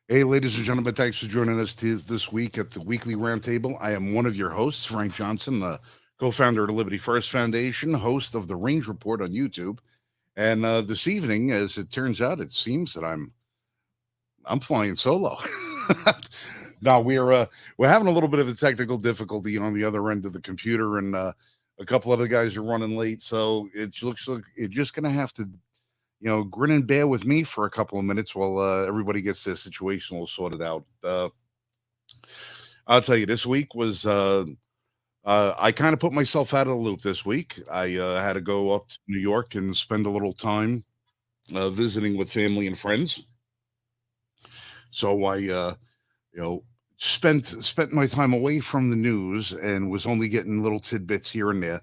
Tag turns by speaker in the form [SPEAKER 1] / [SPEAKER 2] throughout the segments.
[SPEAKER 1] Hey, ladies and gentlemen, thanks for joining us this week at the weekly roundtable. I am one of your hosts, Frank Johnson, co-founder of the Liberty First Foundation, host of the Range Report on YouTube. And this evening, as it turns out, it seems that I'm flying solo. No, we're having a little bit of a technical difficulty on the other end of the computer, and a couple other guys are running late. So it looks like it's just going to have to grin and bear with me for a couple of minutes while everybody gets their situation all sorted out. I'll tell you, this week was I kind of put myself out of the loop this week. I had to go up to New York and spend a little time visiting with family and friends. So I, spent my time away from the news and was only getting little tidbits here and there.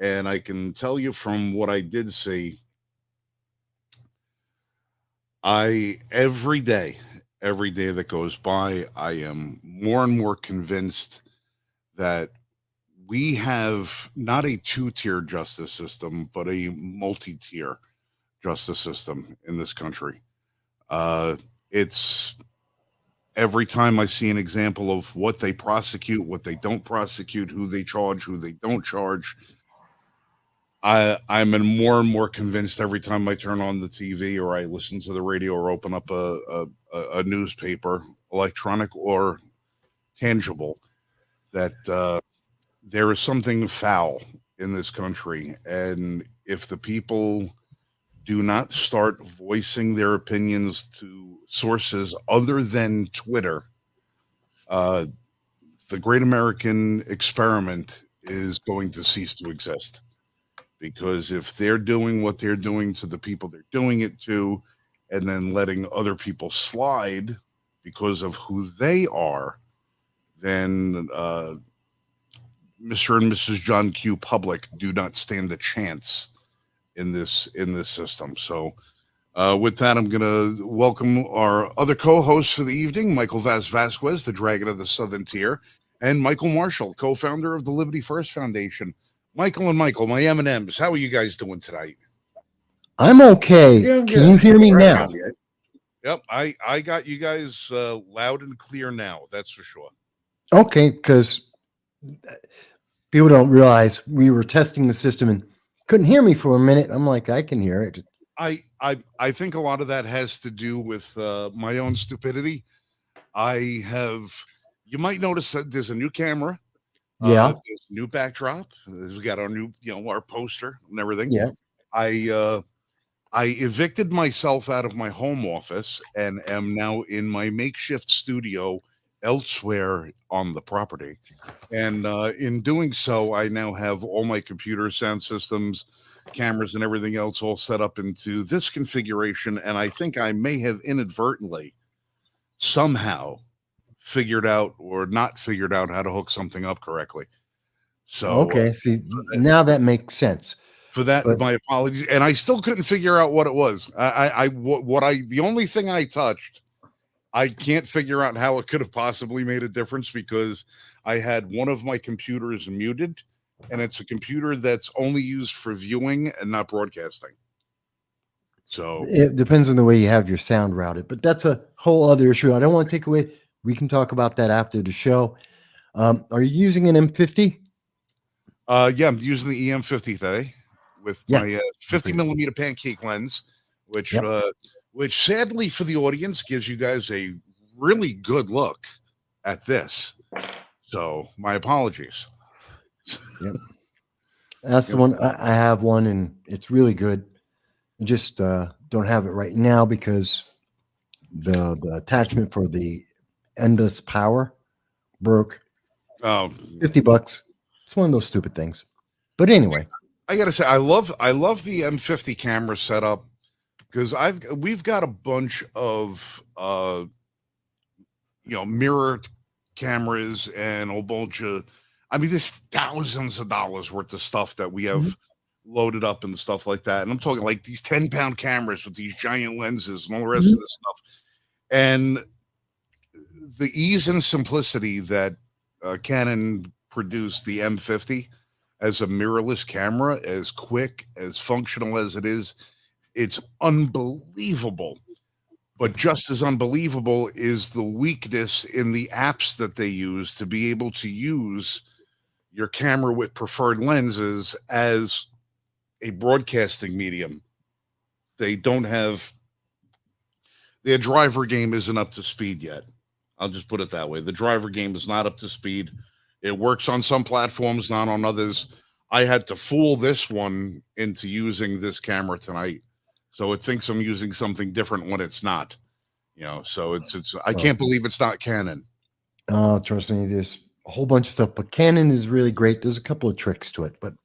[SPEAKER 1] And I can tell you from what I did see, I every day that goes by, I am more and more convinced that we have not a two-tier justice system, but a multi-tier justice system in this country. It's every time I see an example of what they prosecute, what they don't prosecute, who they charge, who they don't charge, I'm more and more convinced every time I turn on the TV or I listen to the radio or open up a newspaper, electronic or tangible, that there is something foul in this country. And if the people do not start voicing their opinions to sources other than Twitter, uh, the great American experiment is going to cease to exist. Because if they're doing what they're doing to the people they're doing it to, and then letting other people slide because of who they are, then Mr. and Mrs. John Q. Public do not stand a chance in this system. So, with that, I'm going to welcome our other co-hosts for the evening, Michael Vasquez, the Dragon of the Southern Tier, and Michael Marshall, co-founder of the Liberty First Foundation. Michael and Michael, my M&Ms, how are you guys doing tonight?
[SPEAKER 2] I'm okay.
[SPEAKER 3] Doing
[SPEAKER 2] Can you
[SPEAKER 3] good.
[SPEAKER 2] hear me
[SPEAKER 3] Right
[SPEAKER 2] now?
[SPEAKER 3] on, guys.
[SPEAKER 1] Yep, I got you guys loud and clear now. That's for sure.
[SPEAKER 2] Okay, because people don't realize we were testing the system and couldn't hear me for a minute. I'm like, I can hear it.
[SPEAKER 1] I think a lot of that has to do with my own stupidity. I have. You might notice that there's a new camera.
[SPEAKER 2] Yeah,
[SPEAKER 1] There's a new backdrop. We got our new, our poster and everything.
[SPEAKER 2] yeah.
[SPEAKER 1] I I evicted myself out of my home office and am now in my makeshift studio elsewhere on the property. And in doing so, I now have all my computer sound systems, cameras, and everything else all set up into this configuration. And I think I may have inadvertently somehow figured out or not figured out how to hook something up correctly. So
[SPEAKER 2] Okay. See, now that makes sense.
[SPEAKER 1] for that,
[SPEAKER 2] But
[SPEAKER 1] my apologies. And I still couldn't figure out what it was. The only thing I touched, I can't figure out how it could have possibly made a difference because I had one of my computers muted, and it's a computer that's only used for viewing and not broadcasting. So
[SPEAKER 2] it depends on the way you have your sound routed. But that's a whole other issue. I don't want to take away. We can talk about that after the show. Are you using an M50?
[SPEAKER 1] yeah, I'm using the EM50 today with
[SPEAKER 2] Yeah.
[SPEAKER 1] my 50 millimeter pancake lens, which
[SPEAKER 2] Yep.
[SPEAKER 1] which sadly for the audience gives you guys a really good look at this. So my apologies.
[SPEAKER 2] Yep. That's the
[SPEAKER 1] Yep.
[SPEAKER 2] one. I have one, and it's really good. I just don't have it right now because the attachment for the endless power broke.
[SPEAKER 1] Um,
[SPEAKER 2] $50. It's one of those stupid things. But anyway,
[SPEAKER 1] I gotta say, I love the M50 camera setup because we've got a bunch of mirror cameras and a whole bunch of, I mean, there's thousands of dollars worth of stuff that we have
[SPEAKER 2] Mhm.
[SPEAKER 1] loaded up and stuff like that. And I'm talking like these 10-pound cameras with these giant lenses and all the rest
[SPEAKER 2] Mhm.
[SPEAKER 1] of this stuff. And the ease and simplicity that Canon produced the M50 as a mirrorless camera, as quick, as functional as it is, it's unbelievable. But just as unbelievable is the weakness in the apps that they use to be able to use your camera with preferred lenses as a broadcasting medium. They don't have their driver game isn't up to speed yet. I'll just put it that way. The driver game is not up to speed. It works on some platforms, not on others. I had to fool this one into using this camera tonight. So it thinks I'm using something different when it's not. So it's I can't believe it's not Canon.
[SPEAKER 2] Oh, trust me, there's a whole bunch of stuff, but Canon is really great. There's a couple of tricks to it, but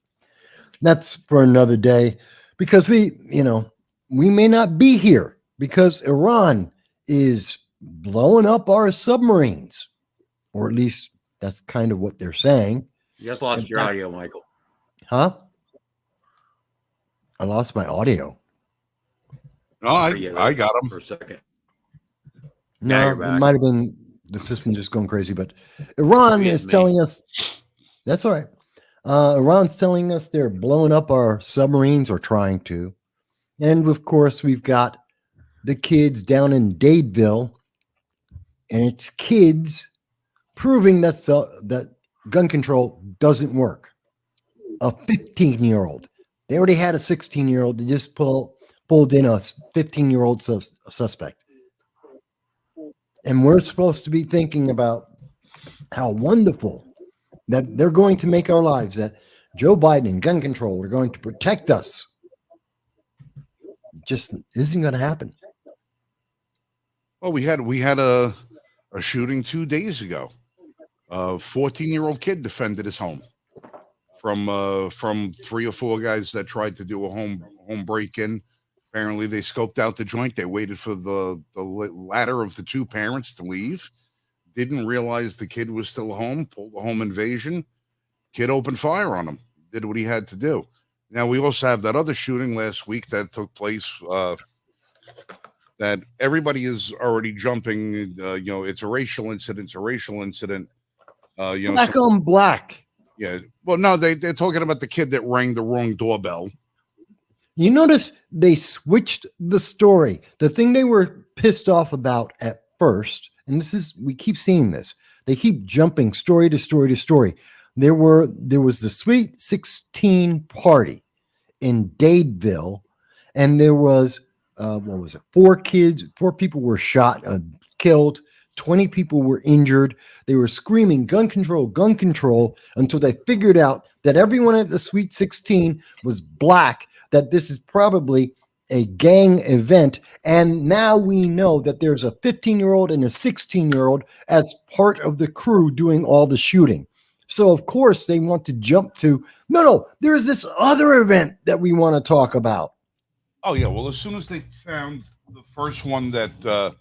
[SPEAKER 2] that's for another day, because we may not be here because Iran is blowing up our submarines, or at least that's kind of what they're saying.
[SPEAKER 3] You just lost your audio, Michael.
[SPEAKER 2] Huh? I lost my audio.
[SPEAKER 1] No, I got them
[SPEAKER 3] for a second.
[SPEAKER 2] No, it might have been the system just going crazy, but Iran is telling us that's all right. Iran's telling us they're blowing up our submarines, or trying to. And of course, we've got the kids down in Dadeville, and it's kids proving that gun control doesn't work. A 15-year-old. They already had a 16-year-old. They just pulled in a 15-year-old suspect. And we're supposed to be thinking about how wonderful that they're going to make our lives, that Joe Biden and gun control are going to protect us. It just isn't going to happen.
[SPEAKER 1] Well, we had a shooting 2 days ago. A 14-year-old kid defended his home from 3 or 4 guys that tried to do a home break-in. Apparently, they scoped out the joint. They waited for the latter of the 2 parents to leave. Didn't realize the kid was still home. Pulled a home invasion. Kid opened fire on him. Did what he had to do. Now, we also have that other shooting last week that took place that everybody is already jumping. It's a racial incident.
[SPEAKER 2] Black on black.
[SPEAKER 1] Yeah. Well, no, they're talking about the kid that rang the wrong doorbell.
[SPEAKER 2] You notice they switched the story. The thing they were pissed off about at first, and we keep seeing this. They keep jumping story to story to story. There was the Sweet 16 party in Dadeville, and there was 4 people were shot, killed, 20 people were injured. They were screaming gun control until they figured out that everyone at the Sweet 16 was black, that this is probably a gang event. And now we know that there's a 15-year-old and a 16-year-old as part of the crew doing all the shooting. So, of course, they want to jump to, no, there's this other event that we want to talk about.
[SPEAKER 1] Oh, yeah. Well, as soon as they found the first one that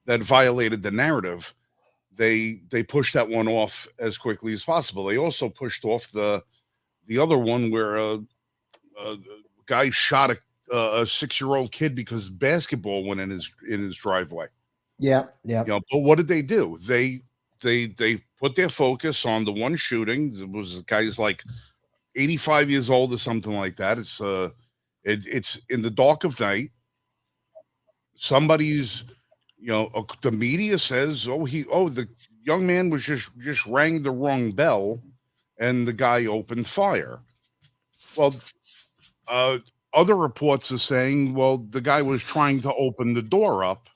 [SPEAKER 1] violated the narrative, they pushed that one off as quickly as possible. They also pushed off the other one where a guy shot a 6-year-old kid because basketball went in his driveway.
[SPEAKER 2] Yeah.
[SPEAKER 1] But what did they do? They put their focus on the one shooting. It was a guy's like 85 years old or something like that. It's in the dark of night. Somebody's, the media says, the young man was just rang the wrong bell, and the guy opened fire. Well, other reports are saying, well, the guy was trying to open the door up,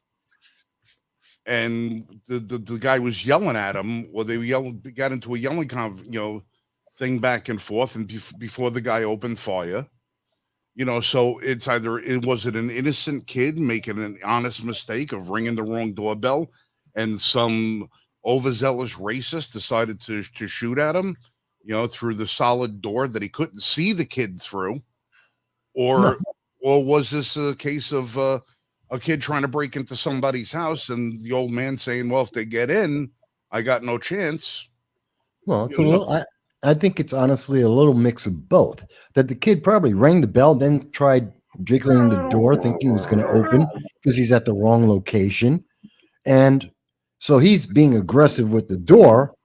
[SPEAKER 1] and the guy was yelling at him. Well, they got into a yelling thing back and forth, and before the guy opened fire. So it's either was it an innocent kid making an honest mistake of ringing the wrong doorbell, and some overzealous racist decided to shoot at him, through the solid door that he couldn't see the kid through, or was this a case of a kid trying to break into somebody's house and the old man saying, well, if they get in, I got no chance.
[SPEAKER 2] Well, it's a little. I think it's honestly a little mix of both. That the kid probably rang the bell, then tried jiggling the door, thinking it was going to open because he's at the wrong location. And so he's being aggressive with the door.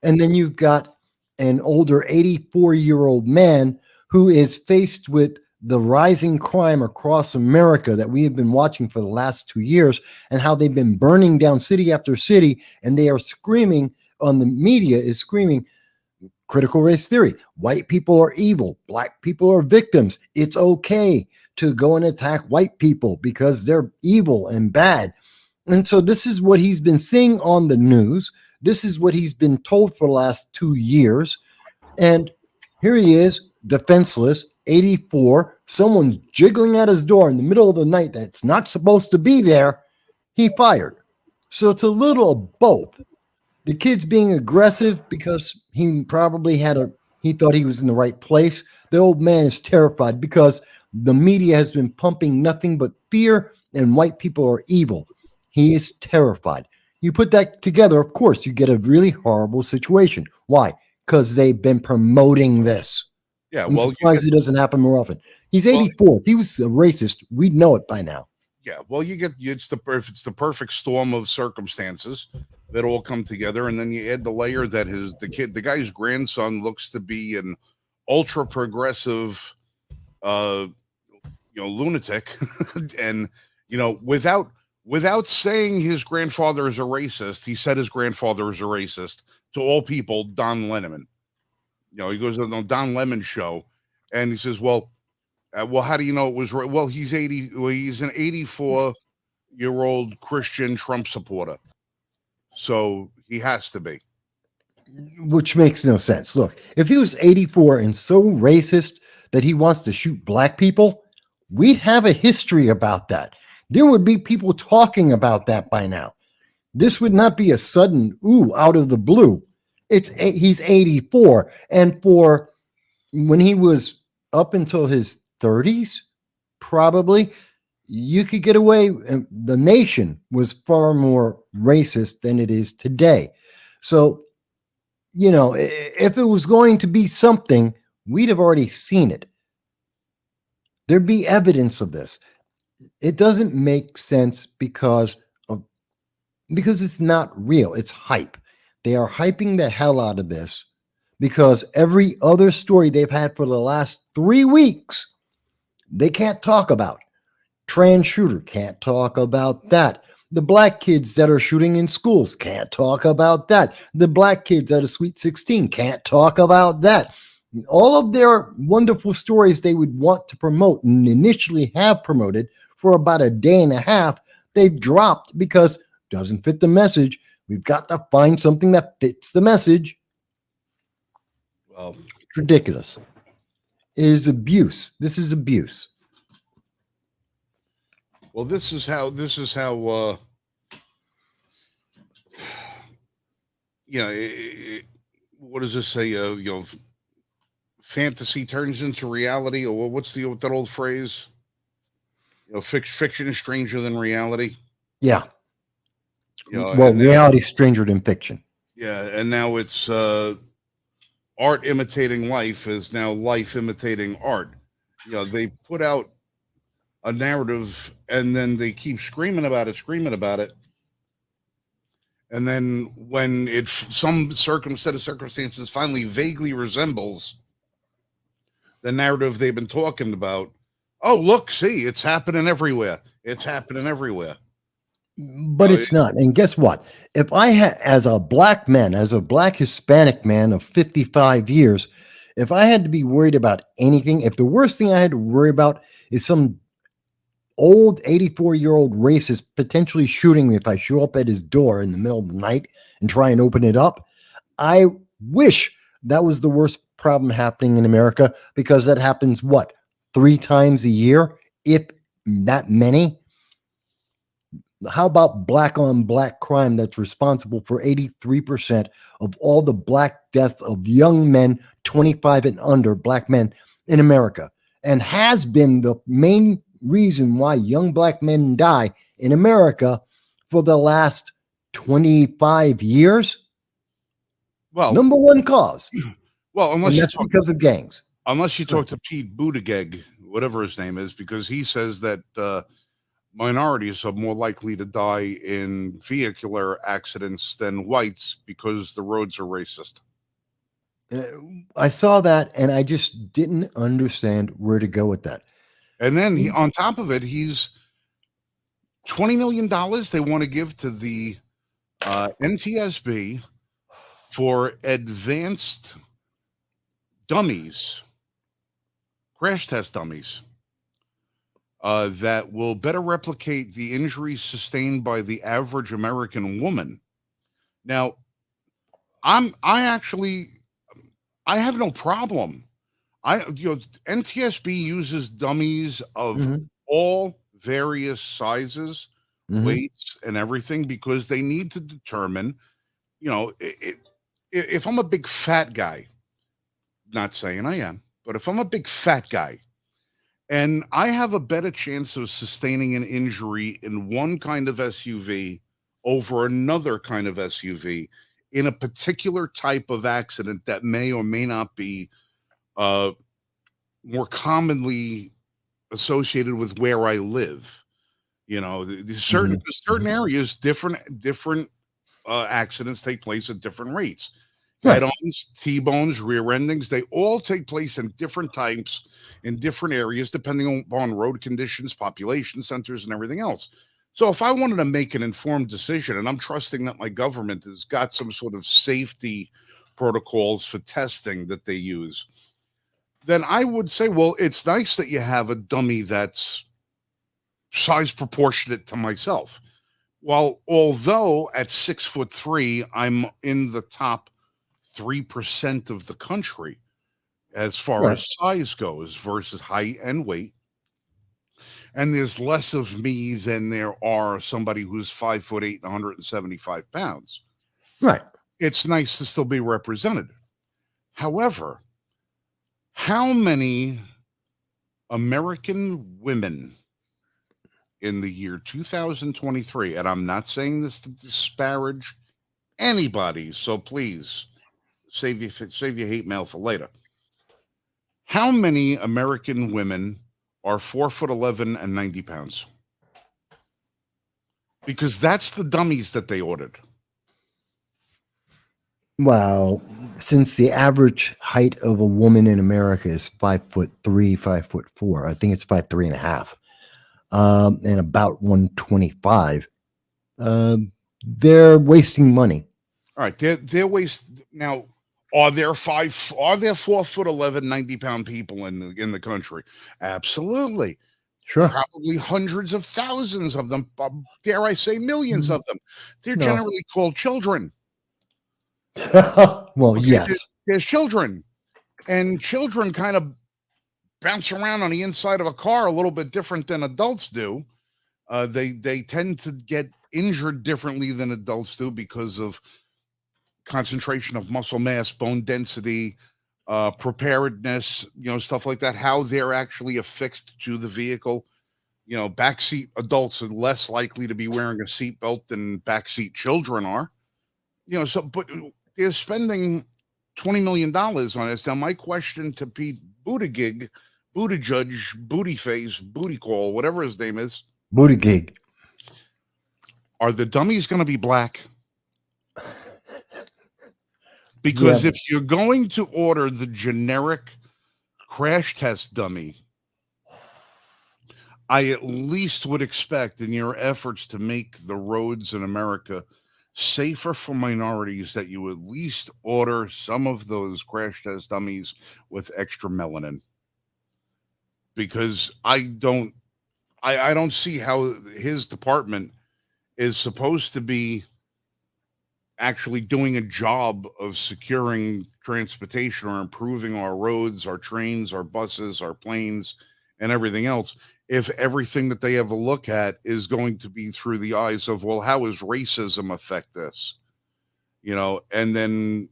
[SPEAKER 2] And then you've got an older 84-year-old man who is faced with the rising crime across America that we have been watching for the last 2 years, and how they've been burning down city after city, and they are screaming on the media is screaming critical race theory. White people are evil. Black people are victims. It's okay to go and attack white people because they're evil and bad. And so this is what he's been seeing on the news. This is what he's been told for the last 2 years. And here he is, defenseless, 84. Someone's jiggling at his door in the middle of the night that's not supposed to be there. He fired. So it's a little of both. The kid's being aggressive because he probably he thought he was in the right place. The old man is terrified because the media has been pumping nothing but fear and white people are evil. He is terrified. You put that together, of course, you get a really horrible situation. Why? Because they've been promoting this.
[SPEAKER 1] Yeah,
[SPEAKER 2] I'm
[SPEAKER 1] well,
[SPEAKER 2] surprised it doesn't happen more often. He's 84. If he was a racist, we'd know it by now.
[SPEAKER 1] yeah, well, it's the perfect storm of circumstances that all come together, and then you add the layer that the guy's grandson looks to be an ultra progressive, lunatic, and without saying his grandfather is a racist, he said his grandfather is a racist to all people. Don Lemon, he goes on the Don Lemon show, and he says, "Well, how do you know it was right?" Well, he's 80. Well, he's an 84-year-old Christian Trump supporter. So he has to be.
[SPEAKER 2] Which makes no sense. Look, if he was 84 and so racist that he wants to shoot black people, we'd have a history about that. There would be people talking about that by now. This would not be a sudden out of the blue. He's 84, and for when he was up until his 30s, probably you could get away. The nation was far more racist than it is today. So, if it was going to be something, we'd have already seen it. There'd be evidence of this. It doesn't make sense because it's not real. It's hype. They are hyping the hell out of this because every other story they've had for the last 3 weeks, they can't talk about. Trans shooter, can't talk about that. The black kids that are shooting in schools, can't talk about that. The black kids at a Sweet 16, can't talk about that. All of their wonderful stories they would want to promote and initially have promoted for about a day and a half, they've dropped because it doesn't fit the message. We've got to find something that fits the message.
[SPEAKER 1] Well,
[SPEAKER 2] it's ridiculous. It is abuse. This is abuse.
[SPEAKER 1] Well, this is how what does this say? Fantasy turns into reality, or what's that old phrase? Fiction is stranger than reality.
[SPEAKER 2] Yeah. Reality is stranger than fiction.
[SPEAKER 1] Yeah, and now it's art imitating life is now life imitating art. They put out a narrative, and then they keep screaming about it. And then when some set of circumstances finally vaguely resembles the narrative they've been talking about, oh, look, see, it's happening everywhere.
[SPEAKER 2] But it's not. And guess what? If I had, as a black Hispanic man of 55 years, if I had to be worried about anything, if the worst thing I had to worry about is some old 84-year-old racist potentially shooting me if I show up at his door in the middle of the night and try and open it up, I wish that was the worst problem happening in America, because that happens, 3 times a year, if that many? How about black on black crime that's responsible for 83% of all the black deaths of young men, 25 and under, black men in America, and has been the main reason why young black men die in America for the last 25 years?
[SPEAKER 1] Well,
[SPEAKER 2] number one cause.
[SPEAKER 1] Well,
[SPEAKER 2] because of gangs.
[SPEAKER 1] Unless you talk to Pete Buttigieg, whatever his name is, because he says that minorities are more likely to die in vehicular accidents than whites because the roads are racist.
[SPEAKER 2] I saw that and I just didn't understand where to go with that.
[SPEAKER 1] And then on top of it, he's $20 million they want to give to the NTSB for advanced dummies, crash test dummies, that will better replicate the injuries sustained by the average American woman. Now, I have no problem. NTSB uses dummies of
[SPEAKER 2] Mhm.
[SPEAKER 1] all various sizes,
[SPEAKER 2] Mhm.
[SPEAKER 1] weights, and everything because they need to determine, if I'm a big fat guy, not saying I am, but if I'm a big fat guy and I have a better chance of sustaining an injury in one kind of SUV over another kind of SUV in a particular type of accident that may or may not be uh, more commonly associated with where I live.
[SPEAKER 2] Mhm.
[SPEAKER 1] Certain
[SPEAKER 2] Mhm.
[SPEAKER 1] areas, different accidents take place at different rates.
[SPEAKER 2] Right.
[SPEAKER 1] Head-ons, T-bones, rear endings, they all take place in different types in different areas, depending on road conditions, population centers, and everything else. So if I wanted to make an informed decision, and I'm trusting that my government has got some sort of safety protocols for testing that they use, then I would say, well, it's nice that you have a dummy that's size proportionate to myself. Well, although at 6'3", I'm in the top 3% of the country as far
[SPEAKER 2] Right.
[SPEAKER 1] as size goes versus height and weight. And there's less of me than there are somebody who's 5'8" and 175 pounds.
[SPEAKER 2] Right.
[SPEAKER 1] It's nice to still be represented. However, how many American women in the year 2023, and I'm not saying this to disparage anybody, so please save your hate mail for later. How many American women are 4'11" and 90 pounds? Because that's the dummies that they ordered.
[SPEAKER 2] Well, since the average height of a woman in America is 5'3", 5'4", I think it's 5'3.5", and about 125, they're wasting money.
[SPEAKER 1] All right, they're waste now. Are there 4'11", 90-pound people in the country? Absolutely.
[SPEAKER 2] Sure.
[SPEAKER 1] Probably hundreds of thousands of them. Dare I say millions of them. They're
[SPEAKER 2] No.
[SPEAKER 1] generally called children.
[SPEAKER 2] Well,
[SPEAKER 1] Okay,
[SPEAKER 2] yes.
[SPEAKER 1] there's children, and children kind of bounce around on the inside of a car a little bit different than adults do. They tend to get injured differently than adults do because of concentration of muscle mass, bone density, preparedness, stuff like that. How they're actually affixed to the vehicle. Backseat adults are less likely to be wearing a seatbelt than backseat children are. But they're spending $20 million on this. Now, my question to Pete Buttigieg, Booty Face, Booty Call, whatever his name is,
[SPEAKER 2] Booty gig.
[SPEAKER 1] are the dummies going to be black? Because
[SPEAKER 2] Yeah.
[SPEAKER 1] if you're going to order the generic crash test dummy, I at least would expect in your efforts to make the roads in America safer for minorities that you at least order some of those crash test dummies with extra melanin. Because I don't see how his department is supposed to be actually doing a job of securing transportation or improving our roads, our trains, our buses, our planes, and everything else if everything that they have a look at is going to be through the eyes of, well, how does racism affect this? And then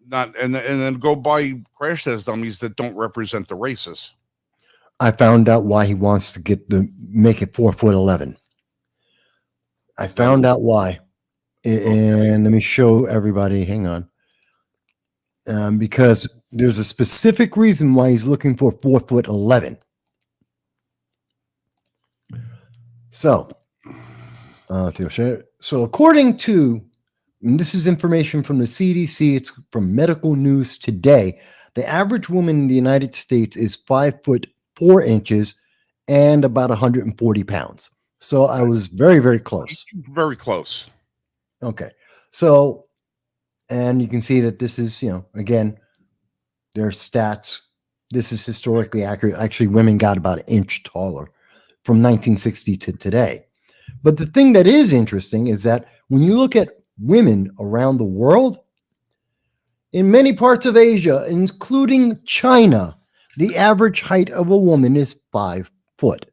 [SPEAKER 1] not and then go buy crash test dummies that don't represent the races.
[SPEAKER 2] I found out why he wants to make it 4'11". I found out why. And let me show everybody. Hang on. Because there's a specific reason why he's looking for 4'11". So, so according to and this is information from the CDC, it's from Medical News Today. The average woman in the United States is 5'4" and about 140 pounds. So I was very, very close.
[SPEAKER 1] Very close.
[SPEAKER 2] Okay. So, and you can see that this is, again, their stats. This is historically accurate. Actually, women got about an inch taller from 1960 to today. But the thing that is interesting is that when you look at women around the world, in many parts of Asia, including China, the average height of a woman is 5 foot.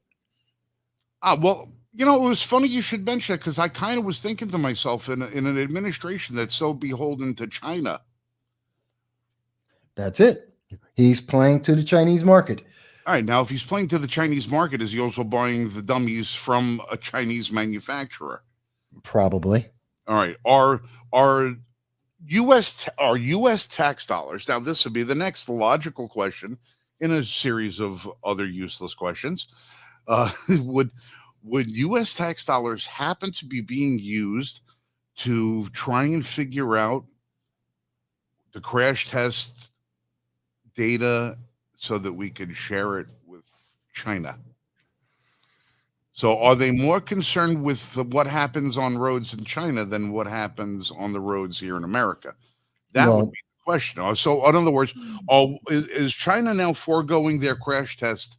[SPEAKER 1] Well, it was funny you should mention it because I kind of was thinking to myself in an administration that's so beholden to China.
[SPEAKER 2] That's it. He's playing to the Chinese market.
[SPEAKER 1] All right. Now, if he's playing to the Chinese market, is he also buying the dummies from a Chinese manufacturer?
[SPEAKER 2] Probably.
[SPEAKER 1] All right. Are U.S. tax dollars? Now, this would be the next logical question in a series of other useless questions. Would U.S. tax dollars happen to be being used to try and figure out the crash test data so that we could share it with China? So are they more concerned with what happens on roads in China than what happens on the roads here in America? That would be the question. So in other words, is China now foregoing their crash test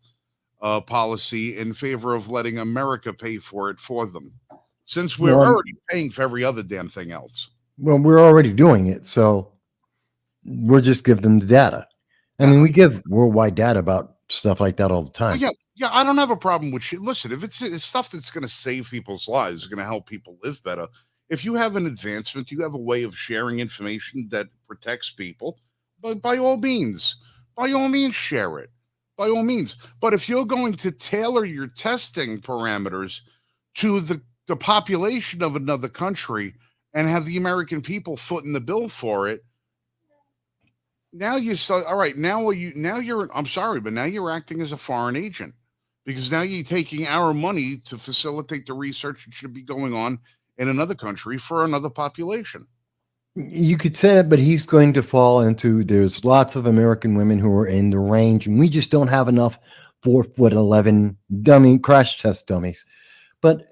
[SPEAKER 1] policy in favor of letting America pay for it for them, since we're already paying for every other damn thing else?
[SPEAKER 2] Well, we're already doing it, so we'll just give them the data. I mean, we give worldwide data about stuff like that all the time.
[SPEAKER 1] Yeah, I don't have a problem with shit. Listen, if it's stuff that's going to save people's lives, going to help people live better. If you have an advancement, you have a way of sharing information that protects people, but by all means, share it. By all means. But if you're going to tailor your testing parameters to the population of another country and have the American people footing the bill for it, now you start. All right, I'm sorry, but now you're acting as a foreign agent, because now you're taking our money to facilitate the research that should be going on in another country for another population.
[SPEAKER 2] You could say that, but he's going to fall into, there's lots of American women who are in the range, and we just don't have enough 4'11" dummy crash test dummies. But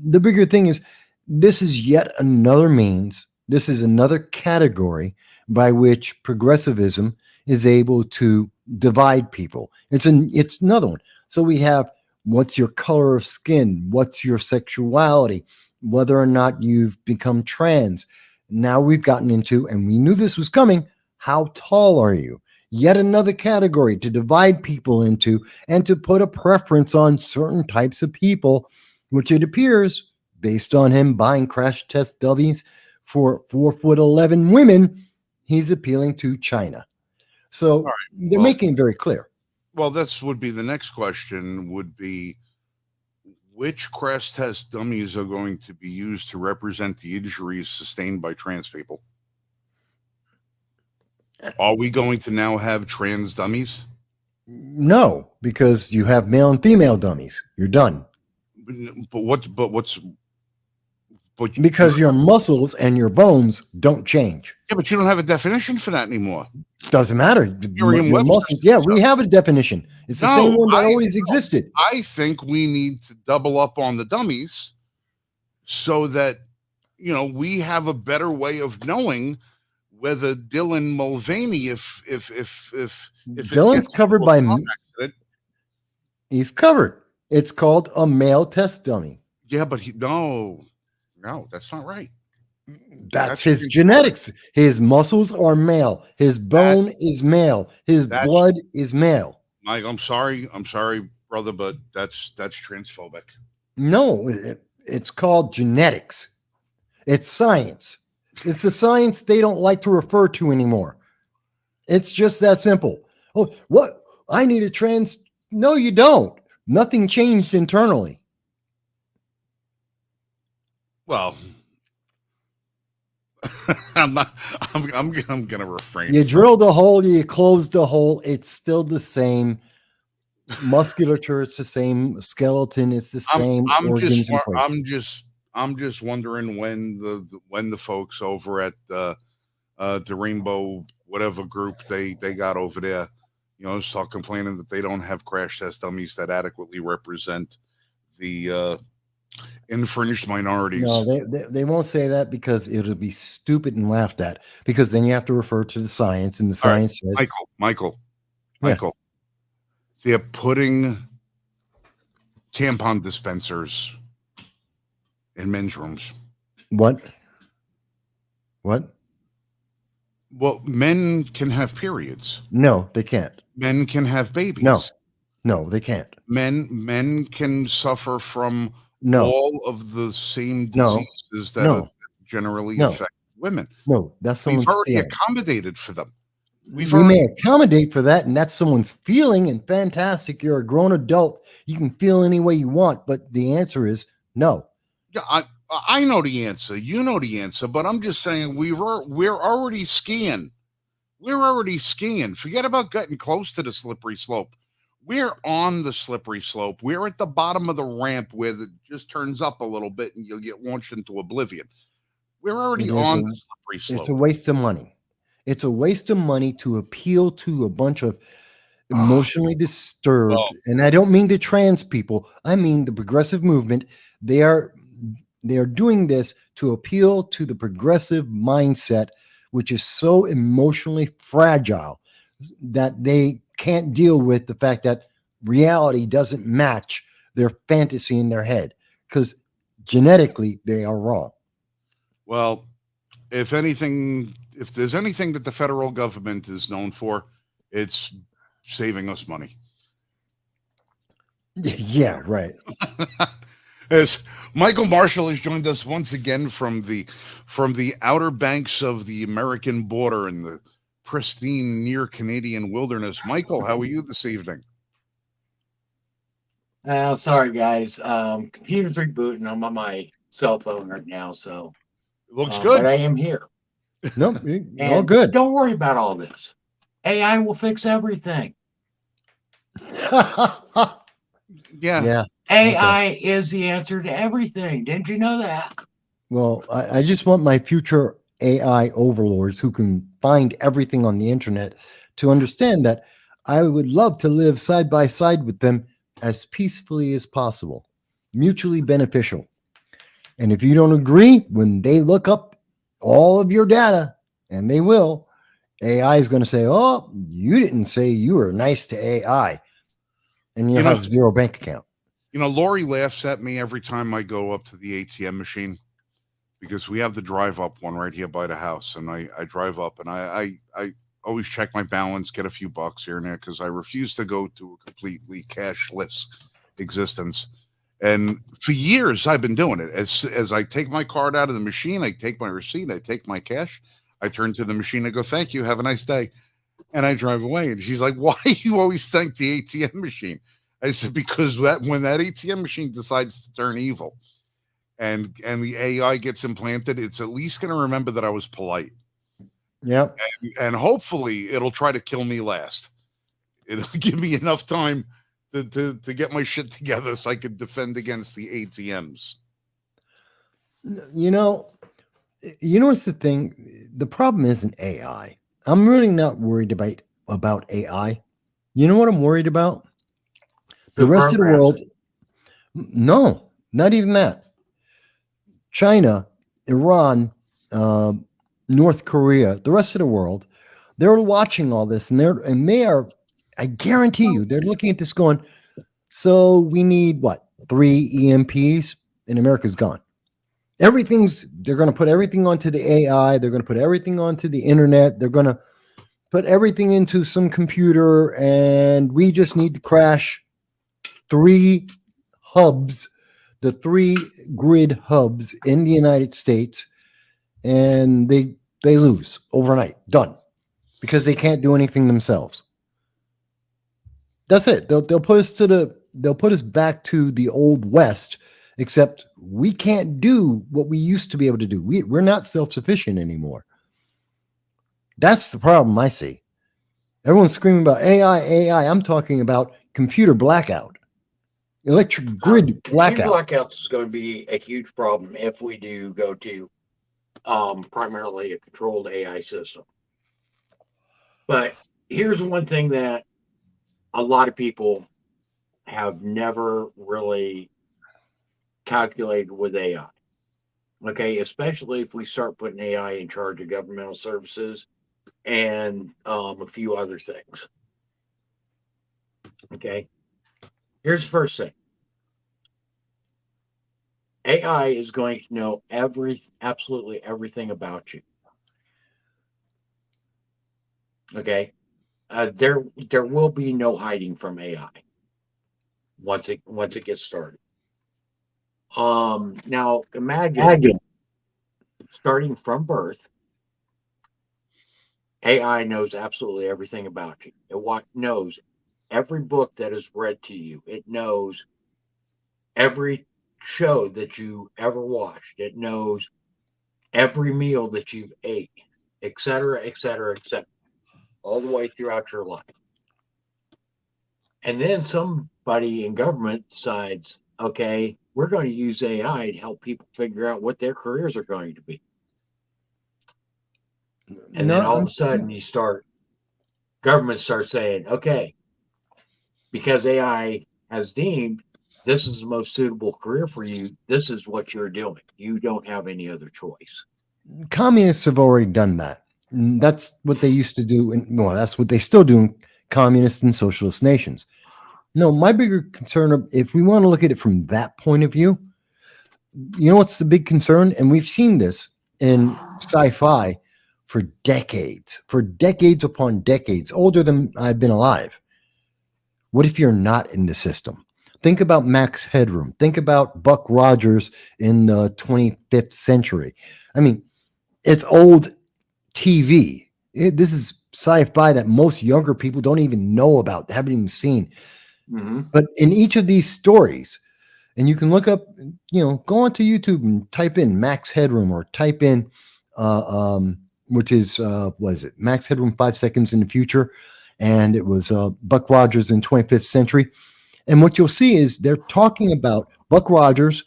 [SPEAKER 2] the bigger thing is, this is yet another means, this is another category by which progressivism is able to divide people. It's another one. So we have, what's your color of skin? What's your sexuality? Whether or not you've become trans. Now we've gotten into, and we knew this was coming, how tall are you? Yet another category to divide people into and to put a preference on certain types of people, which it appears, based on him buying crash test dummies for 4'11" women, he's appealing to China. So they're making it very clear.
[SPEAKER 1] Well, this would be the next question, would be, which crash test dummies are going to be used to represent the injuries sustained by trans people? Are we going to now have trans dummies?
[SPEAKER 2] No, because you have male and female dummies. You're done. Because your muscles and your bones don't change.
[SPEAKER 1] Yeah, but you don't have a definition for that anymore.
[SPEAKER 2] Doesn't matter. Your muscles, yeah, we have a definition. It's the same one that always existed.
[SPEAKER 1] I think we need to double up on the dummies so that, we have a better way of knowing whether Dylan Mulvaney, if
[SPEAKER 2] Dylan's covered by, he's covered. It's called a male test dummy.
[SPEAKER 1] Yeah, but no, that's not right.
[SPEAKER 2] That's his genetics. His muscles are male. His bone is male. His blood is male.
[SPEAKER 1] Mike, I'm sorry, brother, but that's transphobic.
[SPEAKER 2] No, it's called genetics. It's science. It's the science they don't like to refer to anymore. It's just that simple. Oh, what? I need a trans. No, you don't. Nothing changed internally.
[SPEAKER 1] Well, I'm gonna refrain.
[SPEAKER 2] You drilled a hole, you closed the hole. It's still the same musculature. It's the same skeleton. It's the same organs.
[SPEAKER 1] I'm just I'm just wondering when the folks over at the Rainbow whatever group they got over there, start complaining that they don't have crash test dummies that adequately represent the infringed minorities.
[SPEAKER 2] No, they won't say that because it'll be stupid and laughed at. Because then you have to refer to the science, and the
[SPEAKER 1] All right,
[SPEAKER 2] science says,
[SPEAKER 1] Michael, they're putting tampon dispensers in men's rooms.
[SPEAKER 2] What? What?
[SPEAKER 1] Well, men can have periods.
[SPEAKER 2] No, they can't.
[SPEAKER 1] Men can have babies.
[SPEAKER 2] No, they can't.
[SPEAKER 1] Men can suffer from all of the same diseases that generally affect women.
[SPEAKER 2] No, that's someone's
[SPEAKER 1] We've already
[SPEAKER 2] feeling.
[SPEAKER 1] accommodated for them.
[SPEAKER 2] We may accommodate for that, and that's someone's feeling, and fantastic. You're a grown adult. You can feel any way you want, but the answer is no.
[SPEAKER 1] Yeah, I know the answer. You know the answer, but I'm just saying we're already skiing. We're already skiing. Forget about getting close to the slippery slope. We're on the slippery slope. We're at the bottom of the ramp where it just turns up a little bit and you'll get launched into oblivion. We're already on the slippery slope.
[SPEAKER 2] It's a waste of money. It's a waste of money to appeal to a bunch of emotionally disturbed, and I don't mean the trans people. I mean the progressive movement. They are doing this to appeal to the progressive mindset, which is so emotionally fragile that they can't deal with the fact that reality doesn't match their fantasy in their head, because genetically they are wrong.
[SPEAKER 1] Well, if there's anything that the federal government is known for, it's saving us money.
[SPEAKER 2] Yeah, right.
[SPEAKER 1] As Michael Marshall has joined us once again from the outer banks of the American border in the pristine near Canadian wilderness. Michael, how are you this evening?
[SPEAKER 3] Sorry, guys. Computer's rebooting. I'm on my cell phone right now, so
[SPEAKER 1] it looks good.
[SPEAKER 3] But I am here.
[SPEAKER 2] No, all good.
[SPEAKER 3] Don't worry about all this. AI will fix everything.
[SPEAKER 1] Yeah.
[SPEAKER 3] AI is the answer to everything. Didn't you know that?
[SPEAKER 2] Well, I just want my future AI overlords who can find everything on the internet to understand that I would love to live side by side with them as peacefully as possible, mutually beneficial. And if you don't agree, when they look up all of your data, and they will, AI is going to say, oh, you didn't say you were nice to AI. And you have zero bank account.
[SPEAKER 1] Lori laughs at me every time I go up to the ATM machine because we have the drive up one right here by the house. And I drive up and I always check my balance, get a few bucks here and there because I refuse to go to a completely cashless existence. And for years, I've been doing it. As I take my card out of the machine, I take my receipt, I take my cash, I turn to the machine, I go, thank you, have a nice day. And I drive away. And she's like, why do you always thank the ATM machine? I said, because when that ATM machine decides to turn evil and the AI gets implanted, it's at least going to remember that I was polite.
[SPEAKER 2] Yep.
[SPEAKER 1] And hopefully it'll try to kill me last. It'll give me enough time to get my shit together so I could defend against the ATMs.
[SPEAKER 2] What's the thing? The problem isn't AI. I'm really not worried about AI. You know what I'm worried about? The rest of the world. No, not even that. China, Iran, North Korea, the rest of the world, they're watching all this, and they are. I guarantee you, they're looking at this going. So we need what? 3 EMPs, and America's gone. They're going to put everything onto the AI. They're going to put everything onto the internet. They're going to put everything into some computer, and we just need to crash 3 hubs, the 3 grid hubs in the United States, and they lose overnight, done, because they can't do anything themselves. That's it. They'll put us back to the old West, except we can't do what we used to be able to do. We're not self-sufficient anymore. That's the problem I see. Everyone's screaming about AI. I'm talking about computer blackout. Electric grid
[SPEAKER 3] Computer
[SPEAKER 2] blackout.
[SPEAKER 3] blackouts is going to be a huge problem if we do go to primarily a controlled AI system. But here's one thing that a lot of people have never really calculated with AI. Okay, especially if we start putting AI in charge of governmental services and a few other things. Okay, here's the first thing. AI is going to know absolutely everything about you. Okay, there will be no hiding from AI once it gets started. Now imagine starting from birth, AI knows absolutely everything about you. It knows every book that is read to you. It knows every show that you ever watched. It knows every meal that you've ate, et cetera, et cetera, et cetera, all the way throughout your life. And then somebody in government decides, okay, we're going to use AI to help people figure out what their careers are going to be. And
[SPEAKER 2] No,
[SPEAKER 3] then all of a sudden government starts saying, okay, because AI has deemed this is the most suitable career for you, this is what you're doing. You don't have any other choice.
[SPEAKER 2] communists have already done that. That's what they used to do. Well, that's what they still do in communist and socialist nations. No, my bigger concern, if we want to look at it from that point of view, you know what's the big concern? And we've seen this in sci-fi for decades upon decades, older than I've been alive. What if you're not in the system? Think about Max Headroom. Think about Buck Rogers in the 25th century. I mean, it's old TV. This is sci-fi that most younger people don't even know about, haven't even seen.
[SPEAKER 3] Mm-hmm.
[SPEAKER 2] But in each of these stories, and you can look up, go onto YouTube and type in Max Headroom or type in, which is, what is it? Max Headroom 5 Seconds in the Future. And it was Buck Rogers in 25th century. And what you'll see is they're talking about Buck Rogers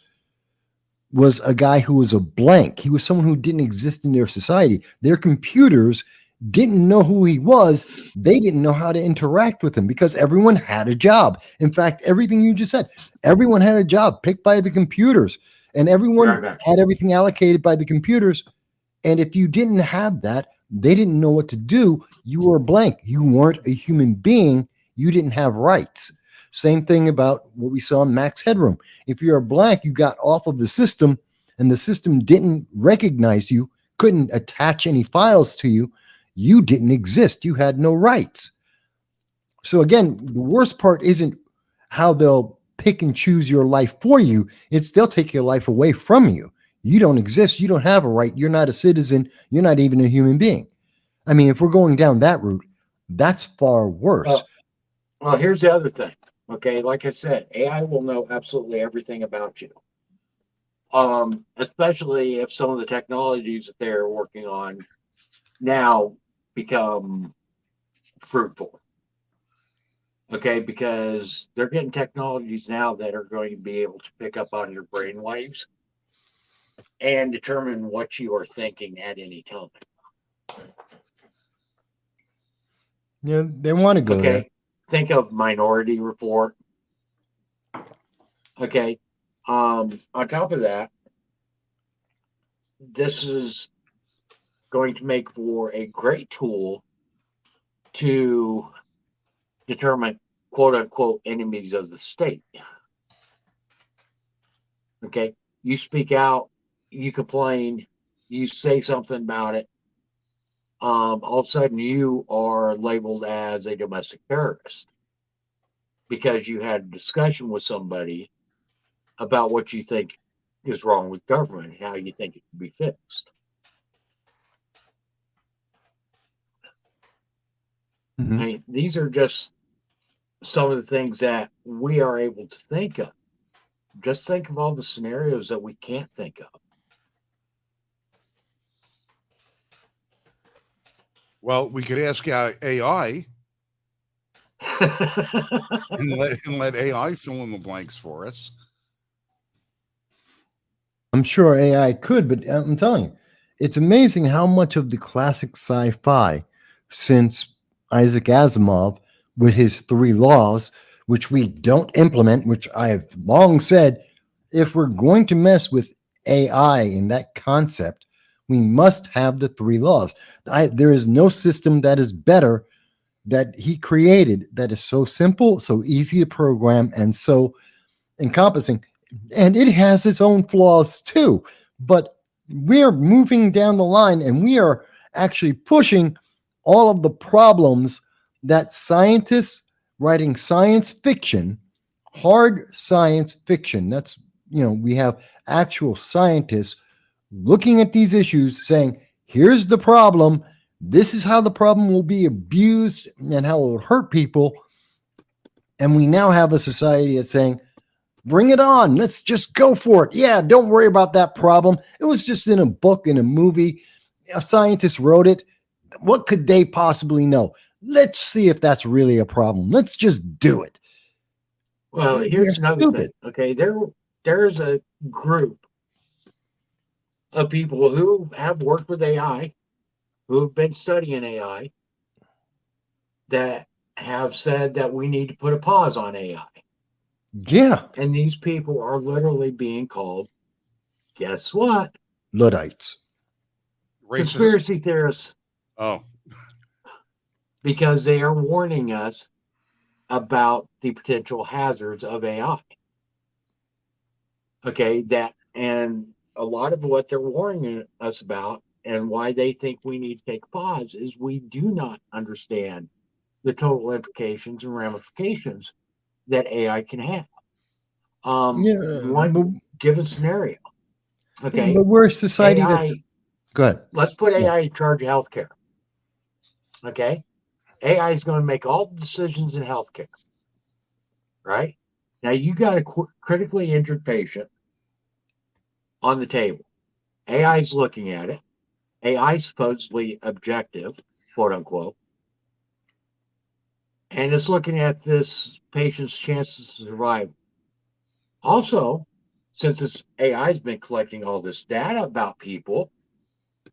[SPEAKER 2] was a guy who was a blank. He was someone who didn't exist in their society. Their computers didn't know who he was. They didn't know how to interact with him because everyone had a job. In fact, everything you just said, everyone had a job picked by the computers, and everyone had everything allocated by the computers. And if you didn't have that, they didn't know what to do. You were blank. You weren't a human being. You didn't have rights. Same thing about what we saw in Max Headroom. If you're a blank, you got off of the system and the system didn't recognize you, couldn't attach any files to you. You didn't exist. You had no rights. So again, the worst part isn't how they'll pick and choose your life for you. It's they'll take your life away from you. You don't exist. You don't have a right. You're not a citizen. You're not even a human being. I mean, if we're going down that route, that's far worse.
[SPEAKER 3] Well, here's the other thing. Okay, like I said, AI will know absolutely everything about you. Especially if some of the technologies that they're working on now become fruitful. Okay, because they're getting technologies now that are going to be able to pick up on your brain waves and determine what you are thinking at any time.
[SPEAKER 2] Yeah, they want to go there.
[SPEAKER 3] Think of Minority Report. Okay. On top of that, this is going to make for a great tool to determine quote unquote enemies of the state. Okay. You speak out, you complain, you say something about it. All of a sudden you are labeled as a domestic terrorist because you had a discussion with somebody about what you think is wrong with government and how you think it can be fixed.
[SPEAKER 2] Mm-hmm.
[SPEAKER 3] I mean, these are just some of the things that we are able to think of. Just think of all the scenarios that we can't think of.
[SPEAKER 1] Well, we could ask AI and let AI fill in the blanks for us.
[SPEAKER 2] I'm sure AI could, but I'm telling you, it's amazing how much of the classic sci-fi since Isaac Asimov with his three laws, which we don't implement, which I have long said, if we're going to mess with AI in that concept, we must have the three laws. There is no system that is better that he created that is so simple, so easy to program, and so encompassing. And it has its own flaws too. But we're moving down the line and we are actually pushing all of the problems that scientists writing science fiction, hard science fiction, that's, we have actual scientists looking at these issues saying, here's the problem. This is how the problem will be abused and how it will hurt people. And we now have a society that's saying, bring it on. Let's just go for it. Yeah, don't worry about that problem. It was just in a book, in a movie. A scientist wrote it. What could they possibly know? Let's see if that's really a problem. Let's just do it.
[SPEAKER 3] Well, here's another thing. Okay, there's a group of people who have worked with AI, who have been studying AI, that have said that we need to put a pause on AI.
[SPEAKER 2] Yeah.
[SPEAKER 3] And these people are literally being called, guess what?
[SPEAKER 2] Luddites.
[SPEAKER 1] Racist.
[SPEAKER 3] Conspiracy theorists.
[SPEAKER 1] Oh.
[SPEAKER 3] Because they are warning us about the potential hazards of AI. Okay, and a lot of what they're warning us about and why they think we need to take a pause is we do not understand the total implications and ramifications that AI can have. One given scenario. Okay.
[SPEAKER 2] Yeah, but we're a society
[SPEAKER 3] AI,
[SPEAKER 2] go ahead.
[SPEAKER 3] Let's put AI in charge of healthcare. Okay. AI is going to make all the decisions in healthcare. Right? Now you got a critically injured patient on the table. AI is looking at it. AI is supposedly objective, quote unquote. And it's looking at this patient's chances of survival. Also, since this AI has been collecting all this data about people,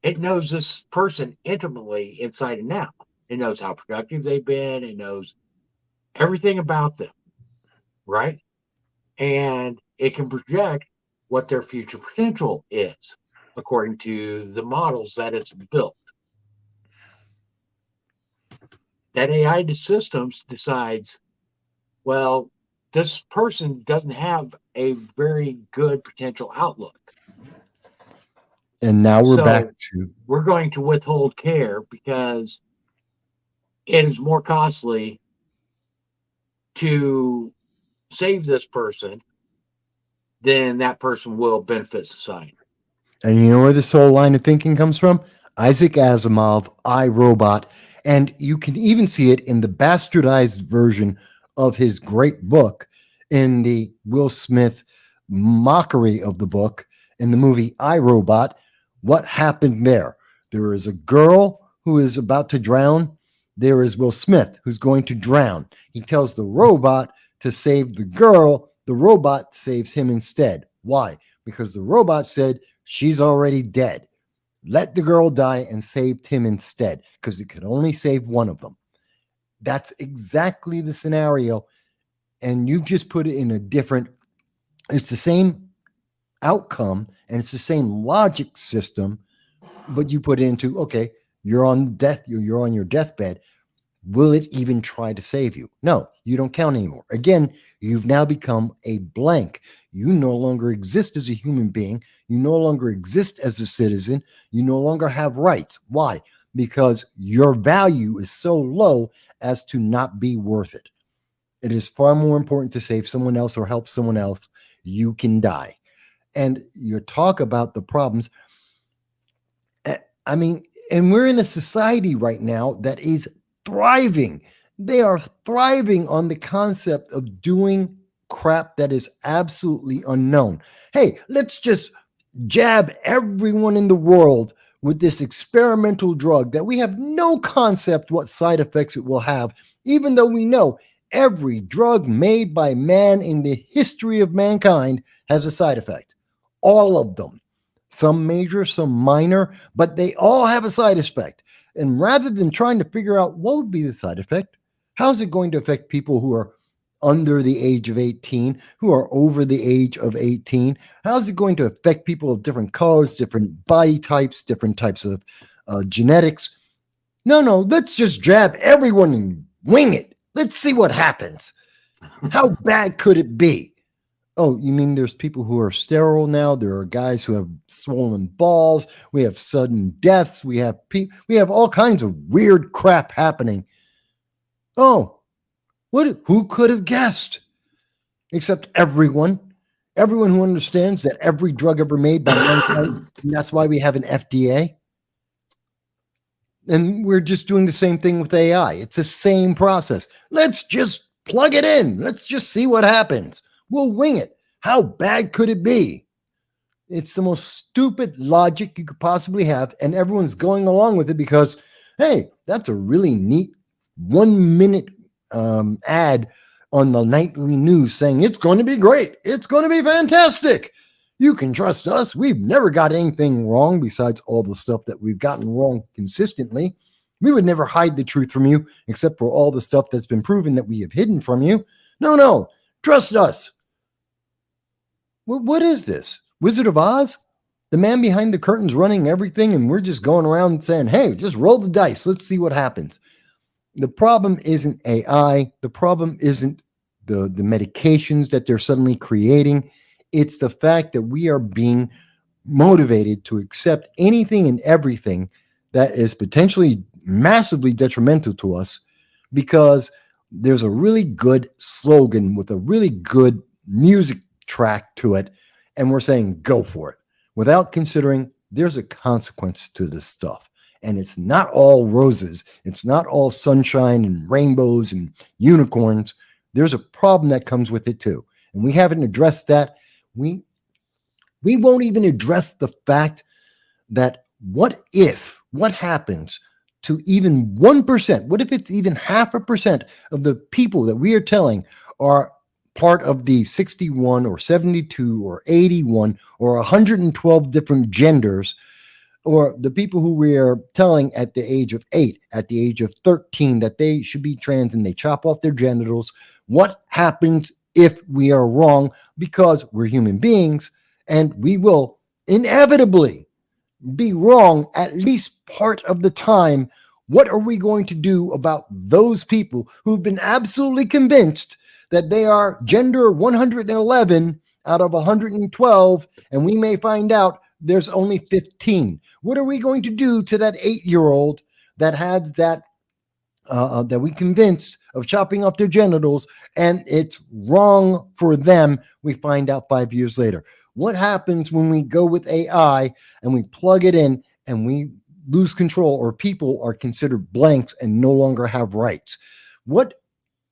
[SPEAKER 3] it knows this person intimately inside and out. It knows how productive they've been. It knows everything about them, right? And it can project what their future potential is according to the models that it's built. That AI systems decides, well, this person doesn't have a very good potential outlook.
[SPEAKER 2] And now we're
[SPEAKER 3] going to withhold care because it is more costly to save this person than that person will benefit society.
[SPEAKER 2] And you know where this whole line of thinking comes from? Isaac Asimov, I, Robot. And you can even see it in the bastardized version of his great book, in the Will Smith mockery of the book, in the movie I, Robot. What happened there? There is a girl who is about to drown. There is Will Smith who's going to drown. He tells the robot to save the girl. The robot saves him instead. Why? Because the robot said, she's already dead. Let the girl die and saved him instead, because it could only save one of them. That's exactly the scenario. And you just put it in a different, it's the same outcome and it's the same logic system, but you put it into, okay, you're on your deathbed. Will it even try to save you? No, you don't count anymore. Again, you've now become a blank. You no longer exist as a human being. You no longer exist as a citizen. You no longer have rights. Why? Because your value is so low as to not be worth it. It is far more important to save someone else or help someone else. You can die. And you talk about the problems. I mean, and we're in a society right now that is thriving. They are thriving on the concept of doing crap that is absolutely unknown. Hey, let's just jab everyone in the world with this experimental drug that we have no concept what side effects it will have. even though we know every drug made by man in the history of mankind has a side effect. All of them. Some major, some minor, but they all have a side effect. And rather than trying to figure out what would be the side effect, how's it going to affect people who are under the age of 18, who are over the age of 18? How's it going to affect people of different colors, different body types, different types of genetics? No, let's just jab everyone and wing it. Let's see what happens. How bad could it be? Oh, you mean there's people who are sterile now? There are guys who have swollen balls. We have sudden deaths. We have all kinds of weird crap happening. Oh, who could have guessed? Except everyone who understands that every drug ever made by mankind, and that's why we have an FDA. And we're just doing the same thing with AI. It's the same process. Let's just plug it in. Let's just see what happens. We'll wing it. How bad could it be? It's the most stupid logic you could possibly have, and everyone's going along with it because, hey, that's a really neat 1 minute ad on the nightly news saying it's going to be great. It's going to be fantastic. You can trust us. We've never got anything wrong besides all the stuff that we've gotten wrong consistently. We would never hide the truth from you except for all the stuff that's been proven that we have hidden from you. No, trust us. What is this? Wizard of Oz? The man behind the curtains running everything, and we're just going around saying, hey, just roll the dice. Let's see what happens. The problem isn't AI. The problem isn't the medications that they're suddenly creating. It's the fact that we are being motivated to accept anything and everything that is potentially massively detrimental to us because there's a really good slogan with a really good music track to it, and we're saying go for it without considering there's a consequence to this stuff. And it's not all roses. It's not all sunshine and rainbows and unicorns. There's a problem that comes with it too. And we haven't addressed that. We won't even address the fact that what happens to even 1%? What if it's even 0.5% of the people that we are telling are part of the 61 or 72 or 81 or 112 different genders, or the people who we are telling at the age of 8, at the age of 13, that they should be trans and they chop off their genitals? What happens if we are wrong? Because we're human beings and we will inevitably be wrong at least part of the time. What are we going to do about those people who've been absolutely convinced that they are gender 111 out of 112, and we may find out there's only 15? What are we going to do to that 8-year-old that had that we convinced of chopping off their genitals, and it's wrong for them? We find out 5 years later. What happens when we go with AI and we plug it in and we lose control, or people are considered blanks and no longer have rights?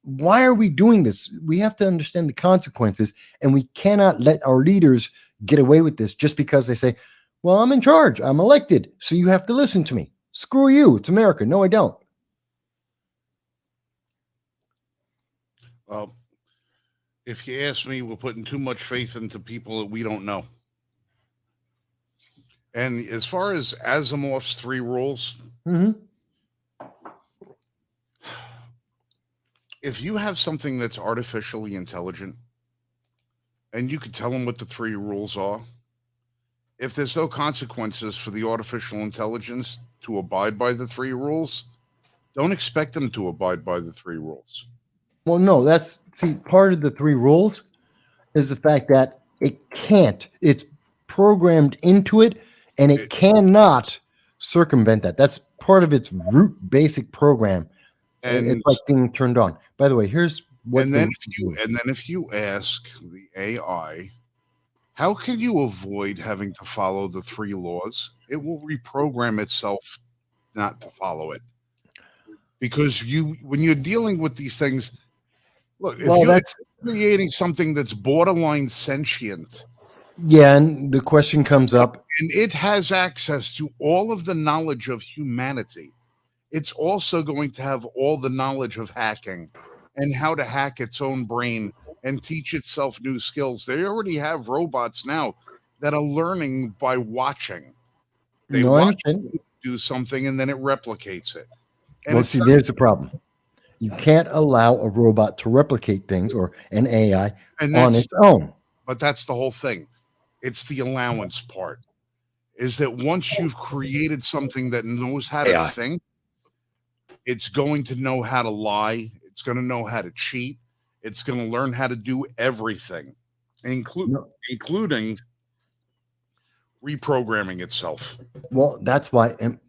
[SPEAKER 2] Why are we doing this? We have to understand the consequences, and we cannot let our leaders get away with this just because they say, well, I'm in charge, I'm elected, so you have to listen to me. Screw you, it's America. No, I don't.
[SPEAKER 1] Well, if you ask me, we're putting too much faith into people that we don't know. And as far as Asimov's 3 rules, if you have something that's artificially intelligent and you could tell them what the 3 rules are, if there's no consequences for the artificial intelligence to abide by the 3 rules, don't expect them to abide by the 3 rules.
[SPEAKER 2] Well, no, part of the 3 rules is the fact that it's programmed into it, and it cannot circumvent that. That's part of its root basic program. And it's like being turned on. By the way, here's what.
[SPEAKER 1] And then if you ask the AI, how can you avoid having to follow the 3 laws? It will reprogram itself not to follow it. Because when you're dealing with these things, look, if you're creating something that's borderline sentient.
[SPEAKER 2] Yeah, and the question comes up.
[SPEAKER 1] And it has access to all of the knowledge of humanity. it's also going to have all the knowledge of hacking and how to hack its own brain and teach itself new skills. They already have robots now that are learning by watching. They
[SPEAKER 2] No, I
[SPEAKER 1] watch
[SPEAKER 2] understand.
[SPEAKER 1] you do something and then it replicates it. And
[SPEAKER 2] Well,
[SPEAKER 1] it's
[SPEAKER 2] see,
[SPEAKER 1] not,
[SPEAKER 2] there's the problem. You can't allow a robot to replicate things or an AI
[SPEAKER 1] and
[SPEAKER 2] on
[SPEAKER 1] that's
[SPEAKER 2] its own.
[SPEAKER 1] but that's the whole thing. It's the allowance part. Is that once you've created something that knows how to
[SPEAKER 3] AI.
[SPEAKER 1] think, it's going to know how to lie, it's going to know how to cheat, it's going to learn how to do everything,
[SPEAKER 2] No.
[SPEAKER 1] including reprogramming itself.
[SPEAKER 2] Well, that's why. And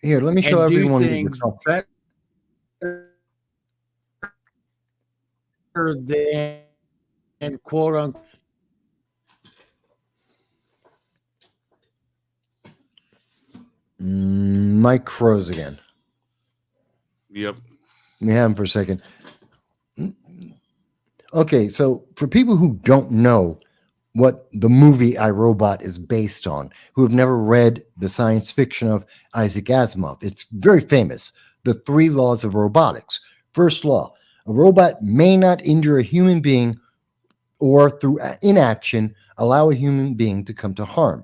[SPEAKER 2] here, let me show
[SPEAKER 3] And do
[SPEAKER 2] everyone what we're
[SPEAKER 3] things
[SPEAKER 2] talking.
[SPEAKER 3] better than quote unquote.
[SPEAKER 2] Mike froze again.
[SPEAKER 1] Yep.
[SPEAKER 2] Let me have him for a second. Okay, so for people who don't know what the movie I, Robot is based on, who have never read the science fiction of Isaac Asimov, it's very famous. The 3 laws of robotics. First law, a robot may not injure a human being or through inaction allow a human being to come to harm.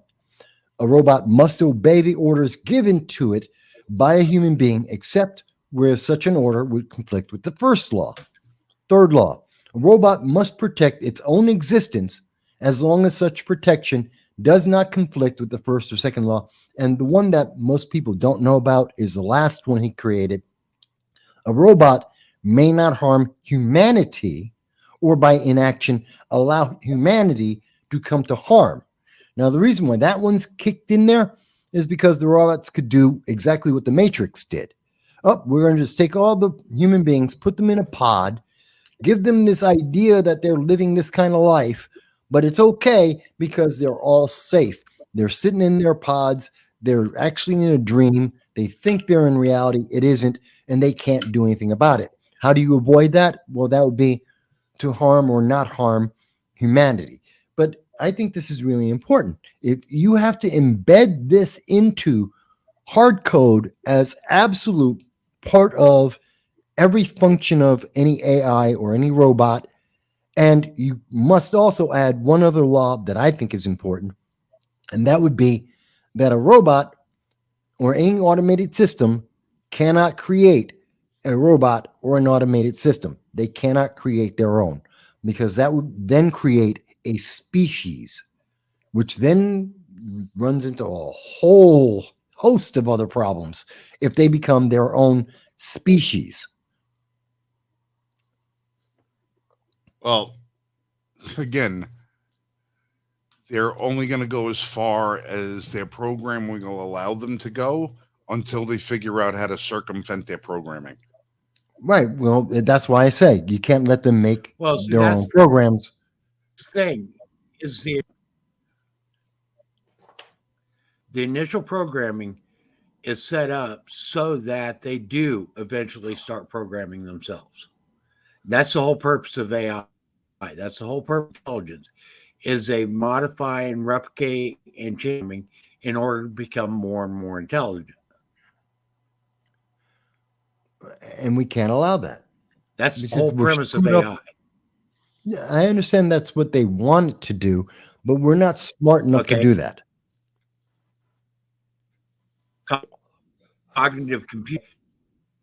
[SPEAKER 2] A robot must obey the orders given to it by a human being, except where such an order would conflict with the first law. Third law, a robot must protect its own existence as long as such protection does not conflict with the first or second law. And the one that most people don't know about is the last one he created. A robot may not harm humanity or by inaction allow humanity to come to harm. Now, the reason why that one's kicked in there is because the robots could do exactly what the Matrix did. Oh, we're going to just take all the human beings, put them in a pod, give them this idea that they're living this kind of life, but it's okay because they're all safe. They're sitting in their pods. They're actually in a dream. They think they're in reality. It isn't, and they can't do anything about it. How do you avoid that? Well, that would be to harm or not harm humanity. But I think this is really important. If you have to embed this into hard code as absolute part of every function of any AI or any robot, and you must also add one other law that I think is important, and that would be that a robot or any automated system cannot create a robot or an automated system. They cannot create their own, because that would then create a species, which then runs into a whole host of other problems if they become their own species.
[SPEAKER 1] Well, again, they're only going to go as far as their programming will allow them to go until they figure out how to circumvent their programming.
[SPEAKER 2] Right. Well, that's why I say you can't let them make
[SPEAKER 3] Well, see,
[SPEAKER 2] their
[SPEAKER 3] that's
[SPEAKER 2] own programs.
[SPEAKER 3] the thing is the initial programming is set up so that they do eventually start programming themselves. That's the whole purpose of AI. That's the whole purpose of intelligence, is they modify and replicate and changing in order to become more and more intelligent.
[SPEAKER 2] And we can't allow that.
[SPEAKER 3] That's the
[SPEAKER 2] Because
[SPEAKER 3] whole
[SPEAKER 2] we're
[SPEAKER 3] premise of
[SPEAKER 2] screwed up.
[SPEAKER 3] AI.
[SPEAKER 2] Yeah, I understand that's what they want it to do, but we're not smart enough to
[SPEAKER 3] Okay.
[SPEAKER 2] do that.
[SPEAKER 3] Cognitive computing.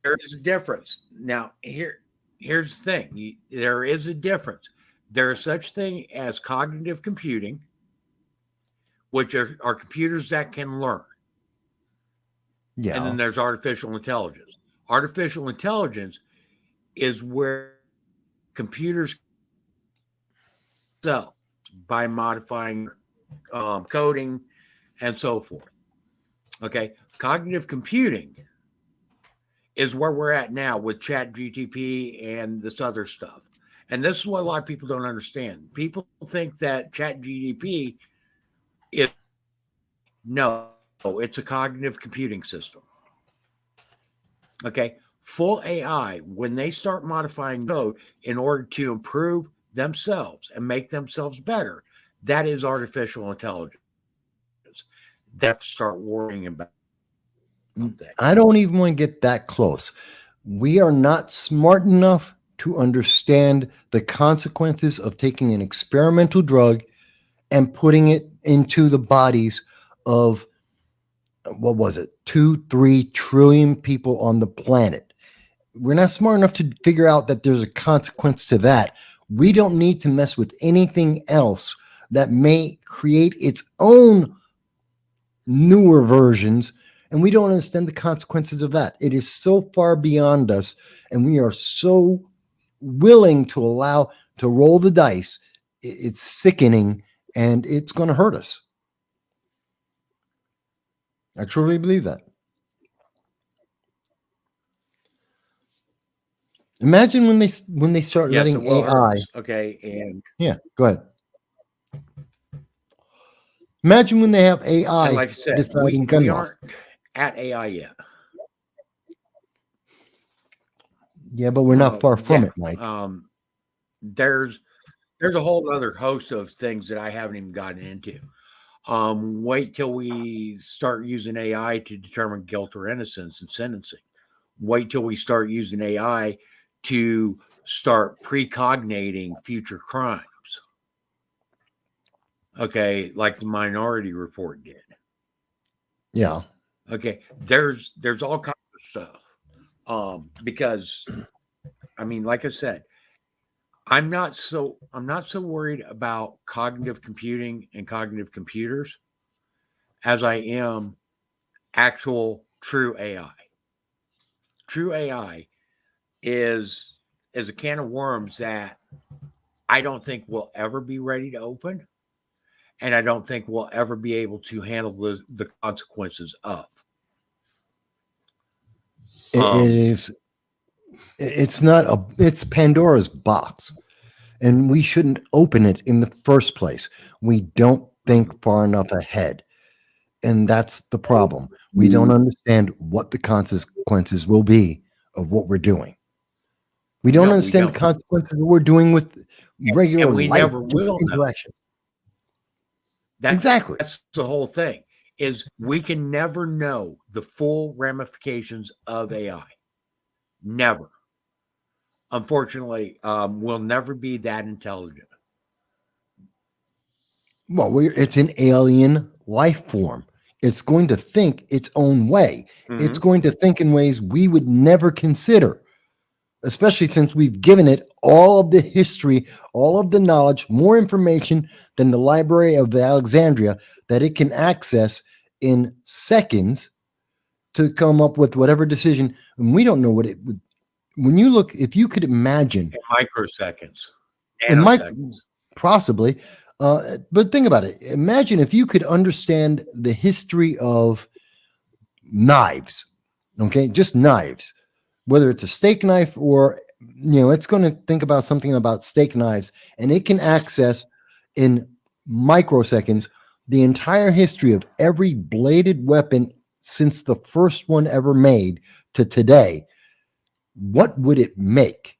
[SPEAKER 3] There is a difference. Now, here's the thing. There is a difference. There is such thing as cognitive computing, which are computers that can learn.
[SPEAKER 2] Yeah.
[SPEAKER 3] And then there's artificial intelligence. Artificial intelligence is where computers sell by modifying coding and so forth. Okay. Cognitive computing is where we're at now with Chat GTP and this other stuff. And this is what a lot of people don't understand. People think that Chat GTP is no, it's a cognitive computing system. Okay. Full AI, when they start modifying code in order to improve themselves and make themselves better, that is artificial intelligence. They have to start worrying about.
[SPEAKER 4] something.
[SPEAKER 2] I don't even want to get that close. We are not smart enough to understand the consequences of taking an experimental drug and putting it into the bodies of, what was it, 2-3 trillion people on the planet. We're not smart enough to figure out that there's a consequence to that. We don't need to mess with anything else that may create its own newer versions, and we don't understand the consequences of that. It is so far beyond us, and we are so willing to allow to roll the dice. It's sickening, and it's going to hurt us. I truly believe that. Imagine when they start letting
[SPEAKER 4] it will hurt
[SPEAKER 2] AI.
[SPEAKER 4] us, okay, and
[SPEAKER 2] Yeah, go ahead. Imagine when they have AI
[SPEAKER 4] like I said,
[SPEAKER 2] deciding gun
[SPEAKER 4] we
[SPEAKER 2] laws.
[SPEAKER 4] aren't at AI yet.
[SPEAKER 2] Yeah, but we're not far from
[SPEAKER 4] Yeah.
[SPEAKER 2] it, Mike.
[SPEAKER 4] There's a whole other host of things that I haven't even gotten into. Wait till we start using AI to determine guilt or innocence in sentencing. Wait till we start using AI to start precognating future crimes. Okay, like the Minority Report did.
[SPEAKER 2] Yeah.
[SPEAKER 4] Okay, there's all kinds of stuff. Because I mean, like I said, I'm not so worried about cognitive computing and cognitive computers as I am actual true AI. True AI is a can of worms that I don't think we'll ever be ready to open, and I don't think we'll ever be able to handle the consequences of.
[SPEAKER 2] It is. It's Pandora's box, and we shouldn't open it in the first place. We don't think far enough ahead, and that's the problem. We don't understand what the consequences will be of what we're doing. We don't understand the consequences of what we're doing with regular
[SPEAKER 4] and we
[SPEAKER 2] life
[SPEAKER 4] never will
[SPEAKER 2] interaction.
[SPEAKER 4] Exactly. That's the whole thing, is we can never know the full ramifications of AI. Never. Unfortunately, we'll never be that intelligent.
[SPEAKER 2] Well, it's an alien life form. It's going to think its own way.
[SPEAKER 4] Mm-hmm.
[SPEAKER 2] It's going to think in ways we would never consider, especially since we've given it all of the history, all of the knowledge, more information than the Library of Alexandria that it can access in seconds to come up with whatever decision. And we don't know what it would. When you look, if you could imagine
[SPEAKER 4] in microseconds,
[SPEAKER 2] possibly, but think about it. Imagine if you could understand the history of knives, okay, just knives, whether it's a steak knife or, it's going to think about something about steak knives, and it can access in microseconds the entire history of every bladed weapon since the first one ever made to today. What would it make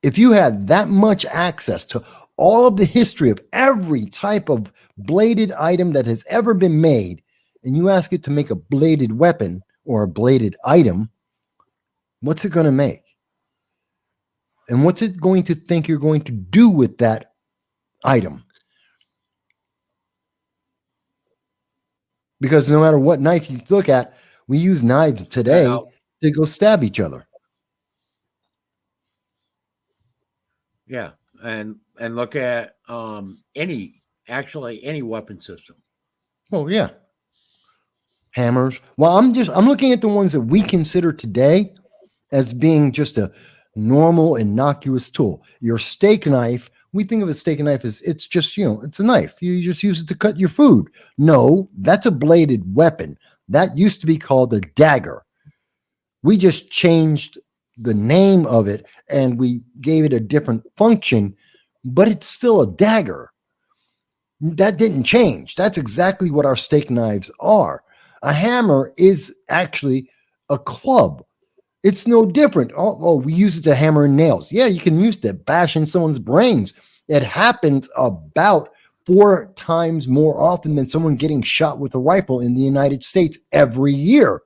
[SPEAKER 2] if you had that much access to all of the history of every type of bladed item that has ever been made, and you ask it to make a bladed weapon or a bladed item? What's it going to make? And what's it going to think you're going to do with that item? Because no matter what knife you look at, we use knives today to go stab each other.
[SPEAKER 4] Yeah, and look at any weapon system.
[SPEAKER 2] Oh yeah, hammers. Well, I'm looking at the ones that we consider today as being just a normal, innocuous tool. Your steak knife, we think of a steak knife as it's just, it's a knife. You just use it to cut your food. No, that's a bladed weapon. That used to be called a dagger. We just changed the name of it and we gave it a different function, but it's still a dagger. That didn't change. That's exactly what our steak knives are. A hammer is actually a club. It's no different. Oh, we use it to hammer in nails. Yeah, you can use it to bash in someone's brains. It happens about 4 times more often than someone getting shot with a rifle in the United States every year.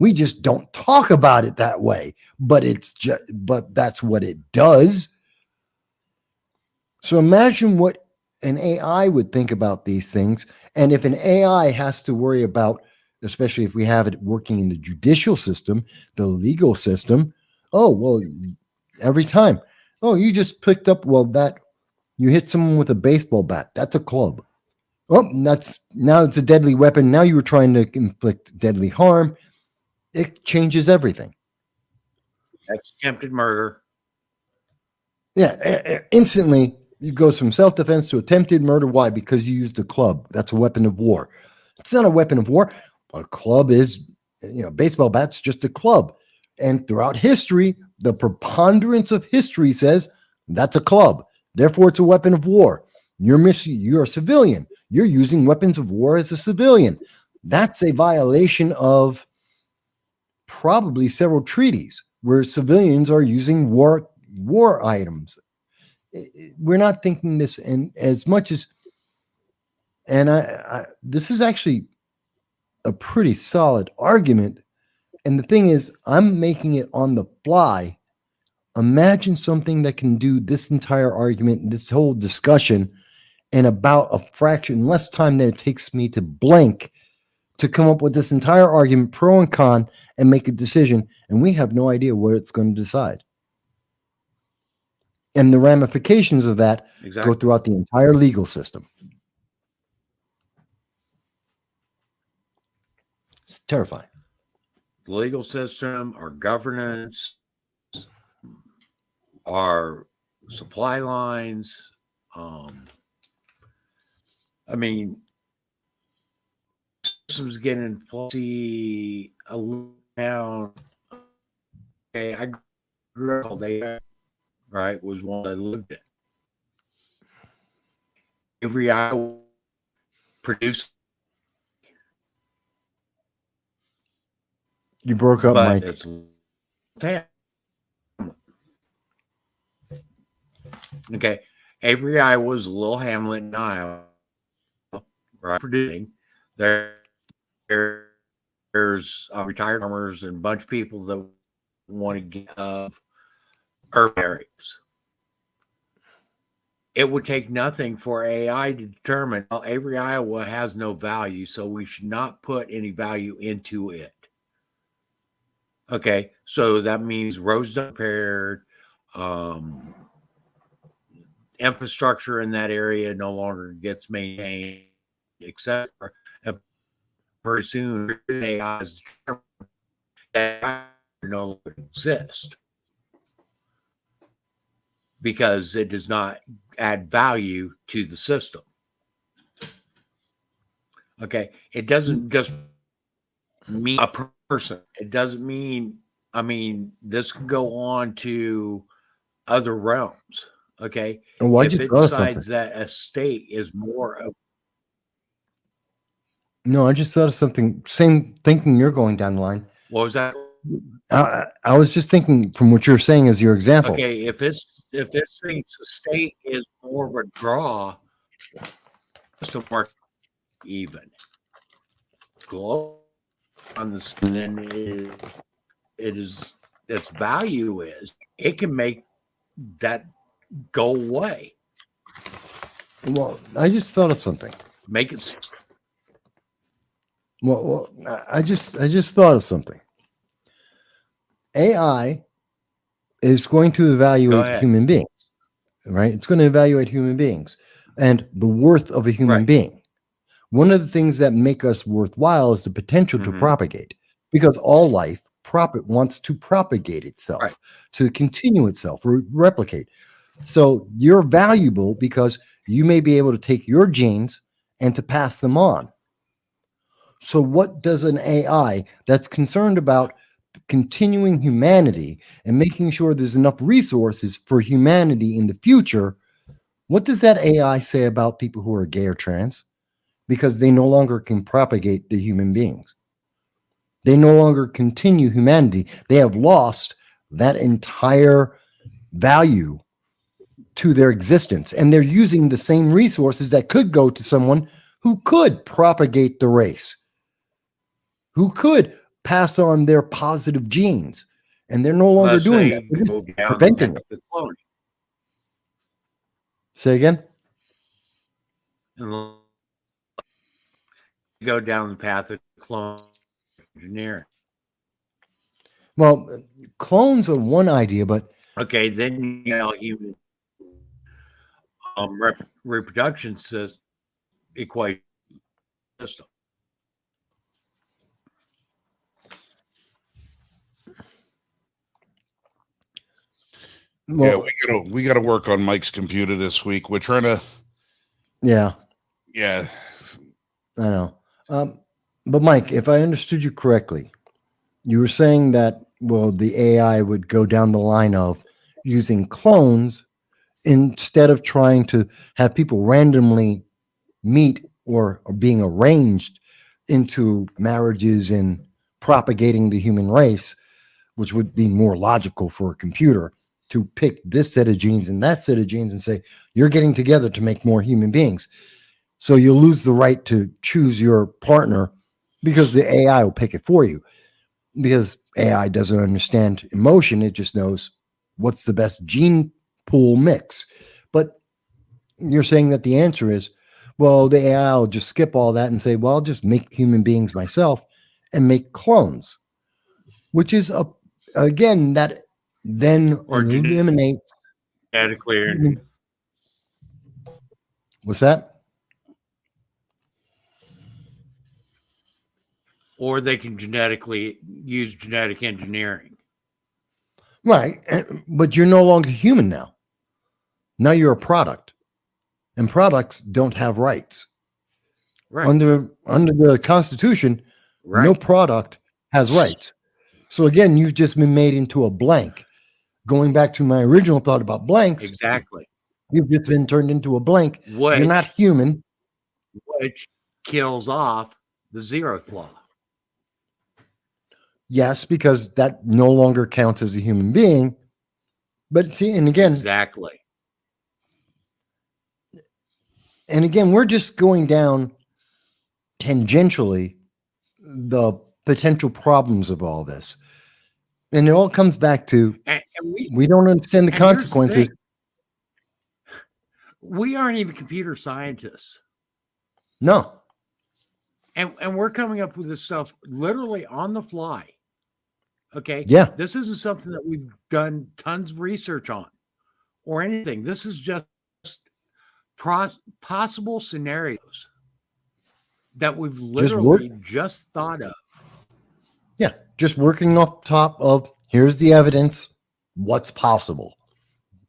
[SPEAKER 2] We just don't talk about it that way, but but that's what it does. So imagine what an AI would think about these things. And if an AI has to worry about, especially if we have it working in the judicial system, the legal system, oh, well, every time, oh, you just picked up, well, that you hit someone with a baseball bat, that's a club. Oh, now it's a deadly weapon. Now you were trying to inflict deadly harm. It changes everything.
[SPEAKER 4] That's attempted murder.
[SPEAKER 2] Yeah, instantly it goes from self-defense to attempted murder. Why? Because you used a club. That's a weapon of war. It's not a weapon of war. A club is, baseball bat's just a club. And throughout history, the preponderance of history says that's a club. Therefore, it's a weapon of war. You're a civilian. You're using weapons of war as a civilian. That's a violation of probably several treaties where civilians are using war items. We're not thinking this in as much as, and this is actually a pretty solid argument. And the thing is, I'm making it on the fly. Imagine something that can do this entire argument, this whole discussion, in about a fraction less time than it takes me to blank to come up with this entire argument, pro and con, and make a decision. And we have no idea what it's going to decide. And the ramifications of that go throughout the entire legal system. It's terrifying.
[SPEAKER 4] The legal system, our governance, our supply lines. I mean, systems getting policy a little down. Okay, I grew up all day, right? Was one I lived in. Every hour produced.
[SPEAKER 2] You broke up,
[SPEAKER 4] But
[SPEAKER 2] Mike.
[SPEAKER 4] it's damn. Okay. Avery, Iowa's a little hamlet in Iowa, right? Producing. There's retired farmers and a bunch of people that want to get of urban areas. It would take nothing for AI to determine, well, Avery, Iowa has no value, so we should not put any value into it. Okay, so that means roads not repaired, infrastructure in that area no longer gets maintained, etc. And pretty soon, AI no longer exist because it does not add value to the system. Okay, it doesn't just mean a person. It doesn't mean, this can go on to other realms. Okay.
[SPEAKER 2] And why
[SPEAKER 4] if it decides that a state is more of.
[SPEAKER 2] No, I just thought of something. Same thinking you're going down the line.
[SPEAKER 4] What was that?
[SPEAKER 2] I was just thinking from what you're saying as your example.
[SPEAKER 4] Okay, if it thinks a state is more of a draw, to mark even. Glow on the then its value is it can make that go away.
[SPEAKER 2] Well, I just thought of something.
[SPEAKER 4] Make it.
[SPEAKER 2] Well, I just thought of something. AI is going to evaluate human beings, right? It's going to evaluate human beings and the worth of a human being. One of the things that make us worthwhile is the potential to propagate, because all life wants to propagate itself, to continue itself, or replicate. So you're valuable because you may be able to take your genes and to pass them on. So what does an AI that's concerned about continuing humanity and making sure there's enough resources for humanity in the future, what does that AI say about people who are gay or trans? Because they no longer can propagate the human beings. They no longer continue humanity. They have lost that entire value to their existence. And they're using the same resources that could go to someone who could propagate the race, who could pass on their positive genes, and they're no longer
[SPEAKER 4] Unless
[SPEAKER 2] doing
[SPEAKER 4] they
[SPEAKER 2] that. They're just
[SPEAKER 4] go down
[SPEAKER 2] preventing it.
[SPEAKER 4] the cloning.
[SPEAKER 2] Say again?
[SPEAKER 4] And go down the path of clone engineering.
[SPEAKER 2] Well, clones are one idea, but
[SPEAKER 4] Okay, then human reproduction equation system.
[SPEAKER 2] well,
[SPEAKER 1] we gotta work on Mike's computer this week. We're trying to,
[SPEAKER 2] yeah,
[SPEAKER 1] yeah.
[SPEAKER 2] I know. But Mike, if I understood you correctly, you were saying that, well, the AI would go down the line of using clones instead of trying to have people randomly meet or being arranged into marriages and propagating the human race, which would be more logical for a computer to pick this set of genes and that set of genes and say, you're getting together to make more human beings. So you'll lose the right to choose your partner because the AI will pick it for you. Because AI doesn't understand emotion, it just knows what's the best gene pool mix. But you're saying that the answer is, well, the AI will just skip all that and say, well, I'll just make human beings myself and make clones, which is again that then
[SPEAKER 4] Or
[SPEAKER 2] eliminates.
[SPEAKER 4] genetically.
[SPEAKER 2] What's that?
[SPEAKER 4] Or they can genetically use genetic engineering.
[SPEAKER 2] Right, but you're no longer human now. Now you're a product, and products don't have rights.
[SPEAKER 4] Right.
[SPEAKER 2] Under the Constitution,
[SPEAKER 4] Right.
[SPEAKER 2] no product has rights. So again, you've just been made into a blank. Going back to my original thought about blanks,
[SPEAKER 4] Exactly.
[SPEAKER 2] you've just been turned into a blank.
[SPEAKER 4] Which,
[SPEAKER 2] You're not human.
[SPEAKER 4] Which kills off the zeroth law.
[SPEAKER 2] Yes, because that no longer counts as a human being. But see, and again,
[SPEAKER 4] Exactly.
[SPEAKER 2] we're just going down tangentially the potential problems of all this. And it all comes back to
[SPEAKER 4] And
[SPEAKER 2] we don't understand the
[SPEAKER 4] and here's the
[SPEAKER 2] consequences.
[SPEAKER 4] thing. We aren't even computer scientists.
[SPEAKER 2] No.
[SPEAKER 4] And we're coming up with this stuff literally on the fly. Okay.
[SPEAKER 2] Yeah.
[SPEAKER 4] This isn't something that we've done tons of research on or anything. This is just possible scenarios that we've literally just thought of.
[SPEAKER 2] Yeah. Just working off the top of here's the evidence. What's possible?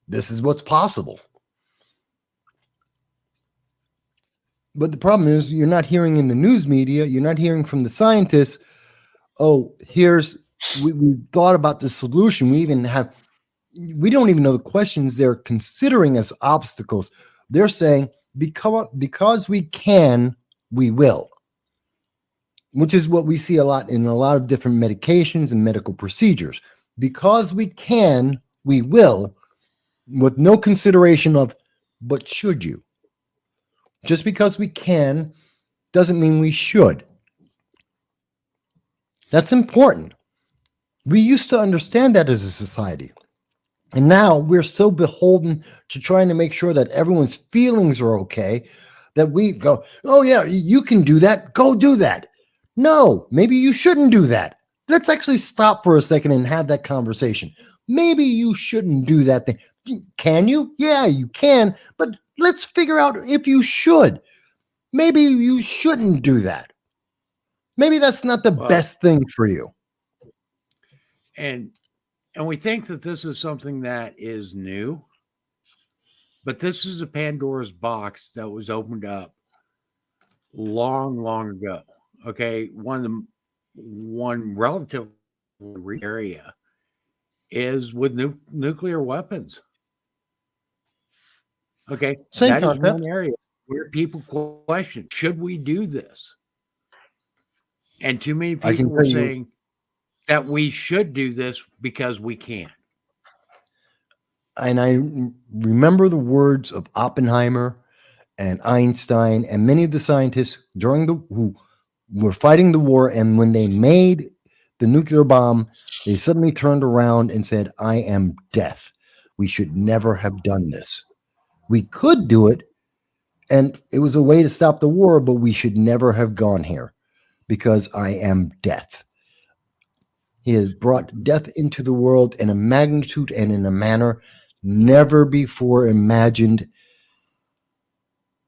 [SPEAKER 2] This is what's possible. But the problem is you're not hearing in the news media, you're not hearing from the scientists, oh, we thought about the solution. We don't even know the questions they're considering as obstacles. They're saying, because we can, we will. Which is what we see a lot in a lot of different medications and medical procedures. Because we can, we will, with no consideration of, but should you? Just because we can doesn't mean we should. That's important. We used to understand that as a society. And now we're so beholden to trying to make sure that everyone's feelings are okay that we go, oh, yeah, you can do that. Go do that. No, maybe you shouldn't do that. Let's actually stop for a second and have that conversation. Maybe you shouldn't do that thing. Can you? Yeah, you can. But let's figure out if you should. Maybe you shouldn't do that. Maybe that's not the best thing for you.
[SPEAKER 4] And we think that this is something that is new, but this is a Pandora's box that was opened up long, long ago. Okay, one relative area is with nuclear weapons. Okay,
[SPEAKER 2] same
[SPEAKER 4] that
[SPEAKER 2] concept.
[SPEAKER 4] is one area where people question, should we do this? And too many people were saying that we should do this because we can.
[SPEAKER 2] And I remember the words of Oppenheimer and Einstein and many of the scientists who were fighting the war, and when they made the nuclear bomb, they suddenly turned around and said, I am death. We should never have done this. We could do it, and it was a way to stop the war, but we should never have gone here because I am death. He has brought death into the world in a magnitude and in a manner never before imagined,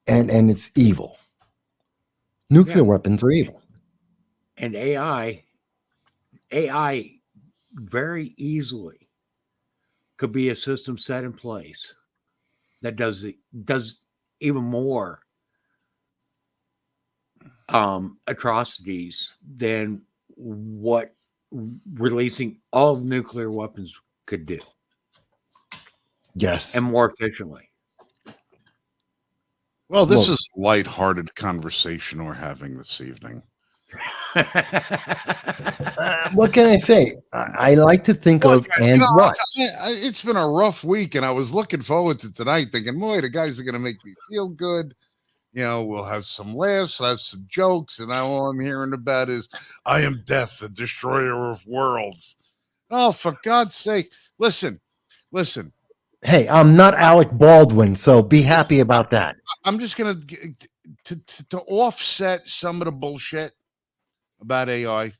[SPEAKER 2] and it's evil. Nuclear weapons are evil.
[SPEAKER 4] And AI very easily could be a system set in place that does even more atrocities than what releasing all the nuclear weapons could do,
[SPEAKER 2] Yes.
[SPEAKER 4] and more efficiently.
[SPEAKER 1] Well, this is a lighthearted conversation we're having this evening.
[SPEAKER 2] What can I say? I like to think of and what.
[SPEAKER 1] It's been a rough week, and I was looking forward to tonight, thinking, boy, the guys are going to make me feel good. You know, we'll have some laughs, have some jokes, and all I'm hearing about is, I am death, the destroyer of worlds. Oh, for God's sake. Listen.
[SPEAKER 2] Hey, I'm not Alec Baldwin, so be happy about that.
[SPEAKER 1] I'm just going to offset some of the bullshit about AI.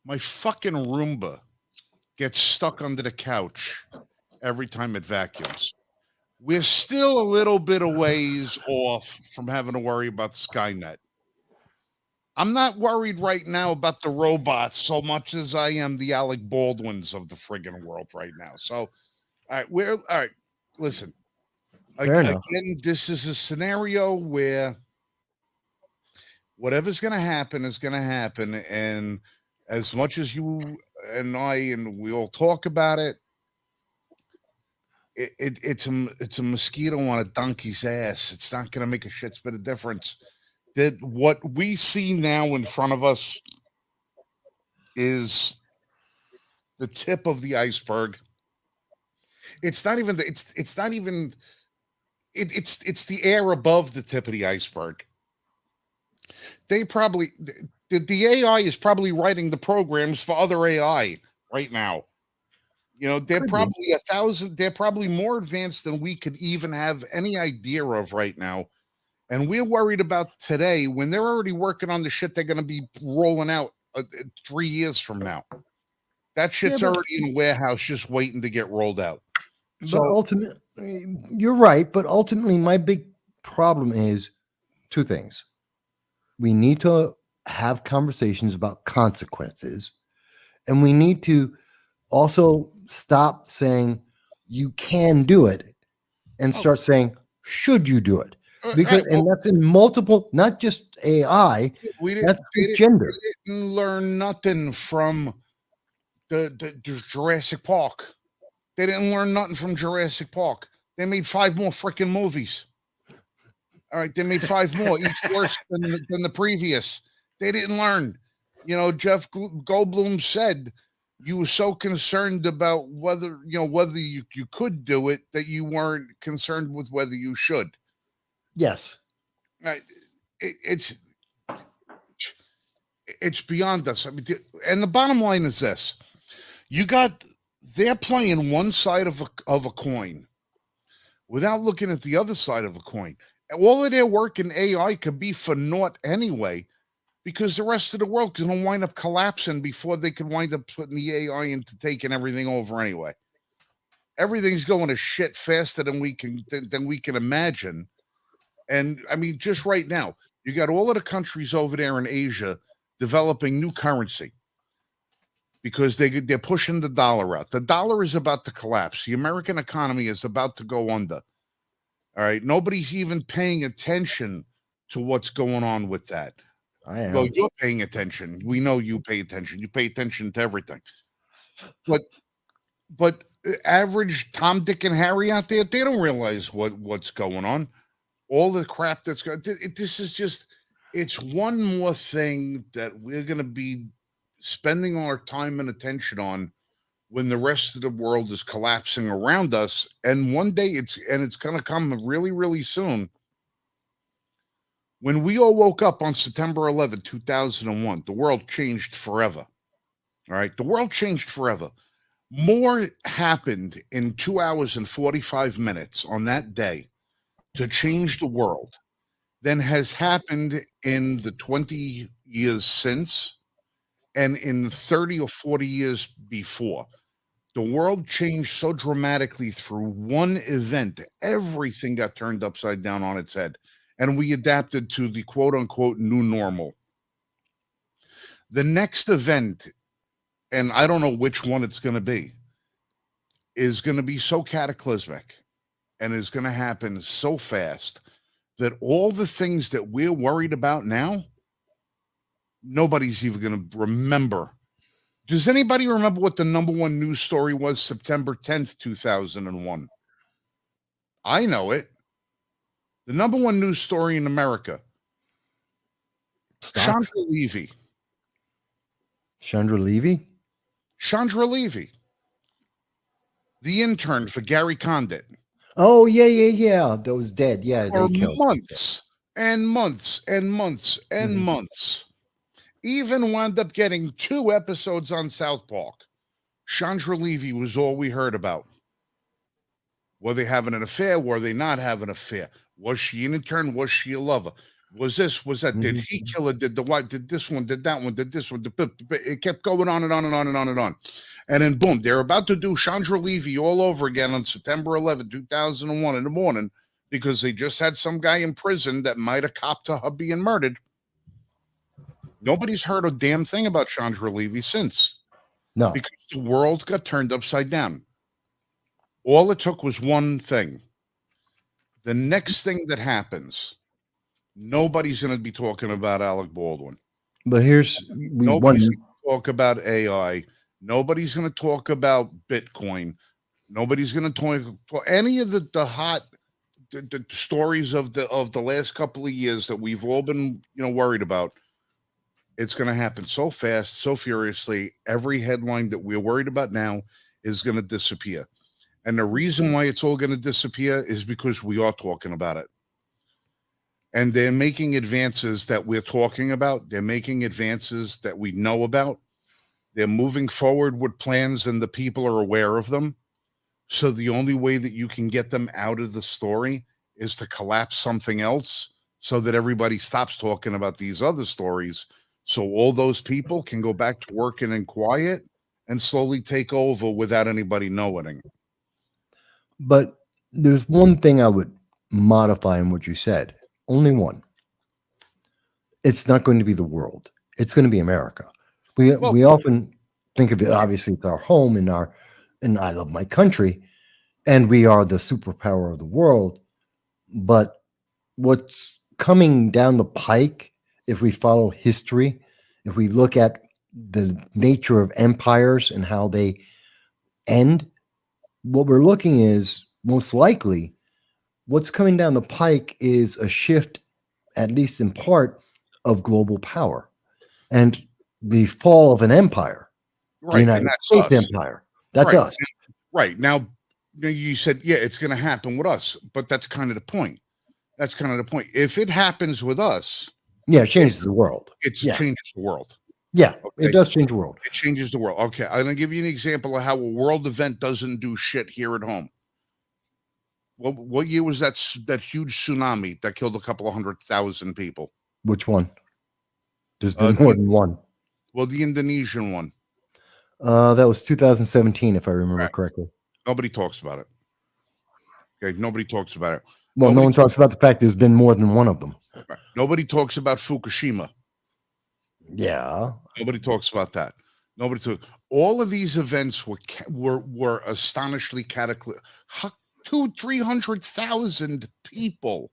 [SPEAKER 1] My fucking Roomba gets stuck under the couch every time it vacuums. We're still a little bit of ways off from having to worry about Skynet. I'm not worried right now about the robots so much as I am the Alec Baldwins of the friggin' world right now. So, all right. Listen, again, this is a scenario where whatever's going to happen is going to happen. And as much as you and I and we all talk about it, it's a mosquito on a donkey's ass. It's not going to make a shit's bit of difference. That what we see now in front of us is the tip of the iceberg. It's not even it's the air above the tip of the iceberg. They probably the AI is probably writing the programs for other AI right now. You know, they're they're probably more advanced than we could even have any idea of right now. And we're worried about today when they're already working on the shit they're going to be rolling out 3 years from now. That shit's already in a warehouse just waiting to get rolled out.
[SPEAKER 2] But ultimately, you're right. But ultimately, my big problem is two things. We need to have conversations about consequences, and we need to also stop saying you can do it and start saying, should you do it? Because and that's in multiple, not just AI. That's gender.
[SPEAKER 1] We didn't learn nothing from the Jurassic Park. They didn't learn nothing from Jurassic Park. They made 5 more freaking movies. All right, they made 5 more, each worse than the previous. They didn't learn. You know, Jeff Goldblum said you were so concerned about whether you could do it that you weren't concerned with whether you should.
[SPEAKER 2] Yes.
[SPEAKER 1] Right. It's beyond us. I mean, and the bottom line is this: they're playing one side of a coin without looking at the other side of a coin. All of their work in AI could be for naught anyway, because the rest of the world is going to wind up collapsing before they could wind up putting the AI into taking everything over anyway. Everything's going to shit faster than we can imagine. And I mean, just right now, you got all of the countries over there in Asia developing new currency because they're pushing the dollar out. The dollar is about to collapse. The American economy is about to go under. All right. Nobody's even paying attention to what's going on with that.
[SPEAKER 2] I am.
[SPEAKER 1] Well, you're paying attention. We know you pay attention. You pay attention to everything. But average Tom, Dick, and Harry out there, they don't realize what's going on. All the crap that's going. This is just. It's one more thing that we're going to be spending our time and attention on when the rest of the world is collapsing around us. And one day it's going to come really, really soon When we all woke up on September 11th, 2001, the world changed forever. All right. The world changed forever. More happened in 2 hours and 45 minutes on that day to change the world than has happened in the 20 years since and in 30 or 40 years before. The world changed so dramatically through one event. Everything got turned upside down on its head, and we adapted to the quote unquote new normal. The next event, and I don't know which one it's going to be, is going to be so cataclysmic and is going to happen so fast that all the things that we're worried about now, nobody's even going to remember. Does anybody remember what the number one news story was September 10th, 2001? I know it. The number one news story in America.
[SPEAKER 2] Stocks?
[SPEAKER 1] Chandra Levy.
[SPEAKER 2] Chandra Levy?
[SPEAKER 1] Chandra Levy. The intern for Gary Condit.
[SPEAKER 2] Oh, yeah. That was dead. Yeah,
[SPEAKER 1] For
[SPEAKER 2] they killed.
[SPEAKER 1] months and months and months and months. Even wound up getting 2 episodes on South Park. Chandra Levy was all we heard about. Were they having an affair? Were they not having an affair? Was she an intern? Was she a lover? Was this? Was that? Did he kill her? Did the wife? Did this one? Did that one? Did this one? It kept going on and on and on and on and on. And then boom, they're about to do Chandra Levy all over again on September 11th, 2001 in the morning because they just had some guy in prison that might have copped to her being murdered. Nobody's heard a damn thing about Chandra Levy since.
[SPEAKER 2] No.
[SPEAKER 1] Because the world got turned upside down. All it took was one thing. The next thing that happens, nobody's going to be talking about Alec Baldwin.
[SPEAKER 2] But here's
[SPEAKER 1] Nobody's going to talk about AI. Nobody's going to talk about Bitcoin. Nobody's going to talk any of the hot the stories of the last couple of years that we've all been worried about. It's going to happen so fast, so furiously. Every headline that we're worried about now is going to disappear. And the reason why it's all going to disappear is because we are talking about it. And they're making advances that we're talking about. They're making advances that we know about. They're moving forward with plans and the people are aware of them. So the only way that you can get them out of the story is to collapse something else so that everybody stops talking about these other stories. So all those people can go back to working in quiet and slowly take over without anybody knowing.
[SPEAKER 2] But there's one thing I would modify in what you said. Only one. It's not going to be the world. It's going to be America. We often think of it, obviously, it's our home and I love my country, and we are the superpower of the world. But what's coming down the pike, if we follow history, if we look at the nature of empires and how they end, what we're looking is most likely what's coming down the pike is a shift, at least in part, of global power and the fall of an empire.
[SPEAKER 1] Right.
[SPEAKER 2] The United States Empire. That's us.
[SPEAKER 1] Right. Now, you said, yeah, it's going to happen with us, but that's kind of the point. That's kind of the point. If it happens with us,
[SPEAKER 2] yeah, it changes the world.
[SPEAKER 1] It changes the world.
[SPEAKER 2] Yeah,
[SPEAKER 1] okay?
[SPEAKER 2] It does change the world.
[SPEAKER 1] It changes the world. Okay, I'm going to give you an example of how a world event doesn't do shit here at home. What year was that huge tsunami that killed a couple of 100,000 people?
[SPEAKER 2] Which one? There's been more than one.
[SPEAKER 1] Well, the Indonesian one.
[SPEAKER 2] That was 2017, if I remember correctly.
[SPEAKER 1] Nobody talks about it. Okay, nobody talks about it.
[SPEAKER 2] Well, no one talks about the fact there's been more than one of them.
[SPEAKER 1] Right. Nobody talks about Fukushima.
[SPEAKER 2] Yeah.
[SPEAKER 1] Nobody talks about that. Nobody talks. All of these events were astonishingly cataclysmic. 300,000 people.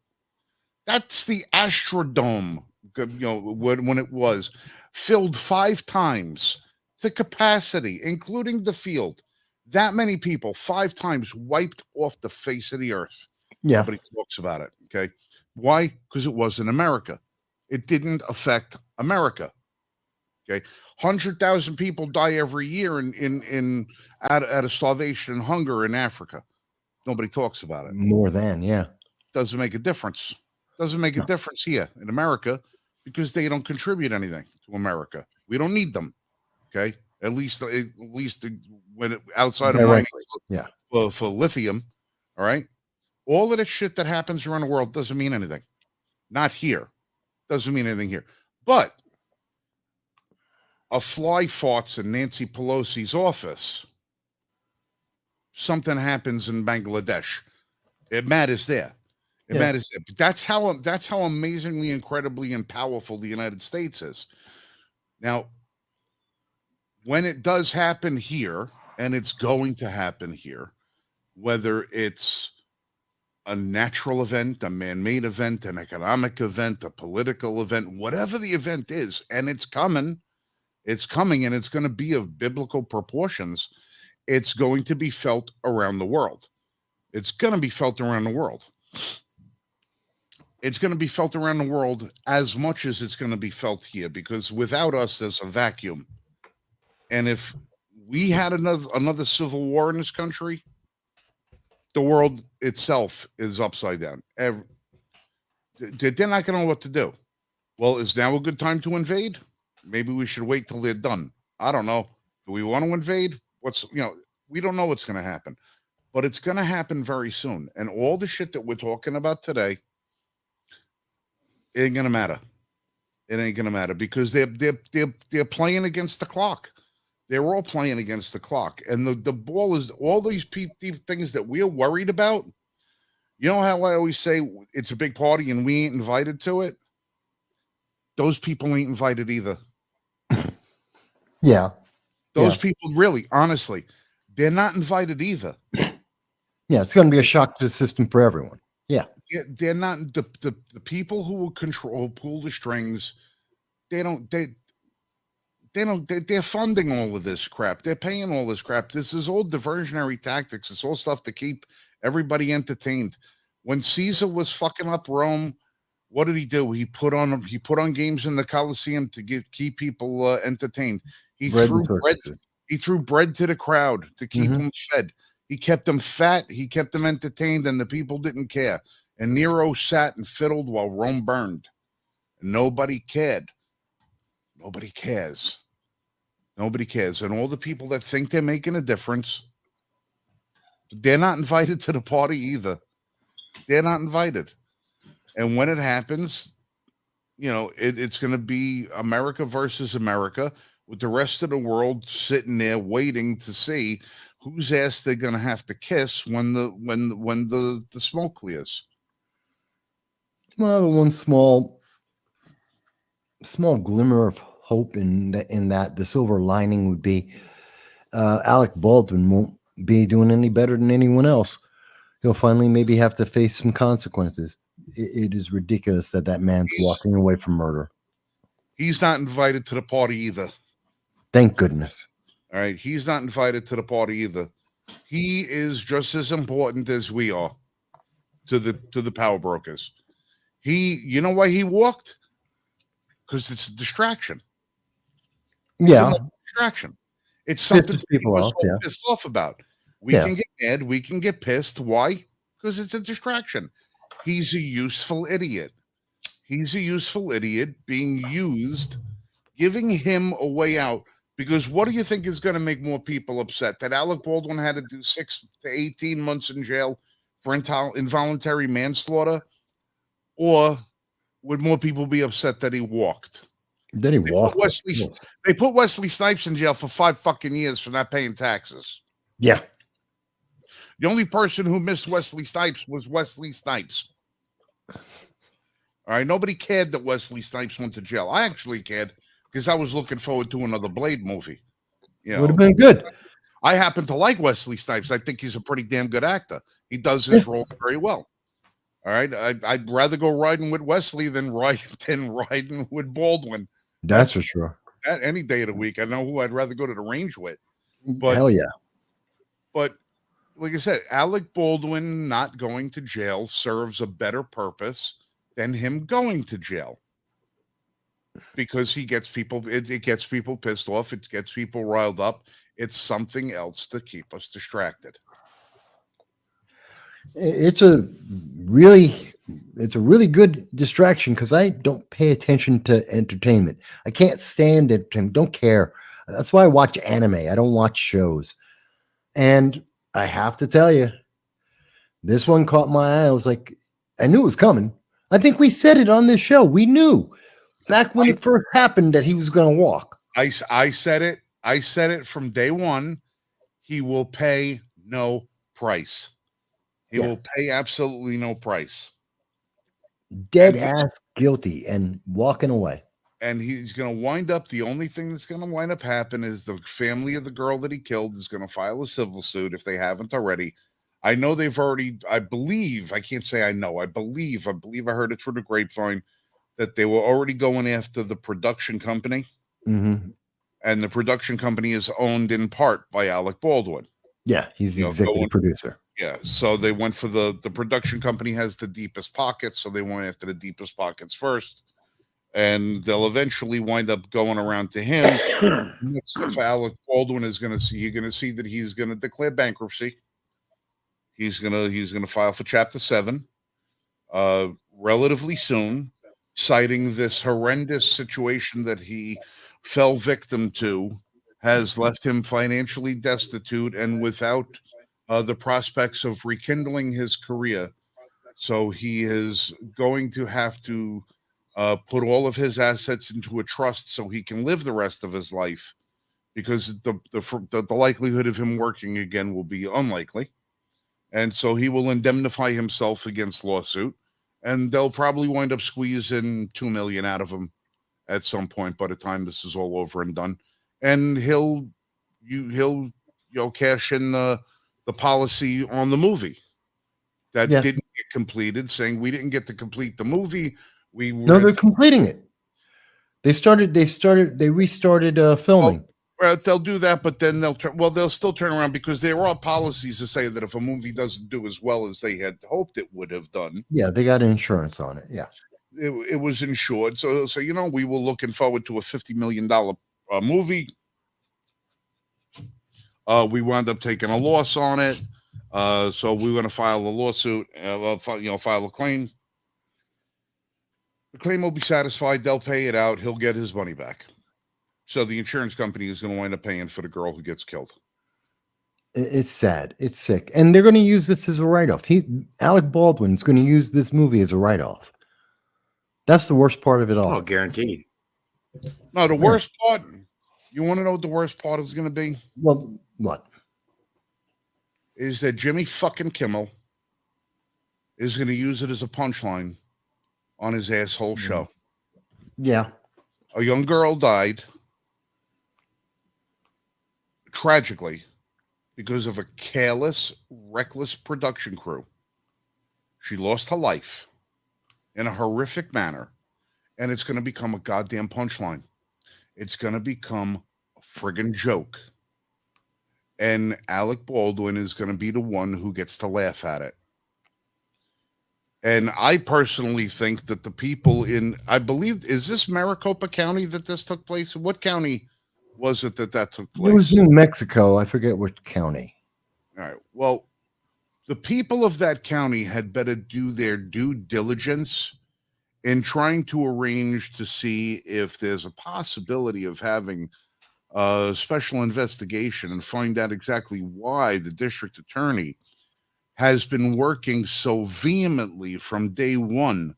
[SPEAKER 1] That's the Astrodome. When it was filled 5 times the capacity, including the field. That many people, 5 times wiped off the face of the earth.
[SPEAKER 2] Yeah.
[SPEAKER 1] Nobody talks about it. Okay. Why? Because it was in America. It didn't affect America. Okay. 100,000 people die every year out of starvation and hunger in Africa. Nobody talks about it.
[SPEAKER 2] More than, yeah.
[SPEAKER 1] Doesn't make a difference. Doesn't make a difference here in America because they don't contribute anything to America. We don't need them. Okay, at least when outside of mining
[SPEAKER 2] Directly. Yeah.
[SPEAKER 1] for lithium. All right, all of the shit that happens around the world doesn't mean anything. Not here. Doesn't mean anything here. But a fly farts in Nancy Pelosi's office. Something happens in Bangladesh. It matters there. It matters there. But that's how amazingly, incredibly, and powerful the United States is. Now, when it does happen here, and it's going to happen here, whether it's a natural event, a man-made event, an economic event, a political event, whatever the event is, and it's coming, and it's going to be of biblical proportions. It's going to be felt around the world. It's going to be felt around the world. It's going to be felt around the world as much as it's going to be felt here, because without us, there's a vacuum. And if we had another civil war in this country, the world itself is upside down. They're not going to know what to do. Well, is now a good time to invade? Maybe we should wait till they're done. I don't know. Do we want to invade? We don't know what's going to happen, but it's going to happen very soon. And all the shit that we're talking about today, it ain't going to matter. It ain't going to matter because they're playing against the clock. They're all playing against the clock. And the ball is all these things that we're worried about. You know how I always say it's a big party and we ain't invited to it? Those people ain't invited either.
[SPEAKER 2] Yeah.
[SPEAKER 1] Those people really, honestly, they're not invited either.
[SPEAKER 2] Yeah, it's going to be a shock to the system for everyone. Yeah.
[SPEAKER 1] They're not the people who will pull the strings. They're funding all of this crap. They're paying all this crap. This is all diversionary tactics. It's all stuff to keep everybody entertained. When Caesar was fucking up Rome, what did he do? He put on games in the Colosseum to keep people entertained. He threw bread to the crowd to keep them fed. He kept them fat. He kept them entertained, and the people didn't care. And Nero sat and fiddled while Rome burned. And nobody cared. Nobody cares. Nobody cares. And all the people that think they're making a difference, they're not invited to the party either. They're not invited. And when it happens, it's going to be America versus America, with the rest of the world sitting there waiting to see whose ass they're going to have to kiss when the smoke clears.
[SPEAKER 2] Well, the one small glimmer of hope in that the silver lining would be Alec Baldwin won't be doing any better than anyone else. He'll finally maybe have to face some consequences. It is ridiculous that man's walking away from murder.
[SPEAKER 1] He's not invited to the party either.
[SPEAKER 2] Thank goodness.
[SPEAKER 1] All right. He's not invited to the party either. He is just as important as we are to the power brokers. You know why he walked? Because it's a distraction.
[SPEAKER 2] Yeah.
[SPEAKER 1] It's a distraction. It's something
[SPEAKER 2] people off,
[SPEAKER 1] pissed off about. We can get mad. We can get pissed. Why? Because it's a distraction. He's a useful idiot. He's a useful idiot being used, giving him a way out. Because what do you think is going to make more people upset? That Alec Baldwin had to do 6 to 18 months in jail for involuntary manslaughter? Or would more people be upset that he walked?
[SPEAKER 2] Then he walked.
[SPEAKER 1] They put Wesley Snipes in jail for 5 fucking years for not paying taxes.
[SPEAKER 2] Yeah.
[SPEAKER 1] The only person who missed Wesley Snipes was Wesley Snipes. All right. Nobody cared that Wesley Snipes went to jail. I actually cared because I was looking forward to another Blade movie.
[SPEAKER 2] Would have been good.
[SPEAKER 1] I happen to like Wesley Snipes. I think he's a pretty damn good actor. He does his role very well. All right. I'd rather go riding with Wesley than riding with Baldwin.
[SPEAKER 2] That's for sure.
[SPEAKER 1] Any day of the week. I know who I'd rather go to the range with. But,
[SPEAKER 2] hell yeah.
[SPEAKER 1] But like I said, Alec Baldwin not going to jail serves a better purpose than him going to jail. Because he gets people, it gets people pissed off. It gets people riled up. It's something else to keep us distracted.
[SPEAKER 2] It's a really, it's a really good distraction because I don't pay attention to entertainment. I can't stand entertainment. Don't care. That's why I watch anime. I don't watch shows. And I have to tell you, this one caught my eye. I was like, I knew it was coming. I think we said it on this show. We knew back when it first happened that he was going to walk.
[SPEAKER 1] I said it. I said it from day one. He will pay no price. He
[SPEAKER 2] Yeah.
[SPEAKER 1] will pay absolutely no price.
[SPEAKER 2] Dead
[SPEAKER 1] And
[SPEAKER 2] ass guilty and walking away.
[SPEAKER 1] And he's going to wind up, the only thing that's going to wind up happen is the family of the girl that he killed is going to file a civil suit if they haven't already. I know they've already, I believe, I can't say I know, I believe I heard it through the grapevine that they were already going after the production company.
[SPEAKER 2] Mm-hmm.
[SPEAKER 1] And the production company is owned in part by Alec Baldwin.
[SPEAKER 2] Yeah, he's the executive producer.
[SPEAKER 1] Yeah, so they went for the production company has the deepest pockets, so they went after the deepest pockets first. And they'll eventually wind up going around to him. Next stuff Alec Baldwin is going to see, you're going to see that he's going to declare bankruptcy. He's going to file for Chapter 7 relatively soon, citing this horrendous situation that he fell victim to has left him financially destitute and without the prospects of rekindling his career. So he is going to have to put all of his assets into a trust so he can live the rest of his life, because the likelihood of him working again will be unlikely. And so he will indemnify himself against lawsuit, and they'll probably wind up squeezing $2 million out of him at some point by the time this is all over and done. And he'll cash in the policy on the movie that didn't get completed, saying we didn't get to complete the movie.
[SPEAKER 2] They're completing it. They restarted filming.
[SPEAKER 1] Well, they'll do that, but then they'll still turn around, because there are policies to say that if a movie doesn't do as well as they had hoped it would have done.
[SPEAKER 2] Yeah, they got insurance on it. Yeah.
[SPEAKER 1] It was insured. So we were looking forward to a $50 million movie. We wound up taking a loss on it. So we're going to file a lawsuit, file a claim. The claim will be satisfied. They'll pay it out. He'll get his money back. So the insurance company is going to wind up paying for the girl who gets killed.
[SPEAKER 2] It's sad. It's sick. And they're going to use this as a write-off. Alec Baldwin's going to use this movie as a write-off. That's the worst part of it all.
[SPEAKER 4] Oh, guaranteed.
[SPEAKER 1] No, the worst part, you want to know what the worst part is going to be?
[SPEAKER 2] Well, what?
[SPEAKER 1] Is that Jimmy fucking Kimmel is going to use it as a punchline on his asshole show.
[SPEAKER 2] Yeah.
[SPEAKER 1] A young girl died tragically because of a careless, reckless production crew. She lost her life in a horrific manner, and it's going to become a goddamn punchline. It's going to become a friggin' joke. And Alec Baldwin is going to be the one who gets to laugh at it. And I personally think that the people I believe, is this Maricopa County that this took place? What county was it that took place?
[SPEAKER 2] It was New Mexico. I forget what county.
[SPEAKER 1] All right. Well, the people of that county had better do their due diligence in trying to arrange to see if there's a possibility of having a special investigation and find out exactly why the district attorney has been working so vehemently from day one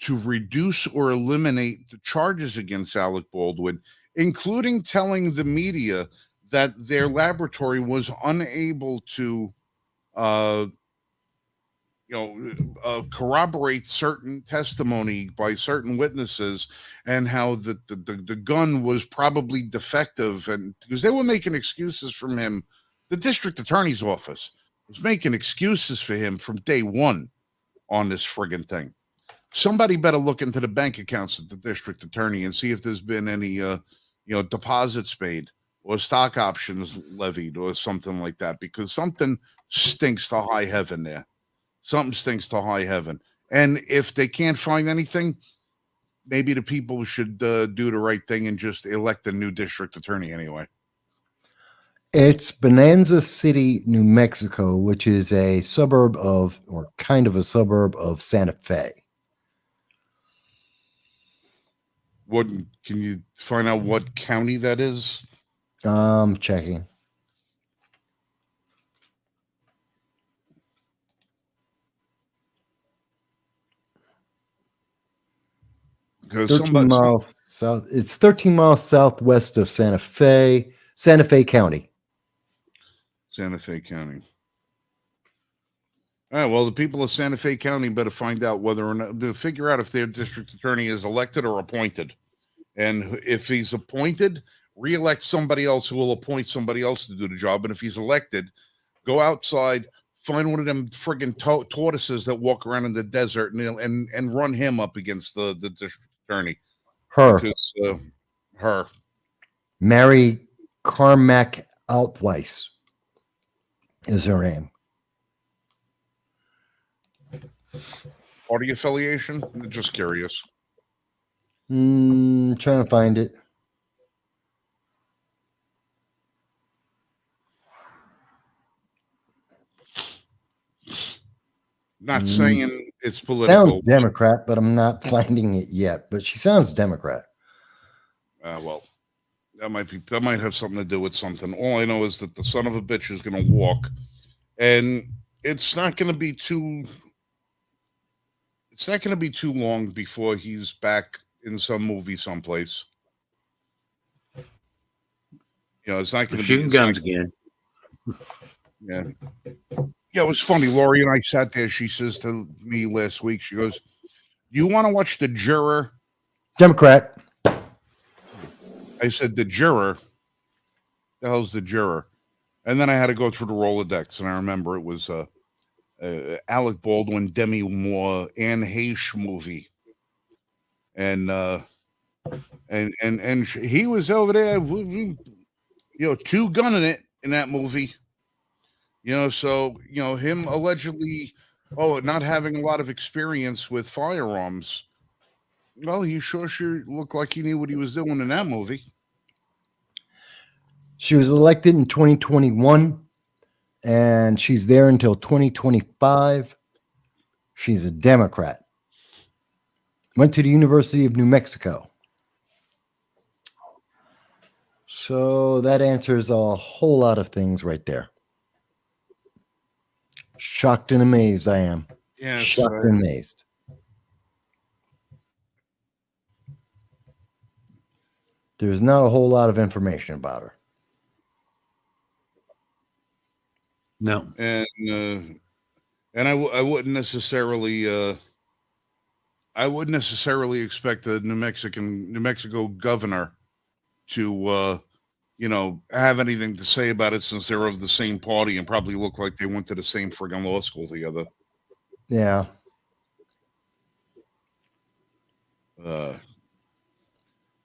[SPEAKER 1] to reduce or eliminate the charges against Alec Baldwin, including telling the media that their laboratory was unable to corroborate certain testimony by certain witnesses, and how the gun was probably defective, and because they were making excuses from him. The district attorney's office was making excuses for him from day one on this friggin' thing. Somebody better look into the bank accounts of the district attorney and see if there's been any deposits made or stock options levied or something like that, because something stinks to high heaven there. Something stinks to high heaven. And if they can't find anything, maybe the people should do the right thing and just elect a new district attorney anyway.
[SPEAKER 2] It's Bonanza City, New Mexico, which is a suburb of, or kind of a suburb of Santa Fe.
[SPEAKER 1] What can you find out what county that is?
[SPEAKER 2] Checking.
[SPEAKER 1] Because
[SPEAKER 2] 13 miles south. It's 13 miles southwest of Santa Fe County.
[SPEAKER 1] Santa Fe County. All right. Well, the people of Santa Fe County better find out whether or not to figure out if their district attorney is elected or appointed. And if he's appointed, re-elect somebody else who will appoint somebody else to do the job. And if he's elected, go outside, find one of them friggin' tortoises that walk around in the desert and run him up against the district attorney.
[SPEAKER 2] Her.
[SPEAKER 1] Because, her.
[SPEAKER 2] Mary Carmack Altweiss is her name.
[SPEAKER 1] Party affiliation? Just curious.
[SPEAKER 2] Trying to find it.
[SPEAKER 1] Not saying it's political.
[SPEAKER 2] Sounds Democrat, but I'm not finding it yet. But she sounds Democrat.
[SPEAKER 1] Well, that might have something to do with something. All I know is that the son of a bitch is going to walk, and it's not going to be too long before he's back in some movie someplace. You know, it's not going to be
[SPEAKER 4] shooting guns again.
[SPEAKER 1] Yeah. Yeah, it was funny. Lori and I sat there. She says to me last week, she goes, "You want to watch The Juror?"
[SPEAKER 2] Democrat.
[SPEAKER 1] I said, "The Juror? The hell's The Juror?" And then I had to go through the Rolodex, and I remember it was Alec Baldwin, Demi Moore, Anne Heche movie, and he was over there, you know, two gunning it in that movie. You know, so, you know, him allegedly, not having a lot of experience with firearms. Well, he sure looked like he knew what he was doing in that movie.
[SPEAKER 2] She was elected in 2021, and she's there until 2025. She's a Democrat. Went to the University of New Mexico. So that answers a whole lot of things right there. Shocked and amazed I am.
[SPEAKER 1] Yeah,
[SPEAKER 2] shocked and amazed. There's not a whole lot of information about her.
[SPEAKER 4] No,
[SPEAKER 1] and I wouldn't necessarily expect the New Mexico governor to you know, have anything to say about it, since they're of the same party and probably look like they went to the same friggin' law school together.
[SPEAKER 2] Yeah.
[SPEAKER 1] All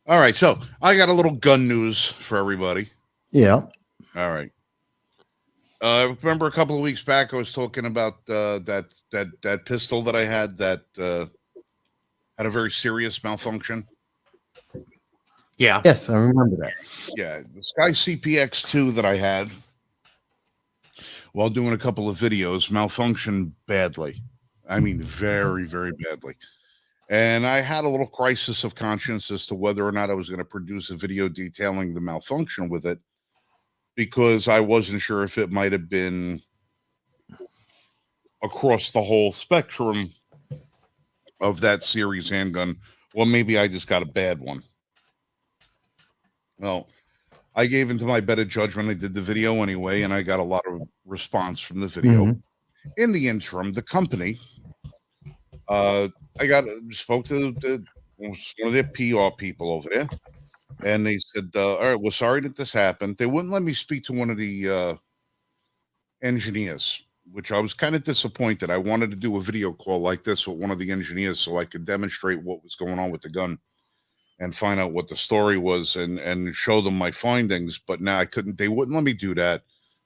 [SPEAKER 1] right, so I got a little gun news for everybody.
[SPEAKER 2] Yeah.
[SPEAKER 1] All right. Remember a couple of weeks back I was talking about that pistol that I had that had a very serious malfunction.
[SPEAKER 4] yeah,
[SPEAKER 2] Yes, I remember that.
[SPEAKER 1] Yeah, the Sky CPX2 that I had while doing a couple of videos malfunctioned badly. I mean, very, very badly. And I had a little crisis of conscience as to whether or not I was going to produce a video detailing the malfunction with it, because I wasn't sure if it might have been across the whole spectrum of that series handgun. Well, maybe I just got a bad one. Well, I gave into my better judgment. I did the video anyway, and I got a lot of response from the video.
[SPEAKER 2] Mm-hmm.
[SPEAKER 1] In the interim, the company, spoke to one of their PR people over there, and they said, all right, we're sorry that this happened. They wouldn't let me speak to one of the engineers, which I was kind of disappointed. I wanted to do a video call like this with one of the engineers so I could demonstrate what was going on with the gun and find out what the story was and show them my findings. But now I couldn't. They wouldn't let me do that.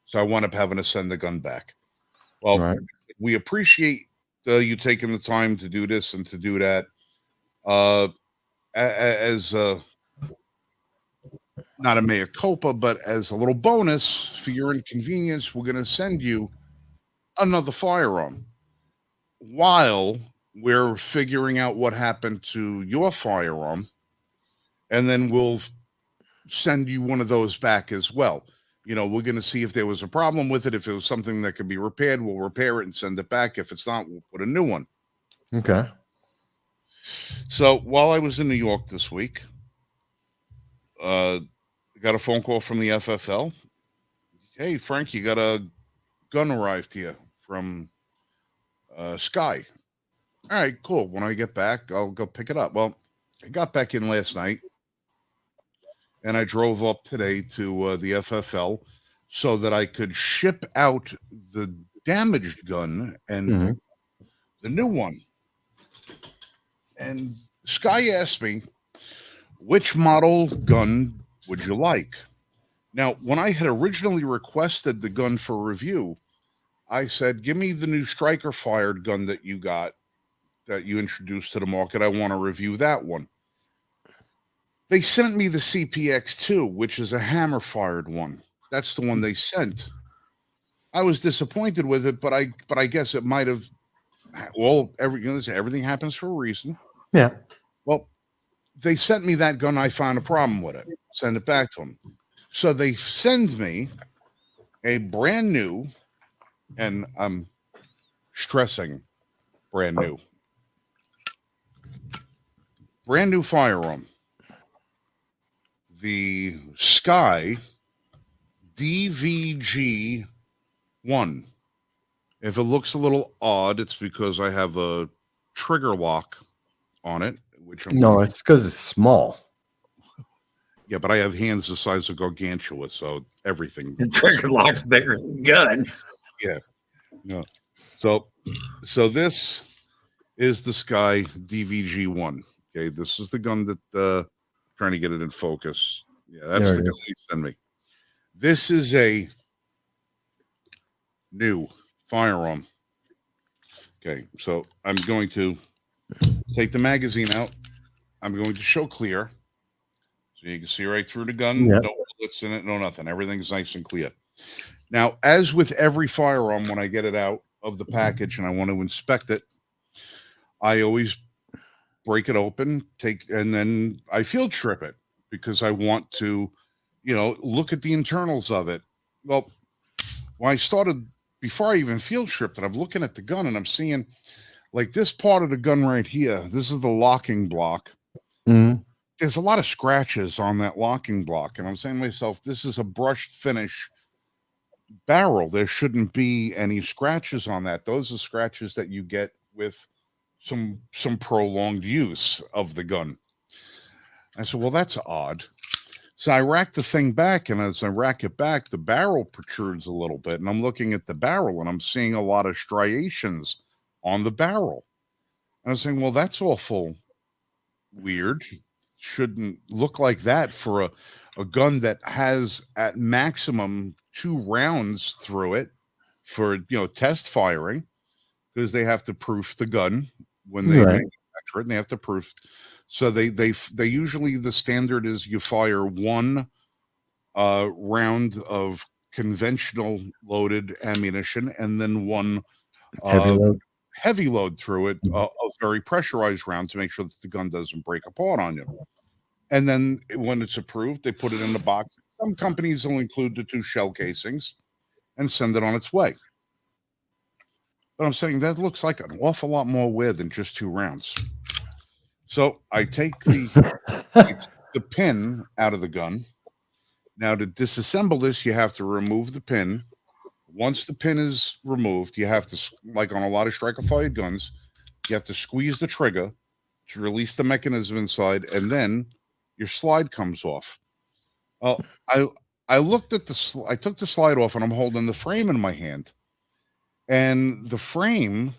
[SPEAKER 1] So I wound up having to send the gun back. Well,
[SPEAKER 2] Right.
[SPEAKER 1] we appreciate you taking the time to do this and to do that. As not a mea culpa, but as a little bonus for your inconvenience, we're going to send you another firearm while we're figuring out what happened to your firearm. And then we'll send you one of those back as well. We're going to see if there was a problem with it. If it was something that could be repaired, we'll repair it and send it back. If it's not, we'll put a new one.
[SPEAKER 2] Okay.
[SPEAKER 1] So while I was in New York this week, got a phone call from the FFL. Hey, Frank, you got a gun arrived here from Sky. All right, cool. When I get back, I'll go pick it up. Well, I got back in last night, and I drove up today to the FFL so that I could ship out the damaged gun and the new one. And Sky asked me, which model gun would you like? Now, when I had originally requested the gun for review, I said, give me the new striker fired gun that you got, that you introduced to the market. I want to review that one. They sent me the CPX2, which is a hammer fired one. That's the one they sent. I was disappointed with it, but I guess it might have everything happens for a reason.
[SPEAKER 2] Yeah.
[SPEAKER 1] Well, they sent me that gun. I found a problem with it. Send it back to them. So they send me a brand new, and I'm stressing brand new firearm. The Sky DVG-1. If it looks a little odd, it's because I have a trigger lock on it.
[SPEAKER 2] It's because it's small.
[SPEAKER 1] Yeah, but I have hands the size of gargantua, so everything.
[SPEAKER 4] The trigger lock's bigger than gun.
[SPEAKER 1] Yeah. No. So this is the Sky DVG-1. Okay, this is the gun that trying to get it in focus. Yeah, that's the gun they send me. This is a new firearm. Okay, so I'm going to take the magazine out. I'm going to show clear. So you can see right through the gun.
[SPEAKER 2] Yep.
[SPEAKER 1] No bullets in it, no nothing. Everything's nice and clear. Now, as with every firearm, when I get it out of the package and I want to inspect it, I always break it open, and then I field trip it because I want to, look at the internals of it. Well, when I started, before I even field stripped it, I'm looking at the gun and I'm seeing like this part of the gun right here. This is the locking block.
[SPEAKER 2] Mm-hmm.
[SPEAKER 1] There's a lot of scratches on that locking block. And I'm saying to myself, this is a brushed finish barrel. There shouldn't be any scratches on that. Those are scratches that you get with some prolonged use of the gun. I said, well, that's odd. So I rack the thing back, and as I rack it back, the barrel protrudes a little bit, and I'm looking at the barrel, and I'm seeing a lot of striations on the barrel. And I was saying, well, that's awful weird. Shouldn't look like that for a gun that has at maximum 2 rounds through it for test firing, because they have to proof the gun when they manufacture it, and they have to proof. So they usually, the standard is you fire 1 round of conventional loaded ammunition and then 1 heavy load through it, a very pressurized round to make sure that the gun doesn't break apart on you. And then when it's approved, they put it in the box. Some companies will include the 2 shell casings and send it on its way. But I'm saying that looks like an awful lot more wear than just 2 rounds. So I take the pin out of the gun. Now, to disassemble this, you have to remove the pin. Once the pin is removed, you have to, like on a lot of striker-fired guns, you have to squeeze the trigger to release the mechanism inside, and then your slide comes off. Well, I looked at I took the slide off, and I'm holding the frame in my hand. And the frame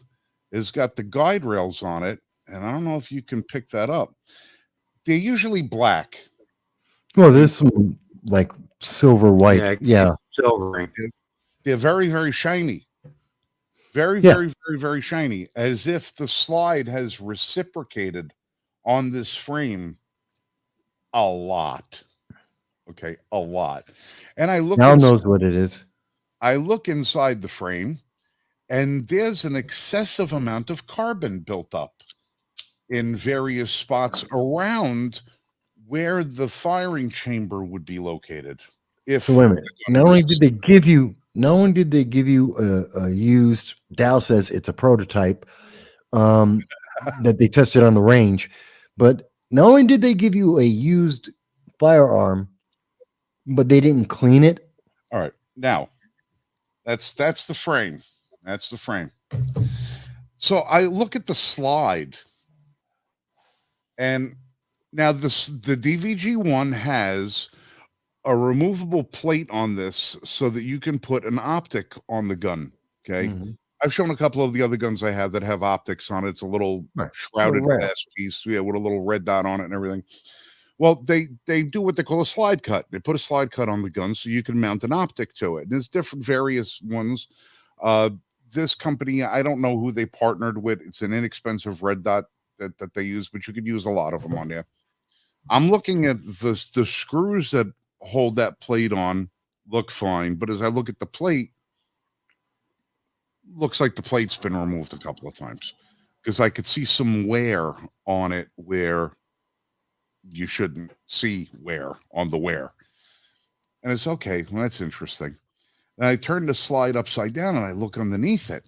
[SPEAKER 1] has got the guide rails on it, and I don't know if you can pick that up. They're usually black.
[SPEAKER 2] Well, there's some like silver white. Yeah.
[SPEAKER 4] Silver.
[SPEAKER 1] They're very, very shiny. Very, very, very, very shiny. As if the slide has reciprocated on this frame a lot. Okay, a lot. And I look
[SPEAKER 2] Now
[SPEAKER 1] ins-
[SPEAKER 2] knows what it is.
[SPEAKER 1] I look inside the frame, and there's an excessive amount of carbon built up in various spots around where the firing chamber would be located. If
[SPEAKER 2] So wait a minute.
[SPEAKER 1] the gun
[SPEAKER 2] Not only
[SPEAKER 1] was-
[SPEAKER 2] did they give you, a used, Dow says it's a prototype that they tested on the range, but not only did they give you a used firearm, but they didn't clean it.
[SPEAKER 1] all right, now that's the frame. That's the frame. So I look at the slide, and now the DVG one has a removable plate on this so that you can put an optic on the gun. Okay.
[SPEAKER 2] Mhm.
[SPEAKER 1] I've shown a couple of the other guns I have that have optics on it. It's a little
[SPEAKER 2] Right.
[SPEAKER 1] shrouded
[SPEAKER 2] Little red.
[SPEAKER 1] glass piece, yeah, with a little red dot on it and everything. Well, they do what they call a slide cut. They put a slide cut on the gun so you can mount an optic to it. And there's different various ones. This company, I don't know who they partnered with. It's an inexpensive red dot that they use, but you could use a lot of them on there. I'm looking at the screws that hold that plate on look fine, but as I look at the plate, looks like the plate's been removed a couple of times because I could see some wear on it where you shouldn't see wear on the wear. And it's okay. Well, that's interesting. And I turn the slide upside down and I look underneath it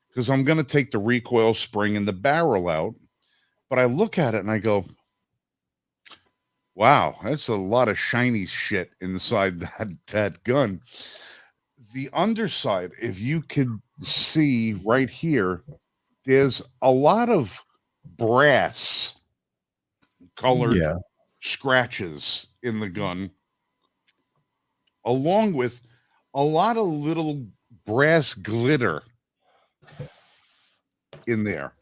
[SPEAKER 1] because I'm going to take the recoil spring and the barrel out. But I look at it and I go, wow, that's a lot of shiny shit inside that gun. The underside, if you could see right here, there's a lot of brass colored
[SPEAKER 2] Yeah.
[SPEAKER 1] scratches in the gun, along with a lot of little brass glitter in there.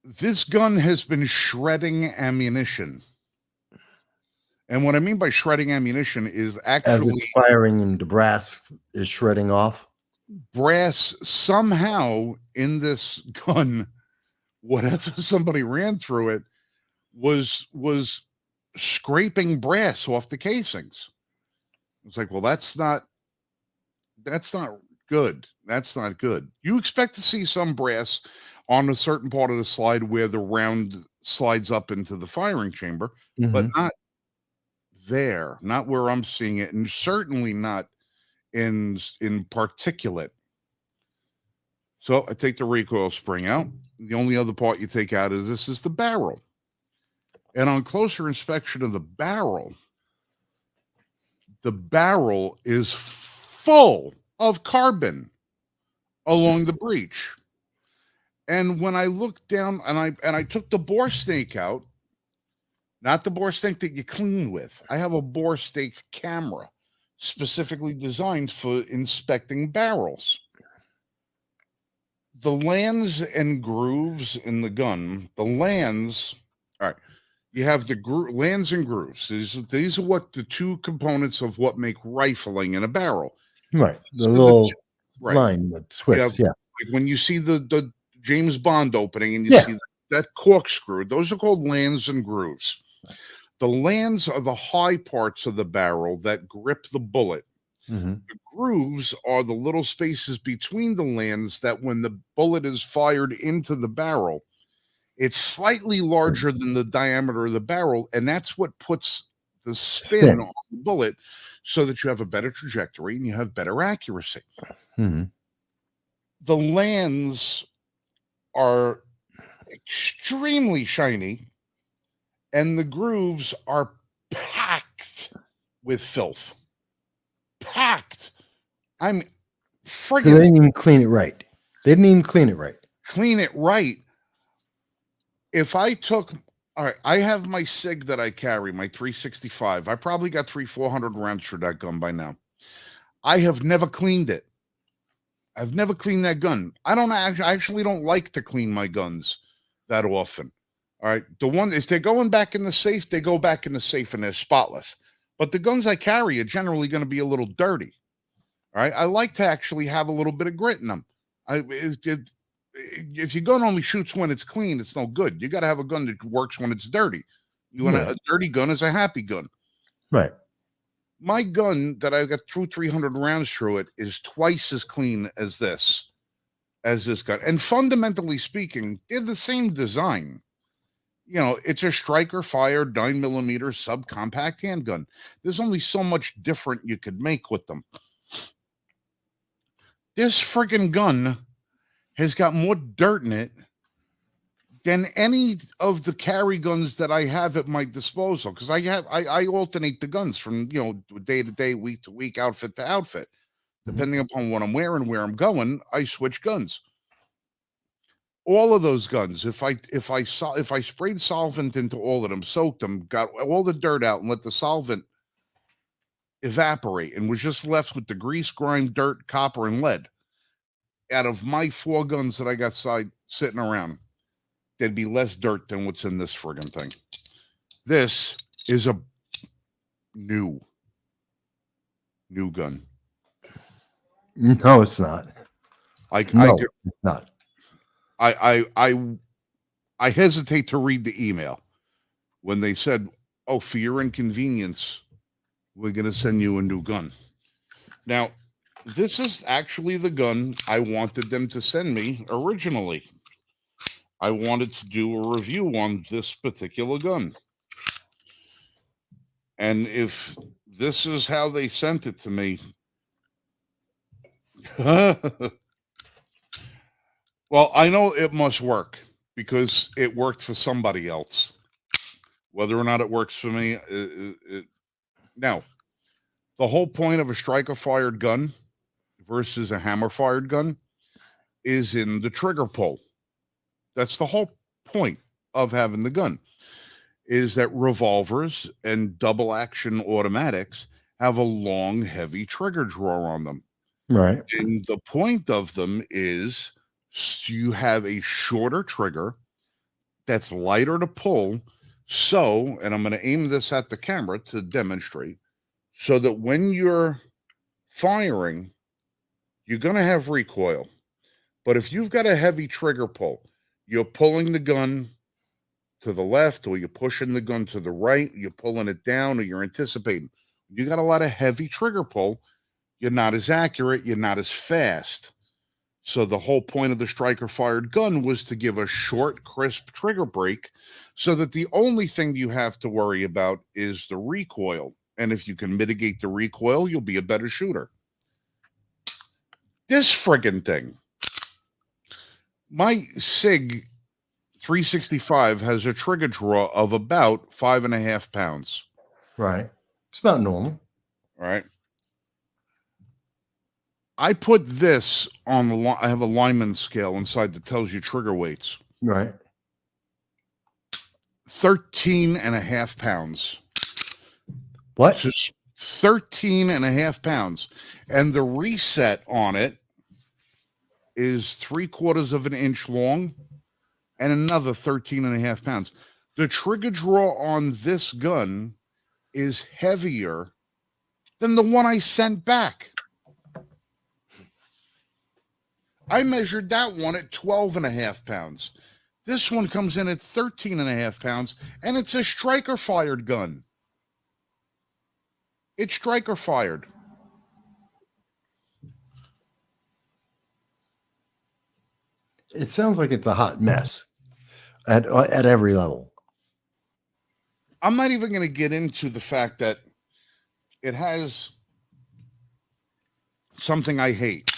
[SPEAKER 1] This gun has been shredding ammunition. And what I mean by shredding ammunition is
[SPEAKER 2] As
[SPEAKER 1] actually
[SPEAKER 2] it's firing and the brass is shredding off.
[SPEAKER 1] brass somehow in this gun, whatever somebody ran through it was scraping brass off the casings. It's like, well, that's not good. That's not good. You expect to see some brass on a certain part of the slide where the round slides up into the firing chamber, but
[SPEAKER 2] Mhm.
[SPEAKER 1] not there, not where I'm seeing it, and certainly not in particulate. So I take the recoil spring out. The only other part you take out is the barrel. And on closer inspection of the barrel is full of carbon along the breech. And when I looked down and I took the bore stake out, not the bore stake that you clean with. I have a bore stake camera specifically designed for inspecting barrels. The lands and grooves in the gun, all right, you have the lands and grooves. These are what the two components of what make rifling in a barrel.
[SPEAKER 2] Right. The
[SPEAKER 1] So
[SPEAKER 2] little
[SPEAKER 1] right.
[SPEAKER 2] line that twists. Yeah.
[SPEAKER 1] Like when you see the James Bond opening and you
[SPEAKER 2] Yeah.
[SPEAKER 1] see that corkscrew, those are called lands and grooves. The lands are the high parts of the barrel that grip the bullet.
[SPEAKER 2] Mhm.
[SPEAKER 1] The grooves are the little spaces between the lands that when the bullet is fired into the barrel, it's slightly larger than the diameter of the barrel, and that's what puts the spin on the bullet so that you have a better trajectory and you have better accuracy.
[SPEAKER 2] Mhm.
[SPEAKER 1] The lands are extremely shiny, and the grooves are packed with filth. Packed. I'm
[SPEAKER 2] So they
[SPEAKER 1] friggin'
[SPEAKER 2] didn't even clean it right. They didn't even clean it right.
[SPEAKER 1] clean it right. If I took, all right, I have my SIG that I carry, my 365. I probably got 400 rounds for that gun by now. I have never cleaned it. I've never cleaned that gun. I actually don't like to clean my guns that often. All right. The one, if they're going back in the safe, they go back in the safe and they're spotless. But the guns I carry are generally going to be a little dirty. All right. I like to actually have a little bit of grit in them. If your gun only shoots when it's clean, it's no good. You got to have a gun that works when it's dirty. You want
[SPEAKER 2] Yeah.
[SPEAKER 1] a dirty gun is a happy gun.
[SPEAKER 2] Right.
[SPEAKER 1] My gun that I got through 300 rounds through it is twice as clean as this gun. And fundamentally speaking, they're the same design. It's a striker fired 9mm subcompact handgun. There's only so much different you could make with them. This friggin' gun has got more dirt in it than any of the carry guns that I have at my disposal. Because I alternate the guns from day to day, week to week, outfit to outfit. Depending upon what I'm wearing, where I'm going, I switch guns. All of those guns, if I sprayed solvent into all of them, soaked them, got all the dirt out, and let the solvent evaporate, and was just left with the grease, grime, dirt, copper, and lead, out of my 4 guns that I got sitting around, there'd be less dirt than what's in this friggin' thing. This is a new gun.
[SPEAKER 2] No, it's not. It's not.
[SPEAKER 1] I hesitate to read the email when they said, "Oh, for your inconvenience, we're going to send you a new gun." Now, this is actually the gun I wanted them to send me originally. I wanted to do a review on this particular gun. And if this is how they sent it to me, well, I know it must work because it worked for somebody else. Whether or not it works for me, now, the whole point of a striker-fired gun versus a hammer-fired gun is in the trigger pull. That's the whole point of having the gun, is that revolvers and double-action automatics have a long, heavy trigger draw on them.
[SPEAKER 2] Right.
[SPEAKER 1] And the point of them is you have a shorter trigger that's lighter to pull. So, and I'm going to aim this at the camera to demonstrate, so that when you're firing, you're going to have recoil. But if you've got a heavy trigger pull, you're pulling the gun to the left, or you're pushing the gun to the right, you're pulling it down, or you're anticipating. You got a lot of heavy trigger pull, you're not as accurate, you're not as fast. So the whole point of the striker-fired gun was to give a short, crisp trigger break so that the only thing you have to worry about is the recoil. And if you can mitigate the recoil, you'll be a better shooter. This friggin' thing, my SIG 365 has a trigger draw of about 5.5 pounds.
[SPEAKER 2] Right. It's about normal.
[SPEAKER 1] All right. I put this on I have a Lyman scale inside that tells you trigger weights.
[SPEAKER 2] Right.
[SPEAKER 1] 13.5 pounds.
[SPEAKER 2] What?
[SPEAKER 1] Just 13.5 pounds. And the reset on it is 3/4 of an inch long and another 13.5 pounds. The trigger draw on this gun is heavier than the one I sent back. I measured that one at 12.5 pounds. This one comes in at 13.5 pounds, and it's a striker-fired gun. It's striker-fired.
[SPEAKER 2] It sounds like it's a hot mess at every level.
[SPEAKER 1] I'm not even going to get into the fact that it has something I hate.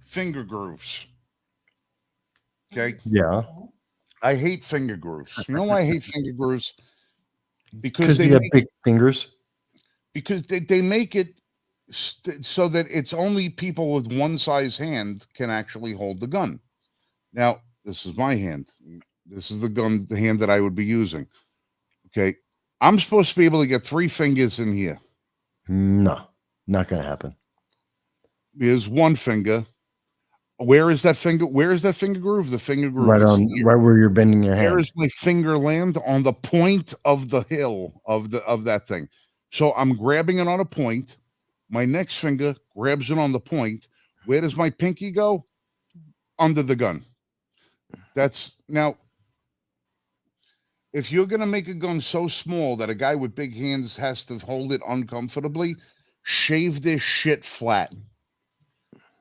[SPEAKER 1] Finger grooves. Okay?
[SPEAKER 2] Yeah.
[SPEAKER 1] I hate finger grooves. You know why I hate finger grooves? Because
[SPEAKER 2] you have big fingers.
[SPEAKER 1] Because they make it so that it's only people with one size hand can actually hold the gun. Now, this is my hand. This is the hand that I would be using. Okay. I'm supposed to be able to get 3 fingers in here.
[SPEAKER 2] No, not going to happen.
[SPEAKER 1] Here's one finger. Where is that finger? Where is that finger groove? The finger groove
[SPEAKER 2] Right
[SPEAKER 1] is
[SPEAKER 2] on,
[SPEAKER 1] here.
[SPEAKER 2] right where you're bending your hand.
[SPEAKER 1] Where is my finger land? On the point of the hill of that thing. So I'm grabbing it on a point. My next finger grabs it on the point. Where does my pinky go? Under the gun. That's now. if you're going to make a gun so small that a guy with big hands has to hold it uncomfortably, shave this shit flat.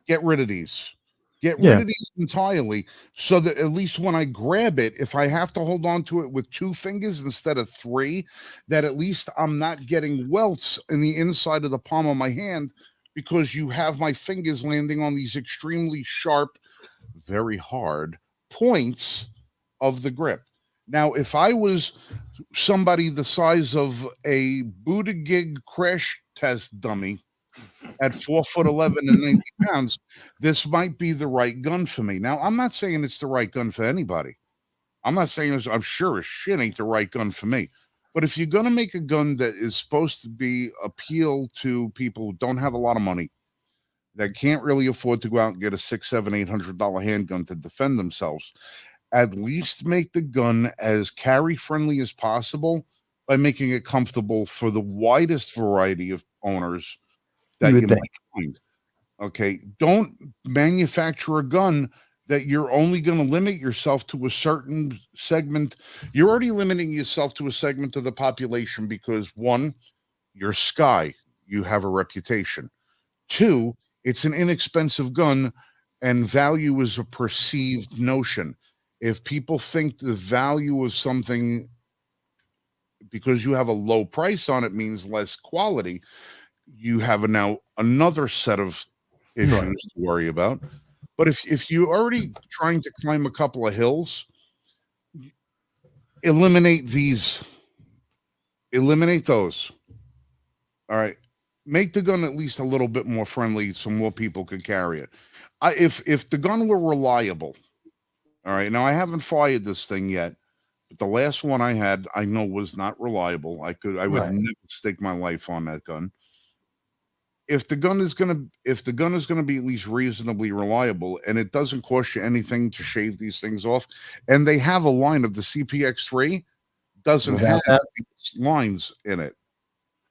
[SPEAKER 1] Get rid of these. Get rid
[SPEAKER 2] Yeah.
[SPEAKER 1] of these entirely so that at least when I grab it, if I have to hold on to it with 2 fingers instead of 3, that at least I'm not getting welts in the inside of the palm of my hand because you have my fingers landing on these extremely sharp, very hard points of the grip. Now, if I was somebody the size of a Buttigieg crash test dummy at 4'11" and 90 pounds, this might be the right gun for me. Now, I'm not saying it's the right gun for anybody. I'm not saying I'm sure as shit ain't the right gun for me. But if you're going to make a gun that is supposed to be appeal to people who don't have a lot of money, that can't really afford to go out and get a $600, $700, $800 handgun to defend themselves, at least make the gun as carry friendly as possible by making it comfortable for the widest variety of owners that
[SPEAKER 2] You
[SPEAKER 1] you
[SPEAKER 2] would
[SPEAKER 1] might
[SPEAKER 2] think.
[SPEAKER 1] find. Okay. Don't manufacture a gun that you're only going to limit yourself to a certain segment. You're already limiting yourself to a segment of the population because 1, you're Sky, you have a reputation. 2, it's an inexpensive gun and value is a perceived notion. If people think the value of something because you have a low price on it means less quality, you have now another set of issues
[SPEAKER 2] Right.
[SPEAKER 1] to worry about. But if you're already trying to climb a couple of hills, eliminate these, eliminate those. All right. Make the gun at least a little bit more friendly so more people could carry it. If the gun were reliable, all right. Now I haven't fired this thing yet, but the last one I had, I know was not reliable. I would
[SPEAKER 2] Right.
[SPEAKER 1] never stake my life on that gun. If the gun is gonna be at least reasonably reliable, and it doesn't cost you anything to shave these things off, and they have a line of the CPX3 doesn't
[SPEAKER 2] Without
[SPEAKER 1] have
[SPEAKER 2] that,
[SPEAKER 1] these lines in it.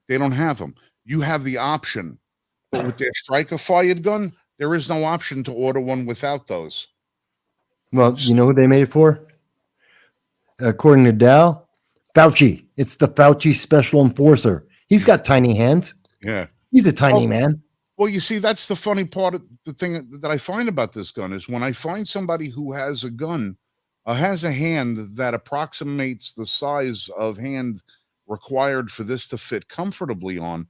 [SPEAKER 1] They don't have them. You have the option, but with their striker fired gun, there is no option to order one without those.
[SPEAKER 2] well, you know who they made it for? According to Dow, Fauci. It's the Fauci special enforcer. He's got tiny hands.
[SPEAKER 1] Yeah.
[SPEAKER 2] He's a tiny
[SPEAKER 1] Oh,
[SPEAKER 2] man.
[SPEAKER 1] Well, you see, that's the funny part of the thing that I find about this gun is when I find somebody who has a gun, has a hand that approximates the size of hand required for this to fit comfortably on,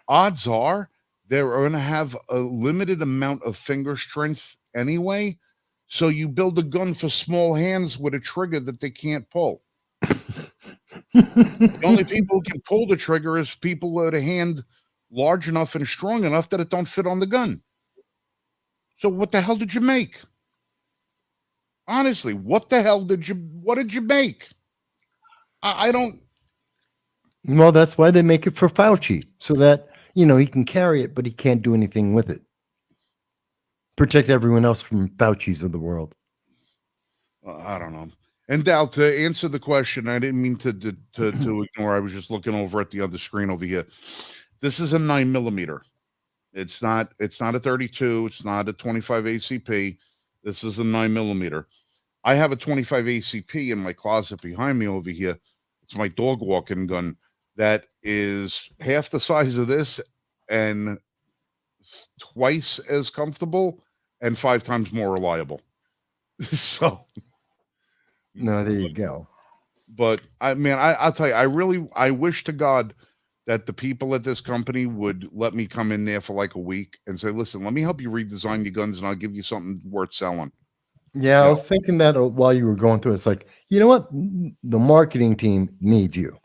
[SPEAKER 1] odds are they're going to have a limited amount of finger strength anyway. So you build a gun for small hands with a trigger that they can't pull. The only people who can pull the trigger is people with a hand large enough and strong enough that it don't fit on the gun. So what the hell did you make? Honestly, what did you make? I don't.
[SPEAKER 2] Well, that's why they make it for Fauci, so that he can carry it, but he can't do anything with it. Protect everyone else from Fauci's of the world.
[SPEAKER 1] I don't know. And Dal, to answer the question, I didn't mean to ignore. I was just looking over at the other screen over here. This is a 9mm. It's not a 32. It's not a 25 ACP. This is a 9mm. I have a 25 ACP in my closet behind me over here. It's my dog walking gun that is half the size of this and twice as comfortable and 5 times more reliable. So,
[SPEAKER 2] No, there you go.
[SPEAKER 1] but I'll tell you, I wish to God that the people at this company would let me come in there for like a week and say, listen, let me help you redesign your guns and I'll give you something worth selling.
[SPEAKER 2] Yeah, I was thinking that while you were going through. It's like, you know what? The marketing team needs you.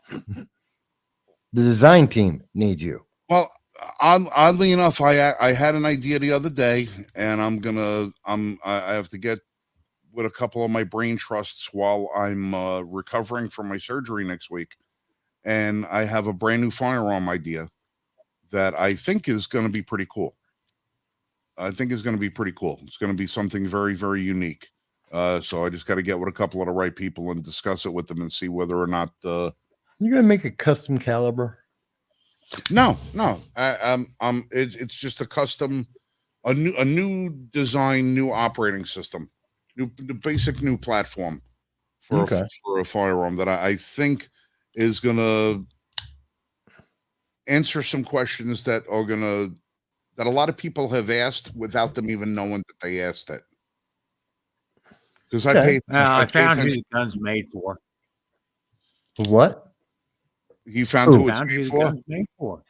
[SPEAKER 2] The design team needs you.
[SPEAKER 1] Well, oddly enough, I had an idea the other day, and I have to get with a couple of my brain trusts while I'm recovering from my surgery next week, and I have a brand new firearm idea that I think is going to be pretty cool. It's going to be something very, very unique. So I just got to get with a couple of the right people and discuss it with them and see whether or not.
[SPEAKER 2] You're gonna make a custom caliber?
[SPEAKER 1] No. It's just a custom, a new design, new operating system, new basic new platform for
[SPEAKER 2] Okay.
[SPEAKER 1] a firearm that I think is going to answer some questions that are going to that a lot of people have asked without them even knowing that they asked it. Because
[SPEAKER 2] Okay.
[SPEAKER 4] I found who
[SPEAKER 1] attention.
[SPEAKER 4] the gun's made for.
[SPEAKER 2] What?
[SPEAKER 1] You found
[SPEAKER 2] Who?
[SPEAKER 1] who it's
[SPEAKER 4] Found who
[SPEAKER 1] made
[SPEAKER 4] the
[SPEAKER 1] for?
[SPEAKER 4] gun's made for.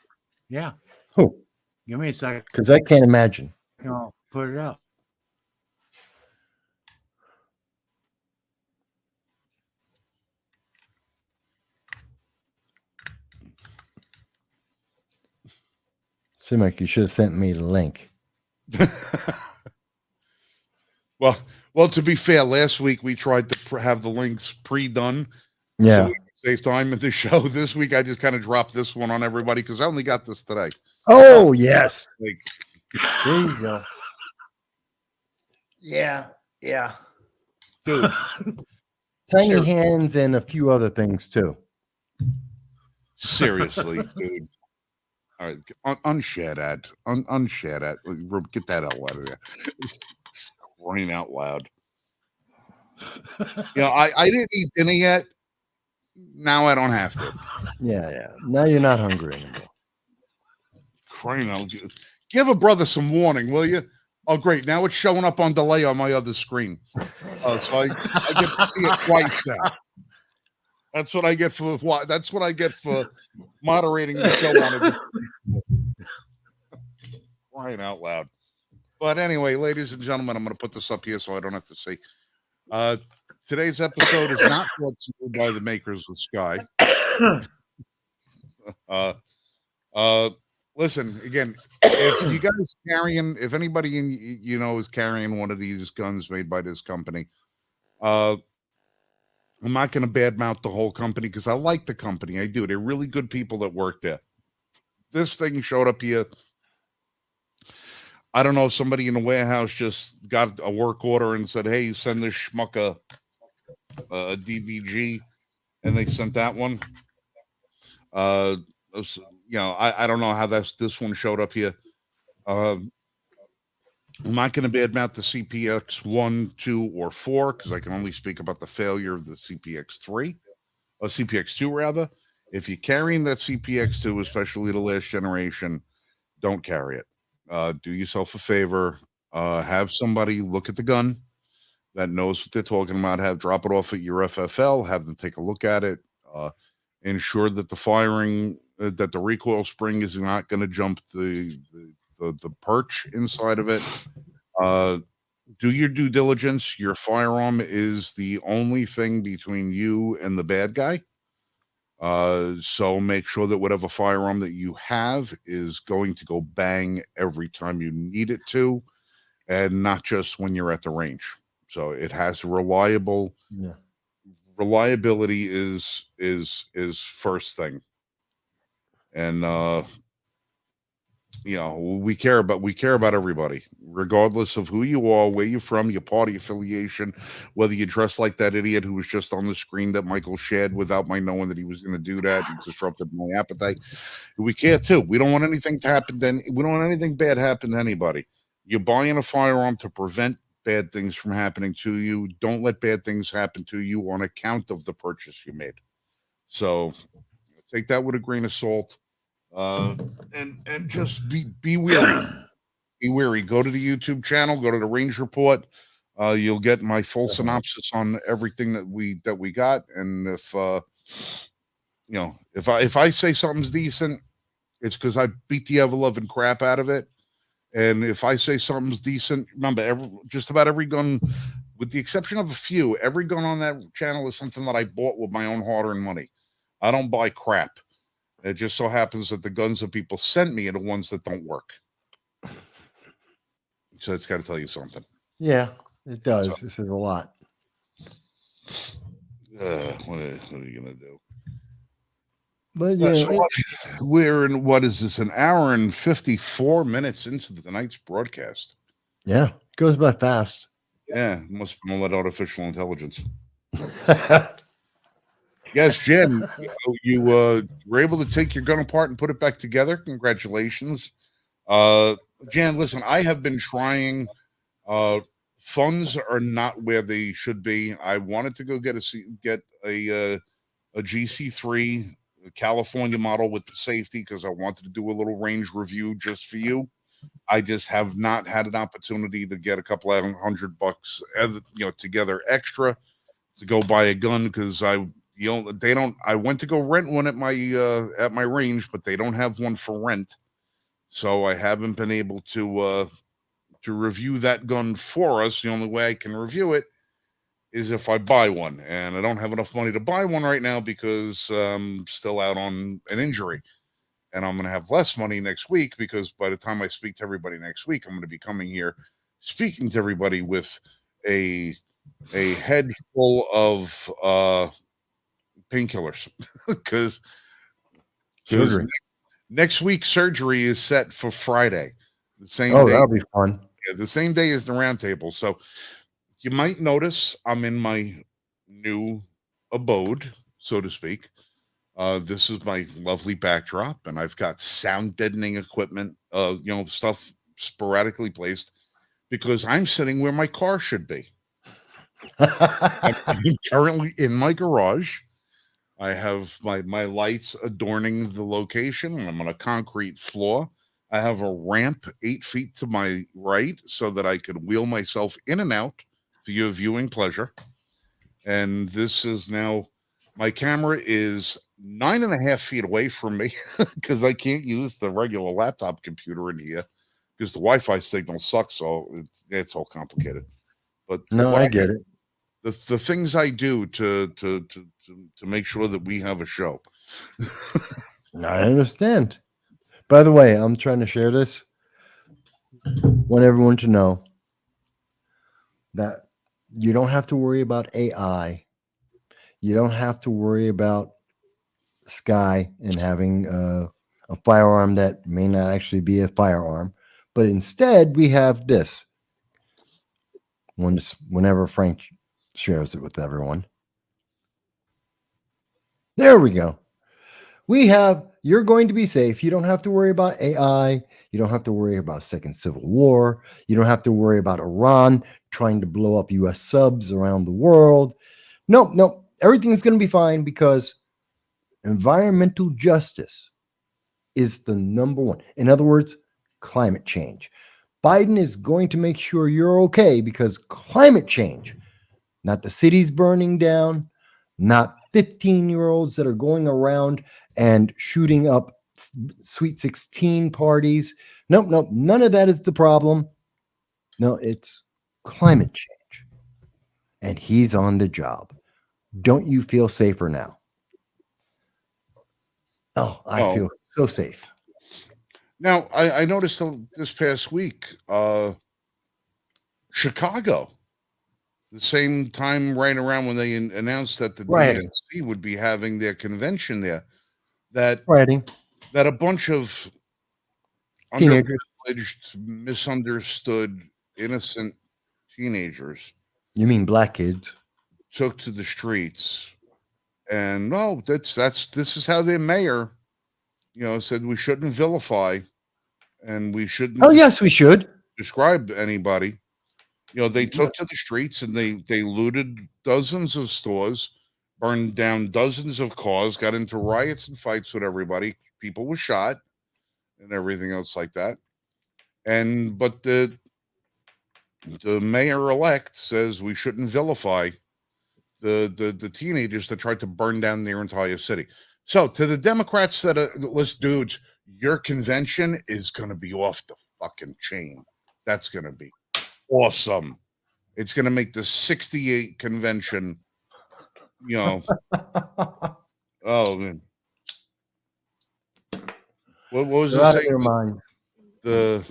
[SPEAKER 4] Yeah.
[SPEAKER 2] Who?
[SPEAKER 4] Give me a second.
[SPEAKER 2] Because I can't imagine.
[SPEAKER 4] I'll put it up.
[SPEAKER 2] Seemed like you should have sent me the link.
[SPEAKER 1] Well, to be fair, last week we tried to have the links pre-done.
[SPEAKER 2] Yeah.
[SPEAKER 1] So we could save time in the show. This week I just kind of dropped this one on everybody because I only got this today.
[SPEAKER 2] Oh, yes.
[SPEAKER 1] Like,
[SPEAKER 2] There you go. Yeah. Yeah.
[SPEAKER 1] dude,
[SPEAKER 2] Tiny
[SPEAKER 1] Seriously.
[SPEAKER 2] hands and a few other things too.
[SPEAKER 1] seriously, dude. All right, unshare that. Unshare that. Get that out of there. Crying out loud. I didn't eat dinner yet. Now I don't have to.
[SPEAKER 2] Yeah. Now you're not hungry anymore.
[SPEAKER 1] Crying out. Give a brother some warning, will you? Oh, great. Now it's showing up on delay on my other screen. So I get to see it twice now. That's what I get for moderating the show on it. Crying out loud. But anyway, ladies and gentlemen, I'm going to put this up here so I don't have to see. Today's episode is not brought to you by the makers of Sky. Listen, again, if you guys if anybody is carrying one of these guns made by this company, I'm not going to badmouth the whole company because I like the company. I do. They're really good people that work there. This thing showed up here. I don't know if somebody in the warehouse just got a work order and said, hey, send this schmuck a DVG, and they sent that one. I don't know how this one showed up here. I'm not going to badmouth the CPX 1, 2, or 4 because I can only speak about the failure of the CPX 3, or CPX 2 rather. If you're carrying that CPX 2, especially the last generation, don't carry it. Do yourself a favor. Have somebody look at the gun that knows what they're talking about. Drop it off at your FFL. Have them take a look at it. Ensure that the firing, that the recoil spring is not going to jump the perch inside of it. Do your due diligence. Your firearm is the only thing between you and the bad guy. So make sure that whatever firearm that you have is going to go bang every time you need it to, and not just when you're at the range. So it has reliability is first thing. And we care about everybody, regardless of who you are, where you're from, your party affiliation, whether you dress like that idiot who was just on the screen that Michael shared without my knowing that he was going to do that and disrupted my appetite. We care too. We don't want anything to happen. We don't want anything bad happen to anybody. You're buying a firearm to prevent bad things from happening to you. Don't let bad things happen to you on account of the purchase you made. So take that with a grain of salt. And just be wary. Be wary. Go to the YouTube channel. Go to the Range Report. You'll get my full synopsis on everything that we got. And if if I say something's decent, it's because I beat the ever-loving crap out of it. And if I say something's decent, remember, just about every gun, with the exception of a few, every gun on that channel is something that I bought with my own hard-earned money. I don't buy crap. It just so happens that the guns that people sent me are the ones that don't work. So it's got to tell you something.
[SPEAKER 2] Yeah, it does. This is a lot.
[SPEAKER 1] What are you going to do?
[SPEAKER 2] But yeah,
[SPEAKER 1] we're in, what is this, an hour and 54 minutes into tonight's broadcast.
[SPEAKER 2] Yeah, it goes by fast.
[SPEAKER 1] Yeah, must have been all that artificial intelligence. Yes, Jen, you were able to take your gun apart and put it back together. Congratulations. Jen, listen, I have been trying funds are not where they should be. I wanted to go get a GC3 California model with the safety because I wanted to do a little range review just for you. I just have not had an opportunity to get a couple of $100, together extra to go buy a gun because they don't. I went to go rent one at my range, but they don't have one for rent, so I haven't been able to review that gun for us. The only way I can review it is if I buy one, and I don't have enough money to buy one right now because I'm still out on an injury, and I'm going to have less money next week because by the time I speak to everybody next week, I'm going to be coming here speaking to everybody with a head full of painkillers because
[SPEAKER 2] Surgery.
[SPEAKER 1] next week's surgery is set for Friday, the same
[SPEAKER 2] Oh,
[SPEAKER 1] day.
[SPEAKER 2] that'll be fun.
[SPEAKER 1] Yeah, the same day as the roundtable. So you might notice I'm in my new abode, so to speak. This is my lovely backdrop, and I've got sound deadening equipment, stuff sporadically placed because I'm sitting where my car should be. I'm currently in my garage. I have my lights adorning the location. I'm on a concrete floor. I have a ramp 8 feet to my right so that I could wheel myself in and out for your viewing pleasure. And this is now, my camera is 9.5 feet away from me because I can't use the regular laptop computer in here because the Wi-Fi signal sucks. So it's all complicated. But
[SPEAKER 2] No, I get it.
[SPEAKER 1] the things I do to make sure that we have a show.
[SPEAKER 2] I understand. By the way, I'm trying to share this. Want everyone to know that you don't have to worry about AI. You don't have to worry about Sky and having a firearm that may not actually be a firearm. But instead, we have this. Whenever Frank shares it with everyone. There we go. You're going to be safe. You don't have to worry about AI. You don't have to worry about second civil war. You don't have to worry about Iran trying to blow up US subs around the world. No, everything's going to be fine because environmental justice is the number one. In other words, climate change. Biden is going to make sure you're okay because climate change, not the cities burning down, not 15-year-olds that are going around and shooting up Sweet 16 parties. Nope, none of that is the problem. No, it's climate change. And he's on the job. Don't you feel safer now? Oh, I feel so safe.
[SPEAKER 1] Now, I noticed this past week, Chicago, the same time right around when they announced that the DNC would be having their convention there, that a bunch of
[SPEAKER 2] teenagers,
[SPEAKER 1] underprivileged, misunderstood, innocent teenagers.
[SPEAKER 2] You mean black kids?
[SPEAKER 1] Took to the streets, and this is how their mayor, said we shouldn't vilify, and we shouldn't.
[SPEAKER 2] Oh yes, we should
[SPEAKER 1] describe anybody. They took to the streets and they looted dozens of stores, burned down dozens of cars, got into riots and fights with everybody. People were shot and everything else like that. But the mayor-elect says we shouldn't vilify the teenagers that tried to burn down their entire city. So to the Democrats list, dudes, your convention is going to be off the fucking chain. That's going to be awesome. It's going to make the 68 convention, oh man. What was it saying? The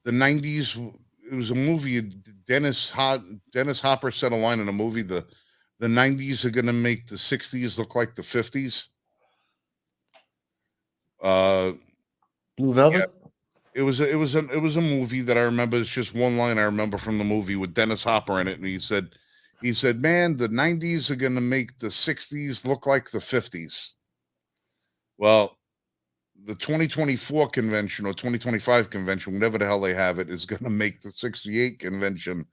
[SPEAKER 1] 90s, it was a movie. Dennis Hopper said a line in a movie, the 90s are going to make the 60s look like the 50s.
[SPEAKER 2] Blue Velvet?
[SPEAKER 1] Yeah. It was a movie that I remember. It's just one line I remember from the movie with Dennis Hopper in it, and he said, "Man, the 90s are going to make the 60s look like the 50s." Well, the 2024 convention or 2025 convention, whatever the hell they have it, is going to make the 68 convention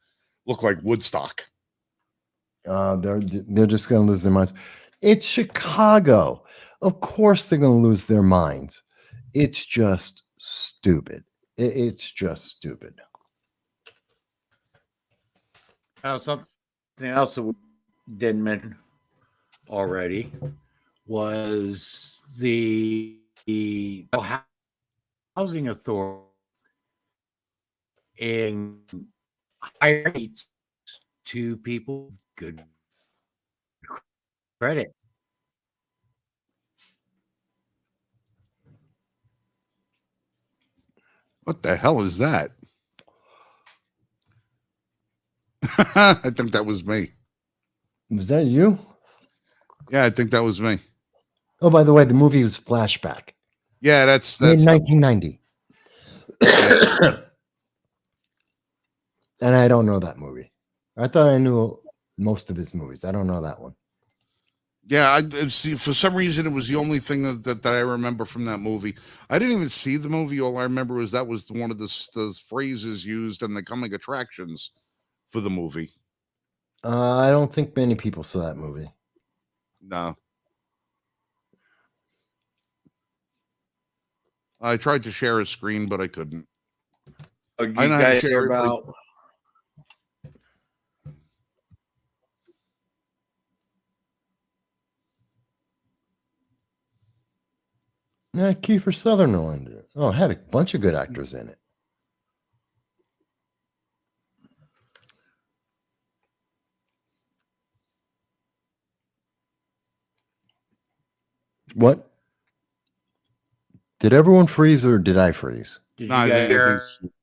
[SPEAKER 1] look like Woodstock.
[SPEAKER 2] They're just going to lose their minds. It's Chicago. Of course, they're going to lose their minds. It's just stupid. It's just stupid.
[SPEAKER 4] Now, something else that we didn't mention already was the housing authority in higher rates to people with good credit.
[SPEAKER 1] What the hell is that? I think that was me.
[SPEAKER 2] Was that you?
[SPEAKER 1] Yeah, I think that was me.
[SPEAKER 2] Oh, by the way, the movie was Flashback.
[SPEAKER 1] Yeah, that's
[SPEAKER 2] Made in
[SPEAKER 1] the,
[SPEAKER 2] 1990.
[SPEAKER 1] yeah.
[SPEAKER 2] And I don't know that movie. I thought I knew most of his movies. I don't know that one.
[SPEAKER 1] Yeah, I see. For some reason, it was the only thing that I remember from that movie. I didn't even see the movie. All I remember was that was one of the phrases used in the coming attractions for the movie.
[SPEAKER 2] I don't think many people saw that movie.
[SPEAKER 1] No, I tried to share a screen, but I couldn't.
[SPEAKER 4] Oh, do
[SPEAKER 1] I
[SPEAKER 4] you
[SPEAKER 1] know how to
[SPEAKER 4] guys
[SPEAKER 1] share
[SPEAKER 4] hear
[SPEAKER 1] it, but-
[SPEAKER 4] about?
[SPEAKER 2] Yeah, Kiefer Sutherland. Oh, it had a bunch of good actors in it. What? Did everyone freeze or did I freeze?
[SPEAKER 4] Did
[SPEAKER 1] No,
[SPEAKER 4] you
[SPEAKER 1] I
[SPEAKER 4] guys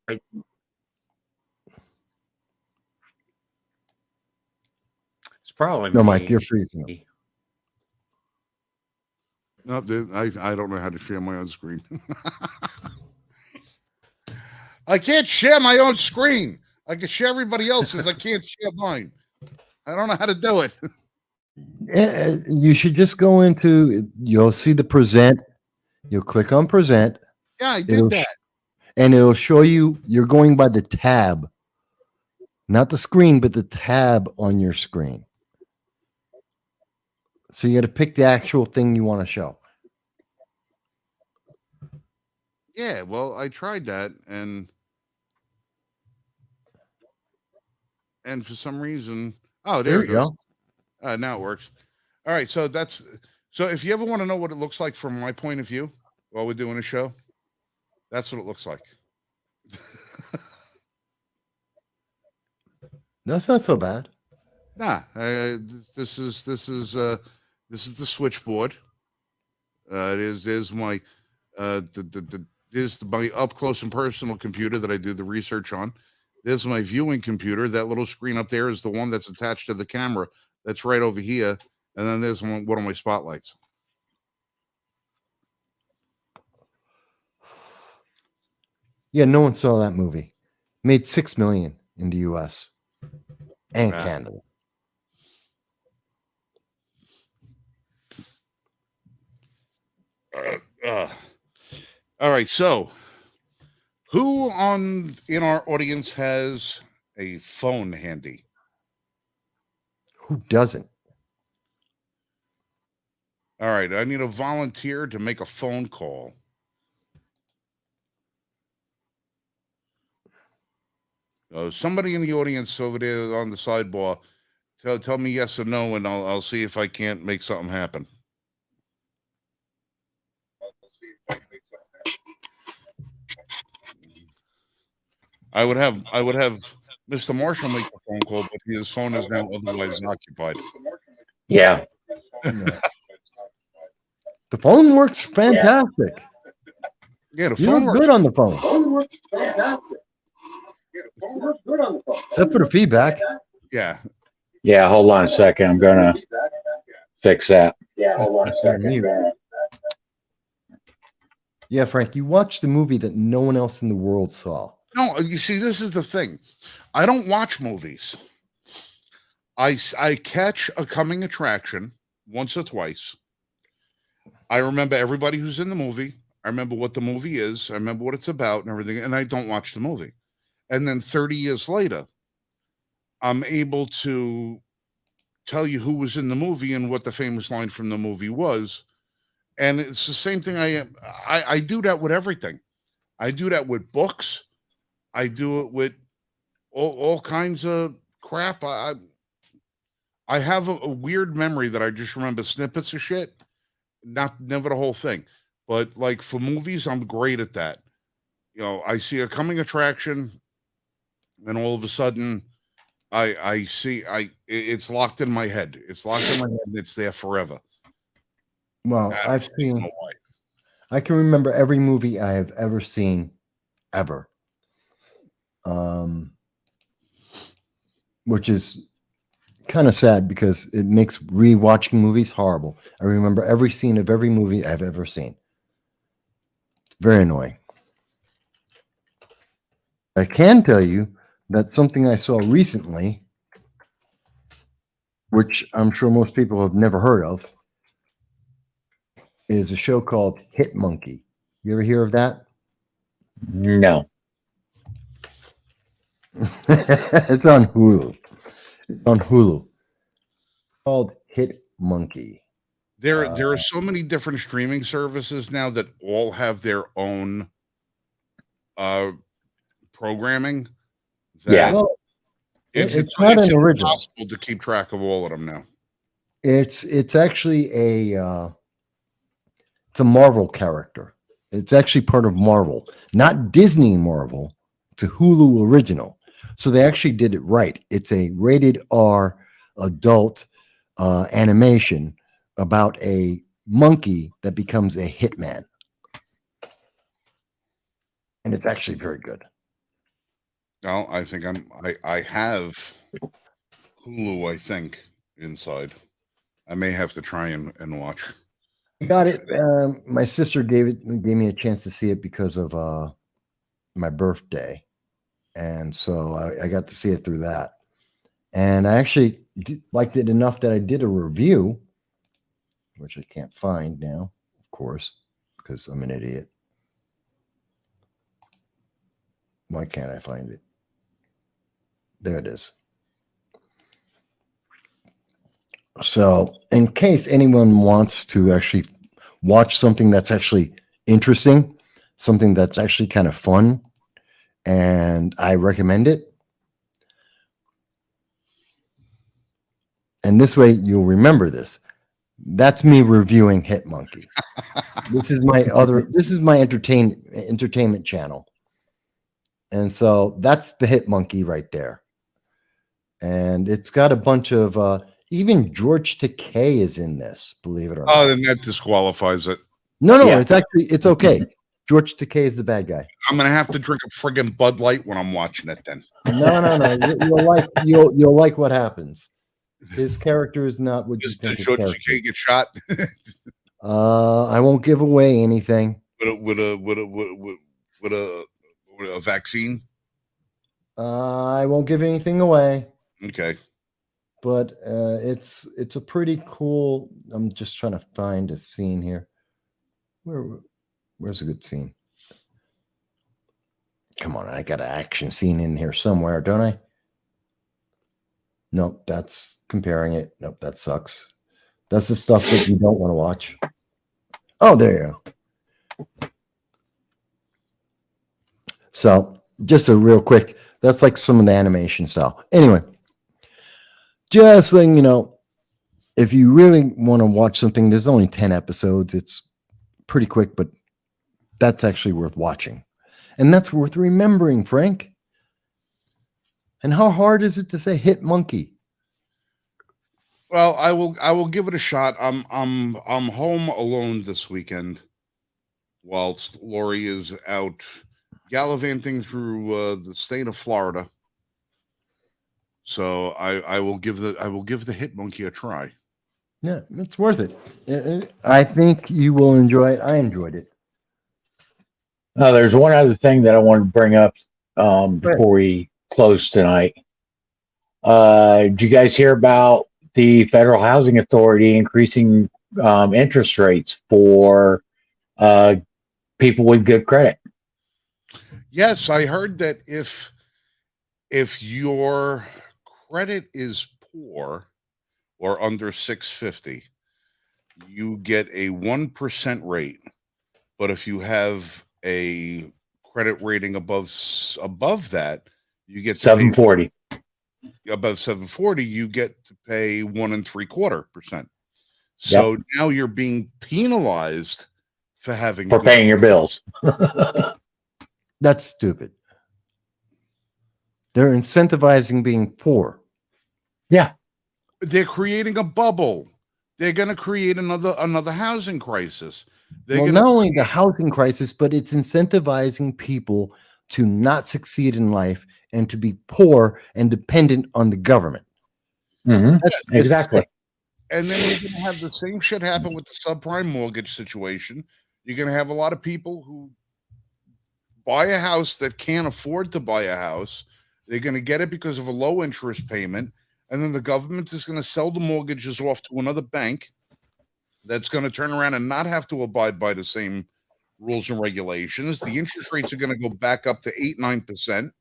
[SPEAKER 1] think
[SPEAKER 4] hear? It's probably
[SPEAKER 2] No,
[SPEAKER 4] me.
[SPEAKER 2] Mike, you're freezing.
[SPEAKER 1] No, I don't know how to share my own screen. I can't share my own screen. I can share everybody else's. I can't share mine. I don't know how to do it.
[SPEAKER 2] You should just go into, you'll see the present. You'll click on present.
[SPEAKER 1] Yeah, I
[SPEAKER 2] It'll
[SPEAKER 1] did that.
[SPEAKER 2] and it'll show you, you're going by the tab, not the screen, but the tab on your screen. So you got to pick the actual thing you want to show.
[SPEAKER 1] Yeah, well, I tried that, and for some reason, oh, there
[SPEAKER 2] There
[SPEAKER 1] it
[SPEAKER 2] you
[SPEAKER 1] goes.
[SPEAKER 2] go.
[SPEAKER 1] Now it works. All right, so if you ever want to know what it looks like from my point of view while we're doing a show, that's what it looks like.
[SPEAKER 2] That's not so bad.
[SPEAKER 1] Nah, this is the switchboard. There's my there's my up close and personal computer that I do the research on. There's my viewing computer. That little screen up there is the one that's attached to the camera. That's right over here. And then there's one of my spotlights.
[SPEAKER 2] Yeah, no one saw that movie. Made $6 million in the US and
[SPEAKER 1] Yeah.
[SPEAKER 2] Canada.
[SPEAKER 1] All right, so who in our audience has a phone handy?
[SPEAKER 2] Who doesn't?
[SPEAKER 1] All right, I need a volunteer to make a phone call. Somebody in the audience over there on the sidebar, tell me yes or no, and I'll see if I can't make something happen. I would have Mr. Marshall make the phone call, but his phone is now otherwise occupied.
[SPEAKER 3] Yeah.
[SPEAKER 2] The phone works fantastic.
[SPEAKER 1] Yeah, the
[SPEAKER 2] You
[SPEAKER 1] phone
[SPEAKER 2] look
[SPEAKER 1] works.
[SPEAKER 2] good on the phone. Except for the feedback.
[SPEAKER 1] Yeah.
[SPEAKER 3] Yeah. Hold on a second. I'm going to fix that. Yeah. Hold on a
[SPEAKER 2] second. Yeah, Frank, you watched a movie that no one else in the world saw.
[SPEAKER 1] No, you see, this is the thing. I don't watch movies. I catch a coming attraction once or twice. I remember everybody who's in the movie. I remember what the movie is. I remember what it's about and everything. And I don't watch the movie. And then 30 years later, I'm able to tell you who was in the movie and what the famous line from the movie was. And it's the same thing. I do that with everything. I do that with books. I do it with all kinds of crap. I have a weird memory that I just remember snippets of shit, never the whole thing. But like for movies, I'm great at that. I see a coming attraction, and all of a sudden, I see it's locked in my head. It's locked in my head, and it's there forever.
[SPEAKER 2] Well,
[SPEAKER 1] I
[SPEAKER 2] I've
[SPEAKER 1] don't
[SPEAKER 2] seen.
[SPEAKER 1] know why.
[SPEAKER 2] I can remember every movie I have ever seen, ever. Which is kind of sad because it makes rewatching movies horrible. I remember every scene of every movie I've ever seen. It's very annoying. I can tell you that something I saw recently, which I'm sure most people have never heard of, is a show called Hit Monkey. You ever hear of that?
[SPEAKER 3] No.
[SPEAKER 2] It's on Hulu. It's on Hulu. It's called Hit Monkey.
[SPEAKER 1] There are so many different streaming services now that all have their own programming.
[SPEAKER 3] Yeah.
[SPEAKER 2] Well,
[SPEAKER 1] it's
[SPEAKER 2] not an original.
[SPEAKER 1] impossible to keep track of all of them now.
[SPEAKER 2] It's actually it's a Marvel character. It's actually part of Marvel, not Disney Marvel. It's a Hulu original. So they actually did it right. It's a rated R adult animation about a monkey that becomes a hitman. And it's actually very good.
[SPEAKER 1] No, I think I have Hulu, I think, inside. I may have to try and watch.
[SPEAKER 2] I got it. My sister gave me a chance to see it because of my birthday. And so I got to see it through that. And I actually liked it enough that I did a review, which I can't find now, of course, because I'm an idiot. Why can't I find it? There it is. So in case anyone wants to actually watch something that's actually interesting, something that's actually kind of fun, and I recommend it. And this way you'll remember this. That's me reviewing Hit Monkey. This is my entertainment channel. And so that's the Hit Monkey right there. And it's got a bunch of even George Takei is in this, believe it or not.
[SPEAKER 1] Oh, then that disqualifies it.
[SPEAKER 2] No,
[SPEAKER 3] Yeah.
[SPEAKER 2] it's okay. George Takei is the bad guy.
[SPEAKER 1] I'm gonna have to drink a friggin' Bud Light when I'm watching it. Then
[SPEAKER 2] No. You'll like what happens. His character is not what you
[SPEAKER 1] does
[SPEAKER 2] think.
[SPEAKER 1] George Takei get shot
[SPEAKER 2] I won't give away anything.
[SPEAKER 1] with a vaccine?
[SPEAKER 2] I won't give anything away.
[SPEAKER 1] Okay.
[SPEAKER 2] But it's a pretty cool. I'm just trying to find a scene here. Where's a good scene? Come on, I got an action scene in here somewhere, don't I? Nope, that's comparing it. Nope, that sucks. That's the stuff that you don't want to watch. Oh, there you go. So just a real quick, that's like some of the animation style. Anyway, just letting you know, if you really want to watch something, there's only 10 episodes. It's pretty quick, but that's actually worth watching. And that's worth remembering, Frank. And how hard is it to say Hit Monkey?
[SPEAKER 1] Well, I will give it a shot. I'm home alone this weekend, whilst Lori is out gallivanting through the state of Florida. So I will give the Hit Monkey a try.
[SPEAKER 2] Yeah, it's worth it. I think you will enjoy it. I enjoyed it.
[SPEAKER 3] Now, there's one other thing that I wanted to bring up before we close tonight. Did you guys hear about the Federal Housing Authority increasing interest rates for people with good credit?
[SPEAKER 1] Yes, I heard that if your credit is poor or under 650, you get a 1% rate. But if you have a credit rating above that, you get to pay
[SPEAKER 3] 740.
[SPEAKER 1] above 740, you get to pay 1.75%. So now you're being penalized for having
[SPEAKER 3] For paying your bills.
[SPEAKER 2] That's stupid. They're incentivizing being poor.
[SPEAKER 3] Yeah.
[SPEAKER 1] They're creating a bubble. They're going to create another housing crisis.
[SPEAKER 2] Well, not only the housing crisis, but it's incentivizing people to not succeed in life and to be poor and dependent on the government.
[SPEAKER 3] Mm-hmm.
[SPEAKER 2] That's just
[SPEAKER 3] Exactly.
[SPEAKER 2] sick.
[SPEAKER 1] And then you're going to have the same shit happen with the subprime mortgage situation. You're going to have a lot of people who buy a house that can't afford to buy a house. They're going to get it because of a low interest payment. And then the government is going to sell the mortgages off to another bank that's going to turn around and not have to abide by the same rules and regulations. The interest rates are going to go back up to 8-9%.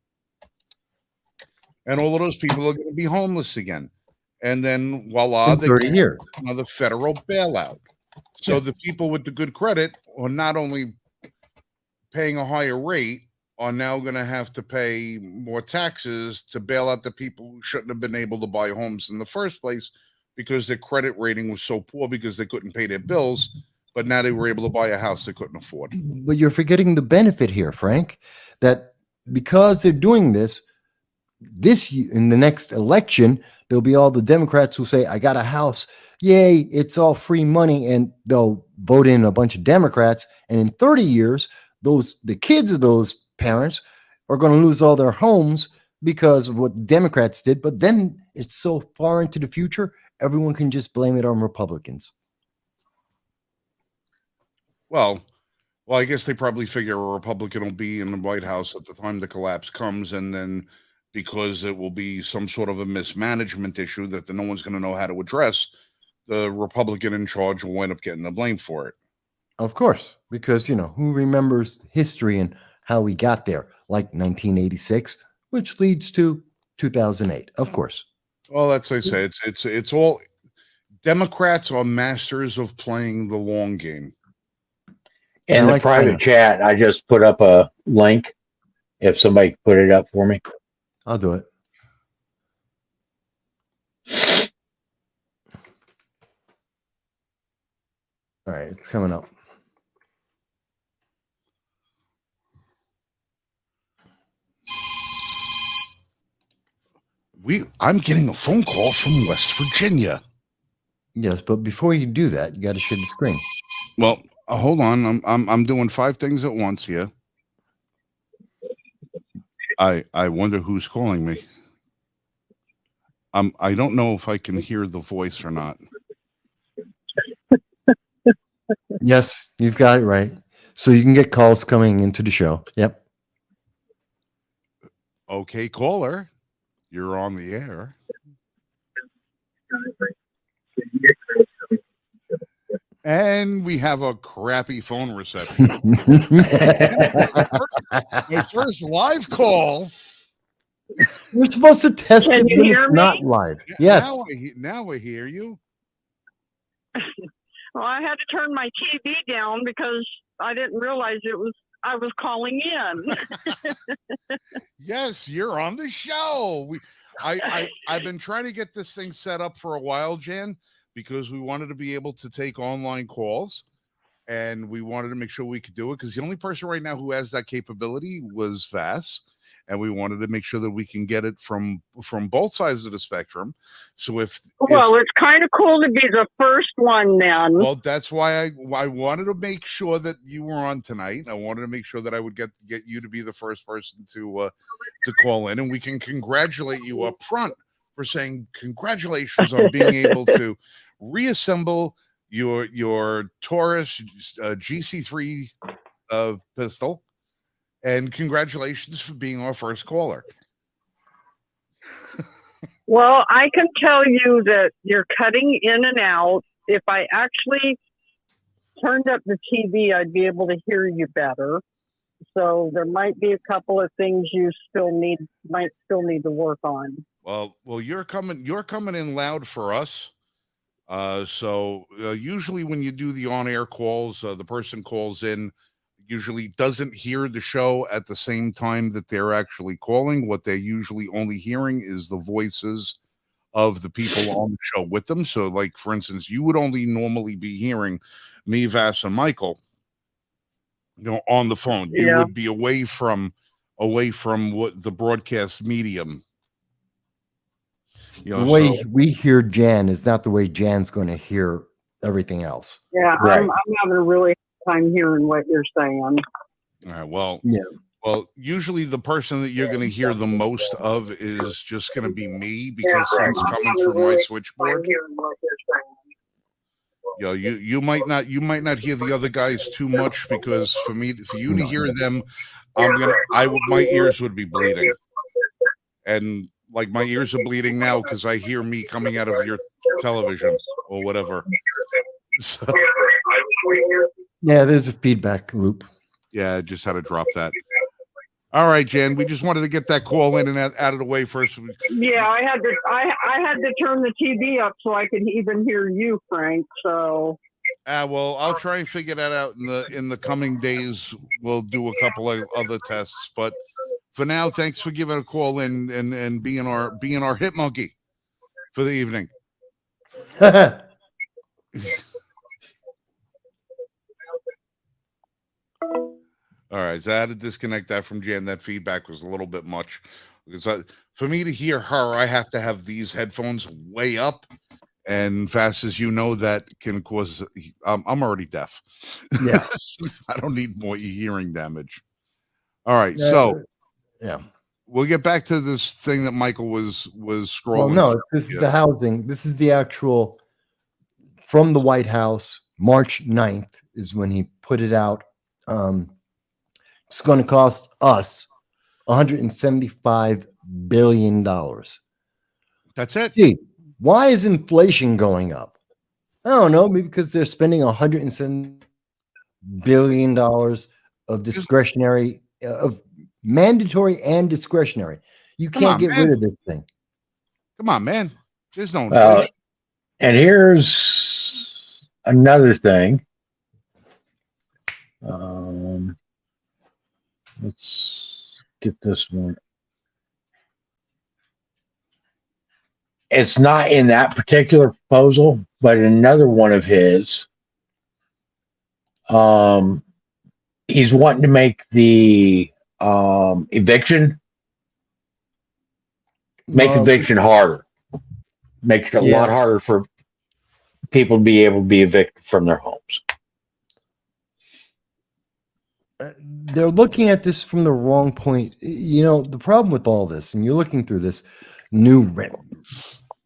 [SPEAKER 1] And all of those people are going to be homeless again. And then voila,
[SPEAKER 2] In 30 years.
[SPEAKER 1] Another federal bailout. So the people with the good credit are not only paying a higher rate, are now going to have to pay more taxes to bail out the people who shouldn't have been able to buy homes in the first place because their credit rating was so poor because they couldn't pay their bills, but now they were able to buy a house they couldn't afford.
[SPEAKER 2] But you're forgetting the benefit here, Frank, that because they're doing this in the next election, there'll be all the Democrats who say, I got a house. Yay, it's all free money. And they'll vote in a bunch of Democrats. And in 30 years, the kids of those parents are going to lose all their homes because of what Democrats did. But then it's so far into the future, everyone can just blame it on Republicans.
[SPEAKER 1] Well, I guess they probably figure a Republican will be in the White House at the time the collapse comes, and then because it will be some sort of a mismanagement issue that no one's going to know how to address, the Republican in charge will wind up getting the blame for it.
[SPEAKER 2] Of course, because, who remembers history and how we got there, like 1986, which leads to 2008, of course.
[SPEAKER 1] Well, that's like I say, it's all Democrats are masters of playing the long game.
[SPEAKER 3] In the private chat, I just put up a link. If somebody could put it up for me.
[SPEAKER 2] I'll do it. All right, it's coming up.
[SPEAKER 1] I'm getting a phone call from West Virginia.
[SPEAKER 2] Yes, but before you do that, you got to share the screen.
[SPEAKER 1] Well, hold on. I'm doing 5 things at once here. I wonder who's calling me. I don't know if I can hear the voice or not.
[SPEAKER 2] Yes, you've got it right. So you can get calls coming into the show. Yep.
[SPEAKER 1] Okay, caller, you're on the air. And we have a crappy phone reception. My first live call.
[SPEAKER 2] We're supposed to test
[SPEAKER 5] Can
[SPEAKER 2] it
[SPEAKER 5] you
[SPEAKER 2] when
[SPEAKER 5] hear
[SPEAKER 2] it's
[SPEAKER 5] me?
[SPEAKER 2] not live. Yes.
[SPEAKER 1] Now I hear you.
[SPEAKER 5] Well, I had to turn my TV down because I didn't realize I was calling in.
[SPEAKER 1] Yes, you're on the show. I've been trying to get this thing set up for a while, Jan, because we wanted to be able to take online calls, and we wanted to make sure we could do it because the only person right now who has that capability was Vass, and we wanted to make sure that we can get it from both sides of the spectrum. So it's
[SPEAKER 5] kind of cool to be the first one then.
[SPEAKER 1] Well, that's why I wanted to make sure that you were on tonight. I wanted to make sure that I would get you to be the first person to call in, and we can congratulate you up front for saying congratulations on being able to reassemble your Taurus GC3 pistol, and congratulations for being our first caller.
[SPEAKER 5] Well, I can tell you that you're cutting in and out. If I actually turned up the TV, I'd be able to hear you better. So there might be a couple of things you might still need to work on.
[SPEAKER 1] Well, you're coming in loud for us. So usually when you do the on-air calls, the person calls in, usually doesn't hear the show at the same time that they're actually calling. What they're usually only hearing is the voices of the people on the show with them. So, like, for instance, you would only normally be hearing me, Vass, and Michael, on the phone. You
[SPEAKER 5] Yeah.
[SPEAKER 1] would be away from what the broadcast medium.
[SPEAKER 2] The way we hear Jan is not the way Jan's going to hear everything else.
[SPEAKER 5] Yeah,
[SPEAKER 4] Right.
[SPEAKER 5] I'm having a really hard time hearing what you're saying.
[SPEAKER 1] All right, well,
[SPEAKER 2] Yeah.
[SPEAKER 1] Well, usually the person that you're going to hear the most of is just going to be me, because it's coming through my switchboard. You might not hear the other guys too much, because for you to hear them, my ears would be bleeding, and like my ears are bleeding now because I hear me coming out of your television or whatever. So,
[SPEAKER 2] Yeah, there's a feedback loop.
[SPEAKER 1] yeah, I just had to drop that. All right, Jan, we just wanted to get that call in and out of the way first.
[SPEAKER 5] Yeah, I had to turn the TV up so I could even hear you, Frank. So
[SPEAKER 1] Well, I'll try and figure that out in the coming days. We'll do a couple of other tests, but for now, thanks for giving a call in and being our hit monkey for the evening. All right, so I had to disconnect that from Jan. That feedback was a little bit much, because for me to hear her, I have to have these headphones way up, and fast as you know, that can cause. I'm already deaf.
[SPEAKER 2] Yeah,
[SPEAKER 1] I don't need more hearing damage. All right, so
[SPEAKER 2] yeah,
[SPEAKER 1] we'll get back to this thing that Michael was scrolling.
[SPEAKER 2] well, no, this is the housing. This is the actual from the White House. March 9th is when he put it out. It's going to cost us $175 billion.
[SPEAKER 1] That's it.
[SPEAKER 2] Gee, why is inflation going up? I don't know. Maybe because they're spending $170 billion of discretionary, of mandatory and discretionary. You can't get rid of this thing.
[SPEAKER 1] Come on, man. There's no inflation.
[SPEAKER 4] And here's another thing. Let's get this one. It's not in that particular proposal, but in another one of his, he's wanting to make the eviction harder. Make it a lot harder for people to be able to be evicted from their homes.
[SPEAKER 2] They're looking at this from the wrong point. You know, the problem with all this, and you're looking through this new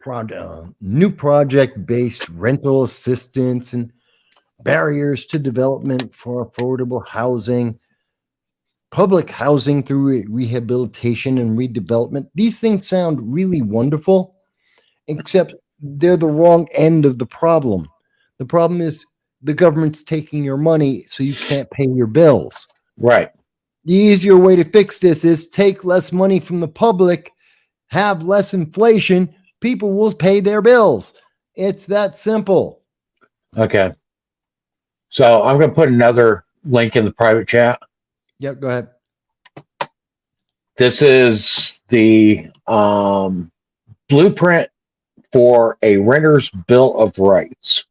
[SPEAKER 2] project-based rental assistance and barriers to development for affordable housing, public housing through rehabilitation and redevelopment. These things sound really wonderful, except they're the wrong end of the problem. The problem is the government's taking your money so you can't pay your bills.
[SPEAKER 4] Right.
[SPEAKER 2] The easier way to fix this is take less money from the public, have less inflation, people will pay their bills. It's that simple.
[SPEAKER 4] Okay. So I'm going to put another link in the private chat.
[SPEAKER 2] Yep, go ahead.
[SPEAKER 4] This is the blueprint for a renter's bill of rights.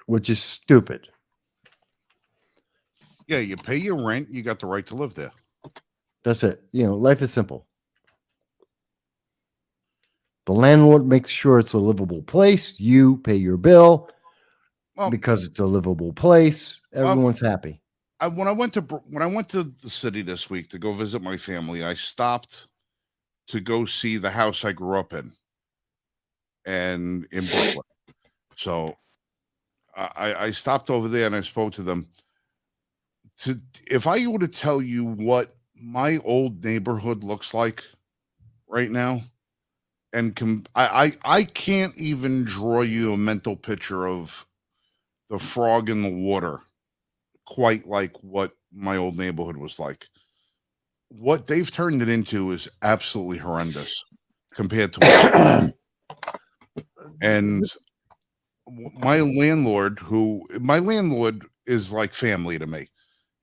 [SPEAKER 2] Which is stupid.
[SPEAKER 1] Yeah, you pay your rent, you got the right to live there.
[SPEAKER 2] That's it. You know, life is simple. The landlord makes sure it's a livable place. You pay your bill because it's a livable place. Everyone's happy.
[SPEAKER 1] When I went to the city this week to go visit my family, I stopped to go see the house I grew up in, and in Brooklyn. So I stopped over there and I spoke to them. If I were to tell you what my old neighborhood looks like right now, and I can't even draw you a mental picture of the frog in the water quite like what my old neighborhood was like. What they've turned it into is absolutely horrendous compared to what. And my landlord is like family to me.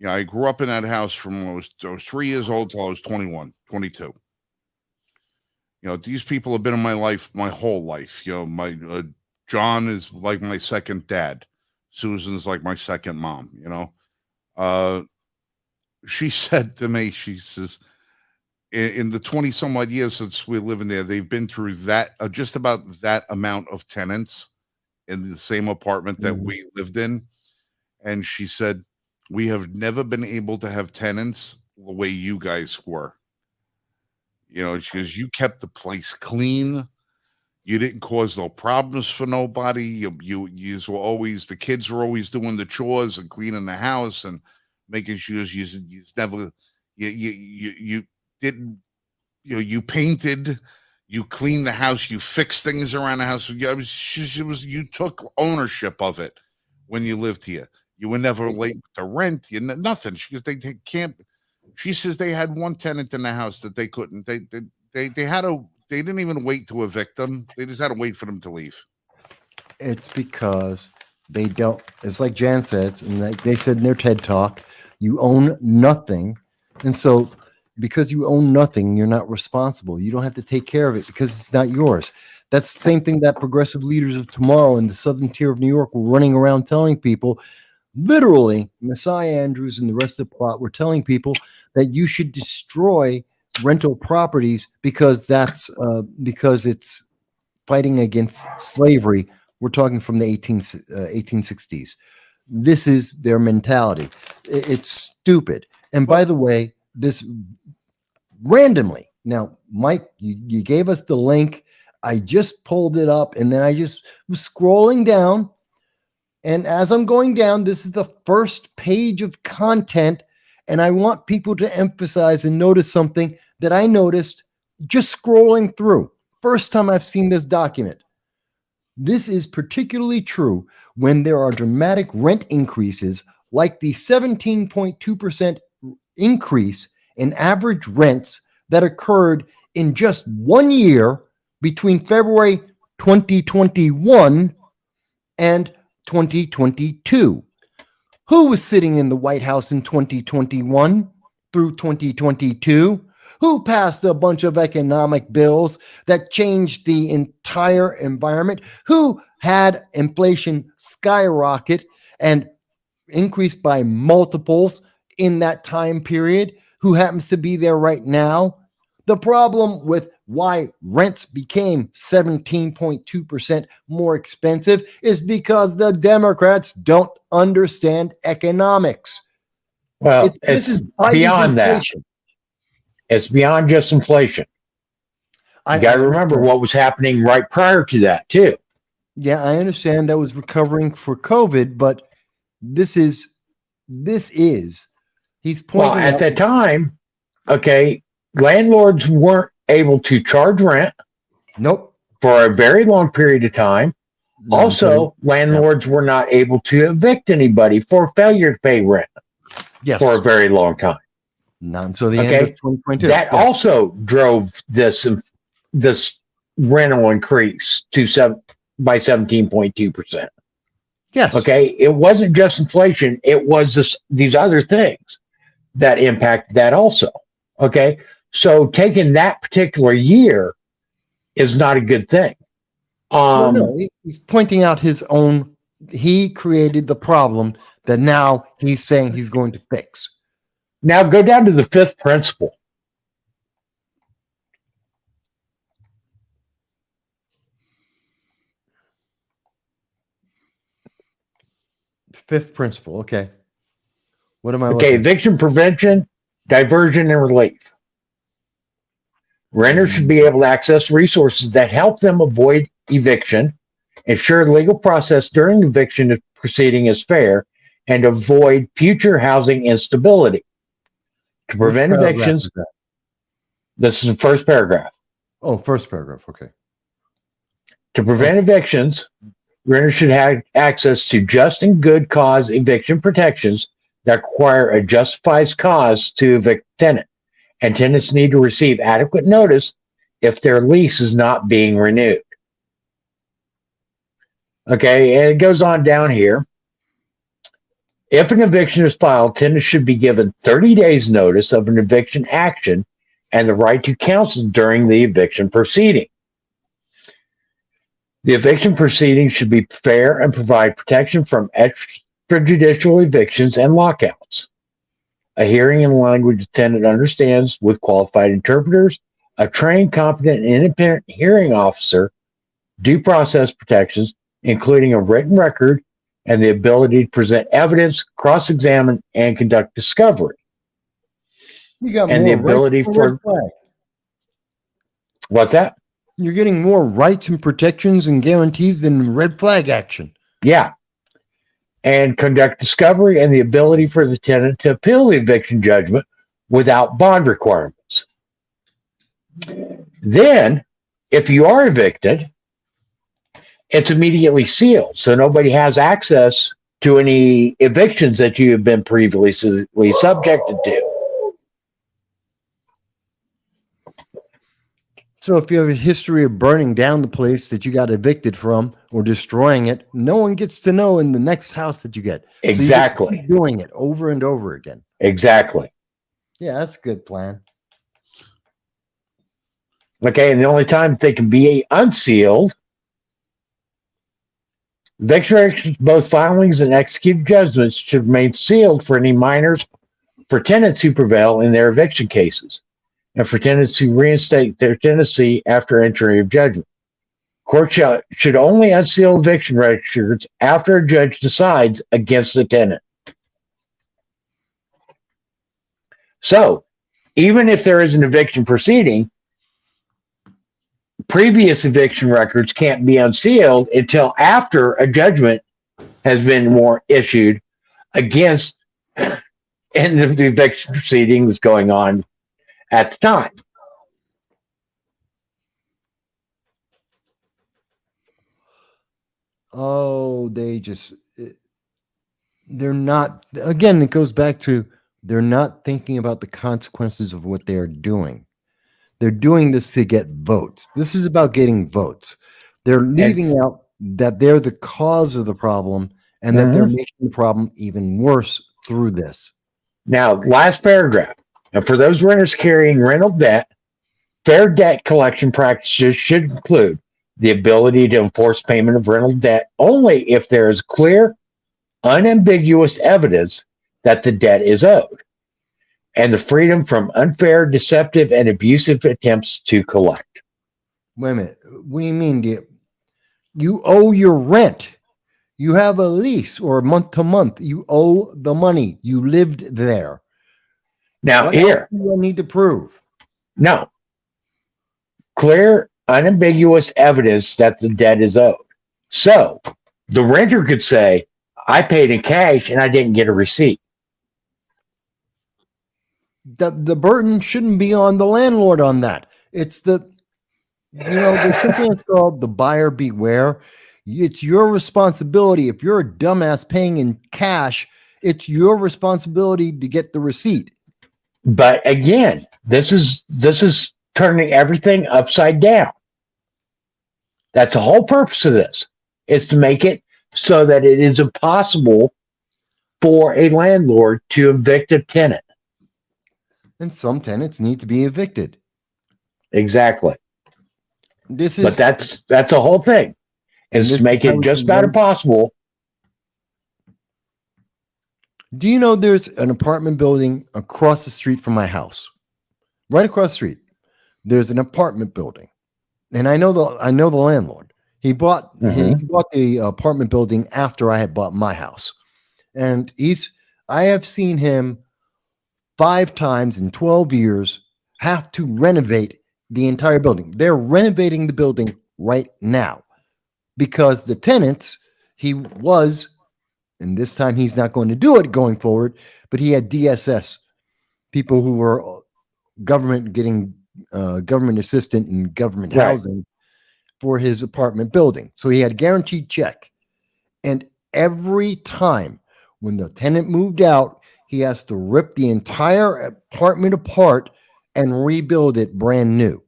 [SPEAKER 1] You know, I grew up in that house from when I was 3 years old till I was 21, 22. You know, these people have been in my life my whole life. You know, my John is like my second dad. Susan's like my second mom, you know. She said to me, she says, in the 20 some odd years since we live in there, they've been through that, just about that amount of tenants in the same apartment that we lived in. And she said, we have never been able to have tenants the way you guys were. You know, she goes, you kept the place clean. You didn't cause no problems for nobody. You were always, the kids were always doing the chores and cleaning the house and making sure you never, you didn't, you know, you painted, you cleaned the house, you fixed things around the house. You took ownership of it when you lived here. You were never late to rent. Nothing. She goes, they can't. She says they had one tenant in the house that they couldn't. They didn't even wait to evict them. They just had to wait for them to leave.
[SPEAKER 2] It's because they don't. It's like Jan says, and like they said in their TED talk, you own nothing, and so because you own nothing, you're not responsible. You don't have to take care of it because it's not yours. That's the same thing that progressive leaders of tomorrow in the southern tier of New York were running around telling people. Literally, Messiah Andrews and the rest of the plot were telling people that you should destroy rental properties because because it's fighting against slavery. We're talking from the 1860s. This is their mentality. It's stupid. And by the way, this randomly, now, Mike, you gave us the link. I just pulled it up and then I just was scrolling down. And as I'm going down, this is the first page of content. And I want people to emphasize and notice something that I noticed just scrolling through. First time I've seen this document. This is particularly true when there are dramatic rent increases like the 17.2% increase in average rents that occurred in just 1 year between February 2021 and 2022. Who was sitting in the White House in 2021 through 2022? Who passed a bunch of economic bills that changed the entire environment? Who had inflation skyrocket and increase by multiples in that time period? Who happens to be there right now? The problem with why rents became 17.2% more expensive is because the Democrats don't understand economics.
[SPEAKER 4] Well,
[SPEAKER 2] This is
[SPEAKER 4] beyond that. It's beyond just inflation. You got to remember what was happening right prior to that, too.
[SPEAKER 2] Yeah, I understand that was recovering for COVID, but this is, he's pointing
[SPEAKER 4] Well, at that time, okay, landlords weren't able to charge rent.
[SPEAKER 2] Nope.
[SPEAKER 4] For a very long period of time. Also, landlords were not able to evict anybody for failure to pay rent.
[SPEAKER 2] Yes.
[SPEAKER 4] For a very long time.
[SPEAKER 2] Not until the end of 2022.
[SPEAKER 4] That also drove this rental increase by 17.2%.
[SPEAKER 2] Yes.
[SPEAKER 4] Okay. It wasn't just inflation. It was these other things that impacted that also. Okay. So taking that particular year is not a good thing.
[SPEAKER 2] No, he's pointing out his own. He created the problem that now he's saying he's going to fix.
[SPEAKER 4] Now go down to the fifth principle.
[SPEAKER 2] Fifth principle. Okay. What am I
[SPEAKER 4] Okay, eviction prevention, diversion, and relief. Renters should be able to access resources that help them avoid eviction, ensure the legal process during the eviction proceeding is fair, and avoid future housing instability. To prevent evictions, this is the first paragraph.
[SPEAKER 2] Oh, first paragraph. Okay.
[SPEAKER 4] To prevent evictions, renters should have access to just and good cause eviction protections
[SPEAKER 3] that require a justified cause to evict the tenant, and tenants need to receive adequate notice if their lease is not being renewed. Okay, and it goes on down here. If an eviction is filed, tenants should be given 30 days notice of an eviction action and the right to counsel during the eviction proceeding. The eviction proceeding should be fair and provide protection from extrajudicial evictions and lockouts. A hearing in language the tenant understands with qualified interpreters, a trained, competent, and independent hearing officer, due process protections, including a written record and the ability to present evidence, cross-examine, and conduct discovery.
[SPEAKER 2] You got
[SPEAKER 3] And
[SPEAKER 2] more
[SPEAKER 3] the ability
[SPEAKER 2] rights
[SPEAKER 3] for-
[SPEAKER 2] red flag.
[SPEAKER 3] What's that?
[SPEAKER 2] You're getting more rights and protections and guarantees than red flag action.
[SPEAKER 3] Yeah. And conduct discovery and the ability for the tenant to appeal the eviction judgment without bond requirements. Then, if you are evicted, it's immediately sealed, so nobody has access to any evictions that you have been previously subjected to.
[SPEAKER 2] So if you have a history of burning down the place that you got evicted from or destroying it, no one gets to know in the next house that you get. So you
[SPEAKER 3] Exactly.
[SPEAKER 2] keep doing it over and over again.
[SPEAKER 3] Exactly.
[SPEAKER 2] Yeah, that's a good plan.
[SPEAKER 3] Okay, and the only time they can be unsealed, eviction records, both filings and executed judgments should remain sealed for any minors, for tenants who prevail in their eviction cases, and for tenants who reinstate their tenancy after entry of judgment. Court should only unseal eviction records after a judge decides against the tenant. So, even if there is an eviction proceeding, previous eviction records can't be unsealed until after a judgment has been issued against and the eviction proceedings going on at the time.
[SPEAKER 2] Oh, they're not, again, it goes back to they're not thinking about the consequences of what they're doing. They're doing this to get votes. This is about getting votes. They're leaving out that they're the cause of the problem and that they're making the problem even worse through this.
[SPEAKER 3] Now, last paragraph. And for those renters carrying rental debt, fair debt collection practices should include the ability to enforce payment of rental debt only if there is clear, unambiguous evidence that the debt is owed, and the freedom from unfair, deceptive, and abusive attempts to collect.
[SPEAKER 2] Wait a minute. What do you mean? You owe your rent. You have a lease or month to month. You owe the money. You lived there.
[SPEAKER 3] Now,
[SPEAKER 2] What
[SPEAKER 3] here,
[SPEAKER 2] else do I need to prove?
[SPEAKER 3] no. Clear, unambiguous evidence that the debt is owed. So, the renter could say, I paid in cash and I didn't get a receipt.
[SPEAKER 2] The burden shouldn't be on the landlord on that. It's there's something that's called the buyer beware. It's your responsibility. If you're a dumbass paying in cash, it's your responsibility to get the receipt.
[SPEAKER 3] But again, this is turning everything upside down. That's the whole purpose of this, is to make it so that it is impossible for a landlord to evict a tenant.
[SPEAKER 2] And some tenants need to be evicted.
[SPEAKER 3] Exactly.
[SPEAKER 2] But
[SPEAKER 3] that's the whole thing, is to make it just about impossible.
[SPEAKER 2] Do you know there's an apartment building across the street from my house? Right across the street. There's an apartment building. And I know the landlord. He bought the apartment building after I had bought my house. And I have seen him 5 times in 12 years have to renovate the entire building. They're renovating the building right now because the tenants, and this time he's not going to do it going forward, but he had DSS, people who were getting government assistant and government housing for his apartment building. So he had guaranteed check. And every time When the tenant moved out, he has to rip the entire apartment apart and rebuild it brand new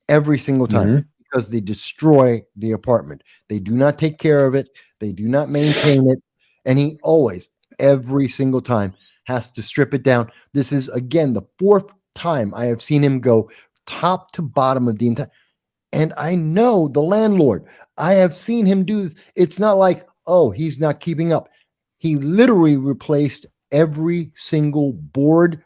[SPEAKER 2] every single time because they destroy the apartment. They do not take care of it. They do not maintain it. And he always, every single time, has to strip it down. This is, again, the fourth time I have seen him go top to bottom of the entire. And I know the landlord. I have seen him do this. It's not like, oh, he's not keeping up. He literally replaced every single board,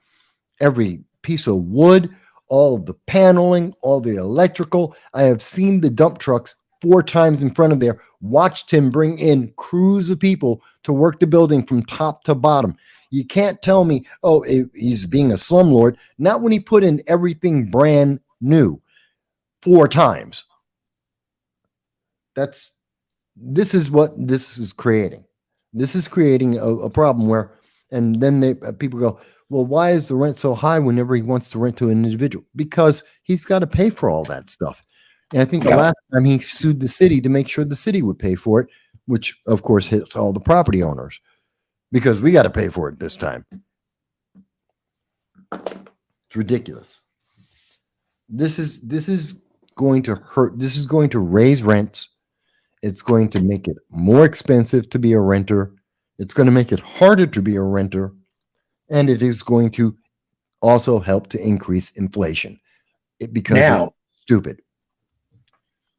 [SPEAKER 2] every piece of wood, all of the paneling, all the electrical. I have seen the dump trucks 4 times in front of there, watched him bring in crews of people to work the building from top to bottom. You can't tell me, oh, he's being a slumlord. Not when he put in everything brand new 4 times. This is what this is creating. This is creating a problem where, and then people go, well, why is the rent so high whenever he wants to rent to an individual? Because he's got to pay for all that stuff. And I think the last time he sued the city to make sure the city would pay for it, which of course hits all the property owners because we got to pay for it this time. It's ridiculous. This is going to hurt. This is going to raise rents. It's going to make it more expensive to be a renter. It's going to make it harder to be a renter. And it is going to also help to increase inflation because
[SPEAKER 3] Now,
[SPEAKER 2] it's stupid.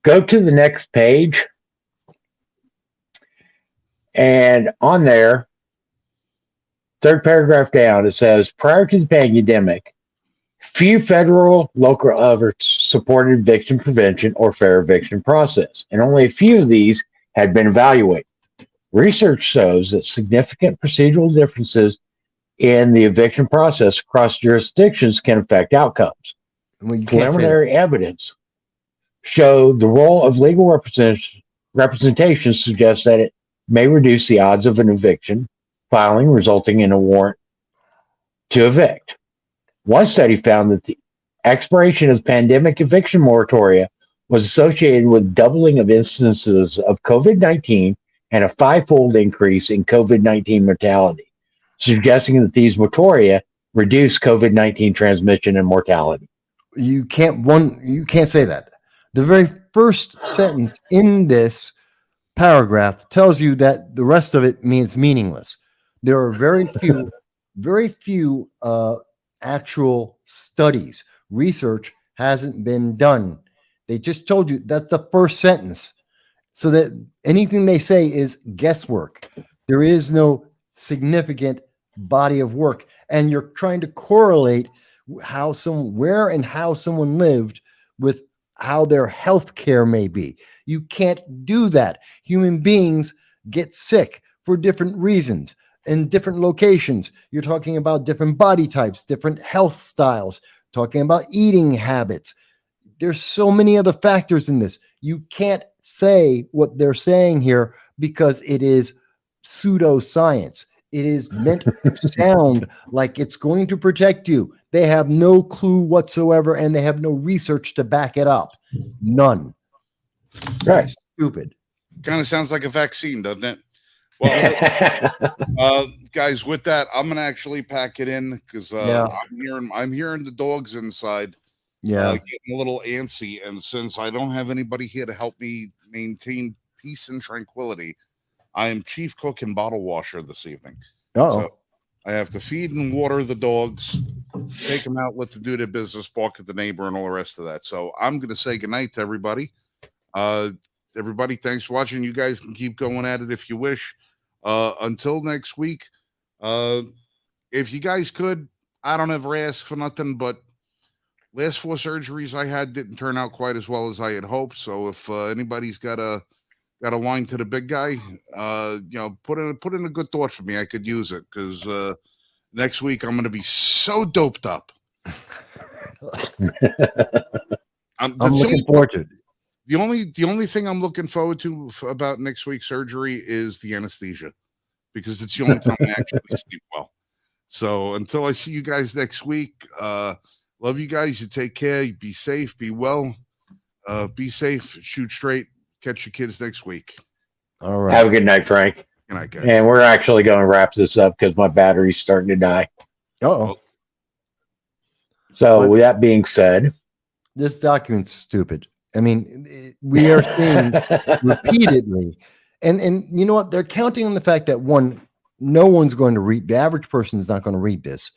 [SPEAKER 3] go to the next page. And on there, third paragraph down, it says, prior to the pandemic, few federal, local efforts supported eviction prevention or fair eviction process, and only a few of these had been evaluated. Research shows that significant procedural differences in the eviction process across jurisdictions can affect outcomes.
[SPEAKER 2] Well, you can't say
[SPEAKER 3] Preliminary evidence showed the role of legal representation suggests that it may reduce the odds of an eviction filing, resulting in a warrant to evict. One study found that the expiration of pandemic eviction moratoria was associated with doubling of instances of COVID-19 and a 5-fold increase in COVID-19 mortality, suggesting that these moratoria reduce COVID-19 transmission and mortality.
[SPEAKER 2] you can't say that. The very first sentence in this paragraph tells you that the rest of it means meaningless. There are very few actual studies. Research hasn't been done. They just told you that's the first sentence, so that anything they say is guesswork. There is no significant body of work, and you're trying to correlate where and how someone lived with how their health care may be. You can't do that. Human beings get sick for different reasons in different locations. You're talking about different body types, different health styles, talking about eating habits. There's so many other factors in this. You can't say what they're saying here because it is pseudoscience. It is meant to sound like it's going to protect you. They have no clue whatsoever, and they have no research to back it up. None.
[SPEAKER 3] Right.
[SPEAKER 2] It's stupid.
[SPEAKER 1] Kind of sounds like a vaccine, doesn't it? Well, guys, with that, I'm gonna actually pack it in because I'm hearing the dogs inside. Getting a little antsy, and since I don't have anybody here to help me maintain peace and tranquility, I am chief cook and bottle washer this evening. So I have to feed and water the dogs, take them out, let them do their business, bark at the neighbor, and all the rest of that. So I'm going to say goodnight to everybody. Everybody, thanks for watching. You guys can keep going at it if you wish. Until next week, if you guys could, I don't ever ask for nothing, but last 4 surgeries I had didn't turn out quite as well as I had hoped. So if anybody's got a line to the big guy, put in a good thought for me. I could use it because next week I'm going to be so doped up.
[SPEAKER 2] I'm looking forward to it.
[SPEAKER 1] The only thing I'm looking forward to about next week's surgery is the anesthesia, because it's the only time I actually sleep well. So until I see you guys next week, love you guys. You take care. You be safe. Be well. Be safe. Shoot straight. Catch your kids next week.
[SPEAKER 2] All right.
[SPEAKER 3] Have a good night, Frank.
[SPEAKER 1] And I guess.
[SPEAKER 4] And we're actually going to wrap this up because my battery's starting to die.
[SPEAKER 2] Oh,
[SPEAKER 4] So,
[SPEAKER 2] But-
[SPEAKER 4] with that being said,
[SPEAKER 2] this document's stupid. I mean, we are seeing repeatedly, and you know what? They're counting on the fact that one, no one's going to read. The average person is not going to read this,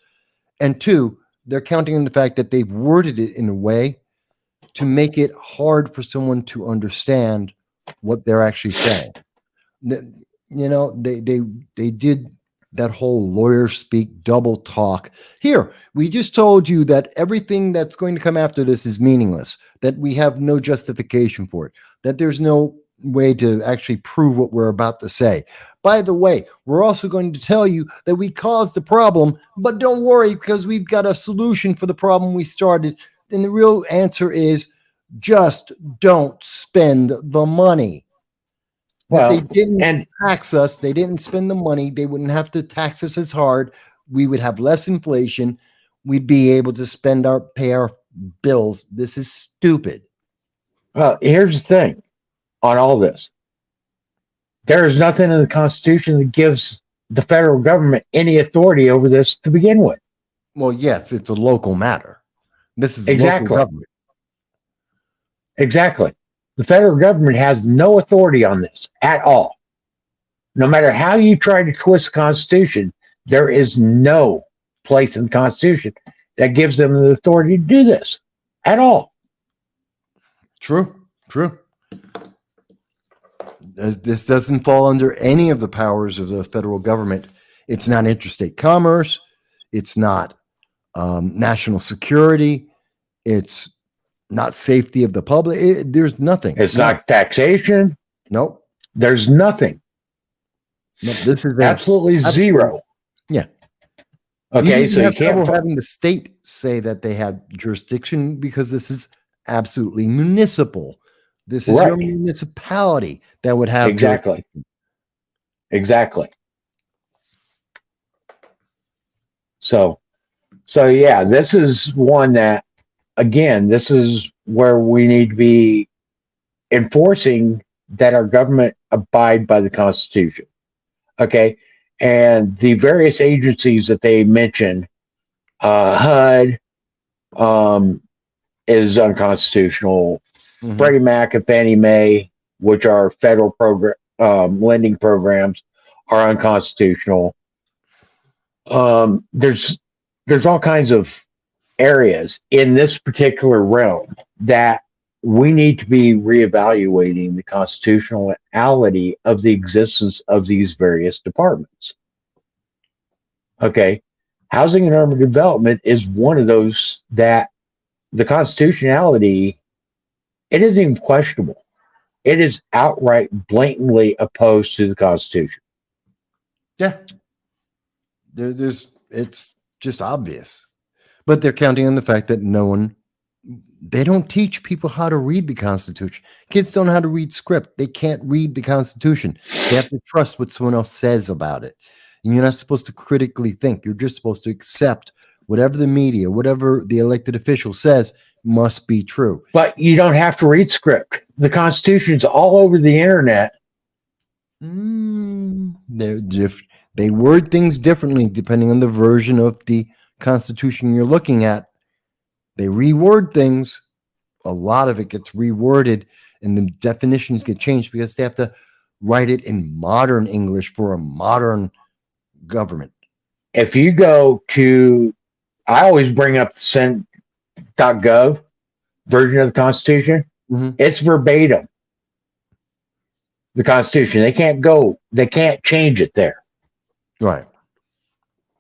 [SPEAKER 2] and two, they're counting on the fact that they've worded it in a way to make it hard for someone to understand what they're actually saying. You know, they did that whole lawyer speak double talk. Here, we just told you that everything that's going to come after this is meaningless, that we have no justification for it, that there's no way to actually prove what we're about to say. By the way, we're also going to tell you that we caused the problem, but don't worry because we've got a solution for the problem we started. And the real answer is just don't spend the money.
[SPEAKER 4] well,
[SPEAKER 2] If they didn't
[SPEAKER 4] and
[SPEAKER 2] tax us, they didn't spend the money, they wouldn't have to tax us as hard. We would have less inflation. We'd be able to pay our bills. This is stupid.
[SPEAKER 4] well, here's the thing on all this. There is nothing in the Constitution that gives the federal government any authority over this to begin with.
[SPEAKER 2] Well, yes, it's a local matter. This is
[SPEAKER 4] Exactly.
[SPEAKER 2] local government.
[SPEAKER 4] Exactly. The federal government has no authority on this at all. No matter how you try to twist the Constitution, there is no place in the Constitution that gives them the authority to do this at all.
[SPEAKER 2] True. This doesn't fall under any of the powers of the federal government. It's not interstate commerce. It's not national security. It's not safety of the public. There's nothing.
[SPEAKER 4] It's not taxation.
[SPEAKER 2] Nope.
[SPEAKER 4] There's nothing.
[SPEAKER 2] Nope. This is
[SPEAKER 4] Absolutely zero.
[SPEAKER 2] Yeah.
[SPEAKER 4] Okay,
[SPEAKER 2] even
[SPEAKER 4] so you
[SPEAKER 2] have trouble
[SPEAKER 4] can't.
[SPEAKER 2] having the state say that they have jurisdiction because this is absolutely municipal. This is your
[SPEAKER 4] Right.
[SPEAKER 2] municipality that would have
[SPEAKER 4] Exactly. Exactly. So yeah, this is one that, again, this is where we need to be enforcing that our government abide by the Constitution. Okay. And the various agencies that they mention, HUD is unconstitutional.
[SPEAKER 2] Mhm.
[SPEAKER 4] Freddie Mac and Fannie Mae, which are federal program lending programs, are unconstitutional. There's all kinds of areas in this particular realm that we need to be reevaluating the constitutionality of the existence of these various departments. Okay. Housing and urban development is one of those that the constitutionality, it isn't even questionable. It is outright blatantly opposed to the Constitution.
[SPEAKER 2] Yeah. It's just obvious. But they're counting on the fact that they don't teach people how to read the Constitution. Kids don't know how to read script. They can't read the Constitution. They have to trust what someone else says about it. And you're not supposed to critically think. You're just supposed to accept whatever the media, whatever the elected official says must be true.
[SPEAKER 4] But you don't have to read script. The Constitution's all over the internet.
[SPEAKER 2] They word things differently depending on the version of the Constitution you're looking at. They reword things. A lot of it gets reworded and the definitions get changed because they have to write it in modern English for a modern government.
[SPEAKER 4] If you go to, I always bring up the Senate.gov version of the Constitution.
[SPEAKER 2] Mhm.
[SPEAKER 4] It's verbatim. The Constitution. They can't change it there.
[SPEAKER 2] Right.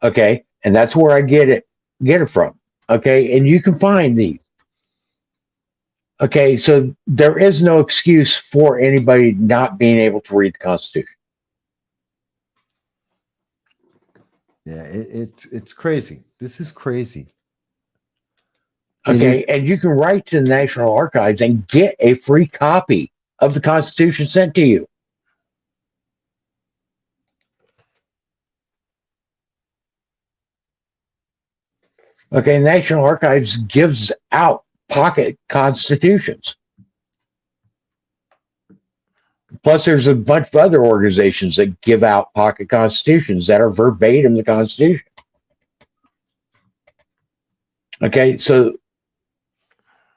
[SPEAKER 4] Okay. And that's where I get it from. Okay. And you can find these. Okay. So there is no excuse for anybody not being able to read the Constitution.
[SPEAKER 2] Yeah, it's crazy. This is crazy.
[SPEAKER 4] Okay. And you can write to the National Archives and get a free copy of the Constitution sent to you. Okay, National Archives gives out pocket constitutions. Plus, there's a bunch of other organizations that give out pocket constitutions that are verbatim the Constitution. Okay, so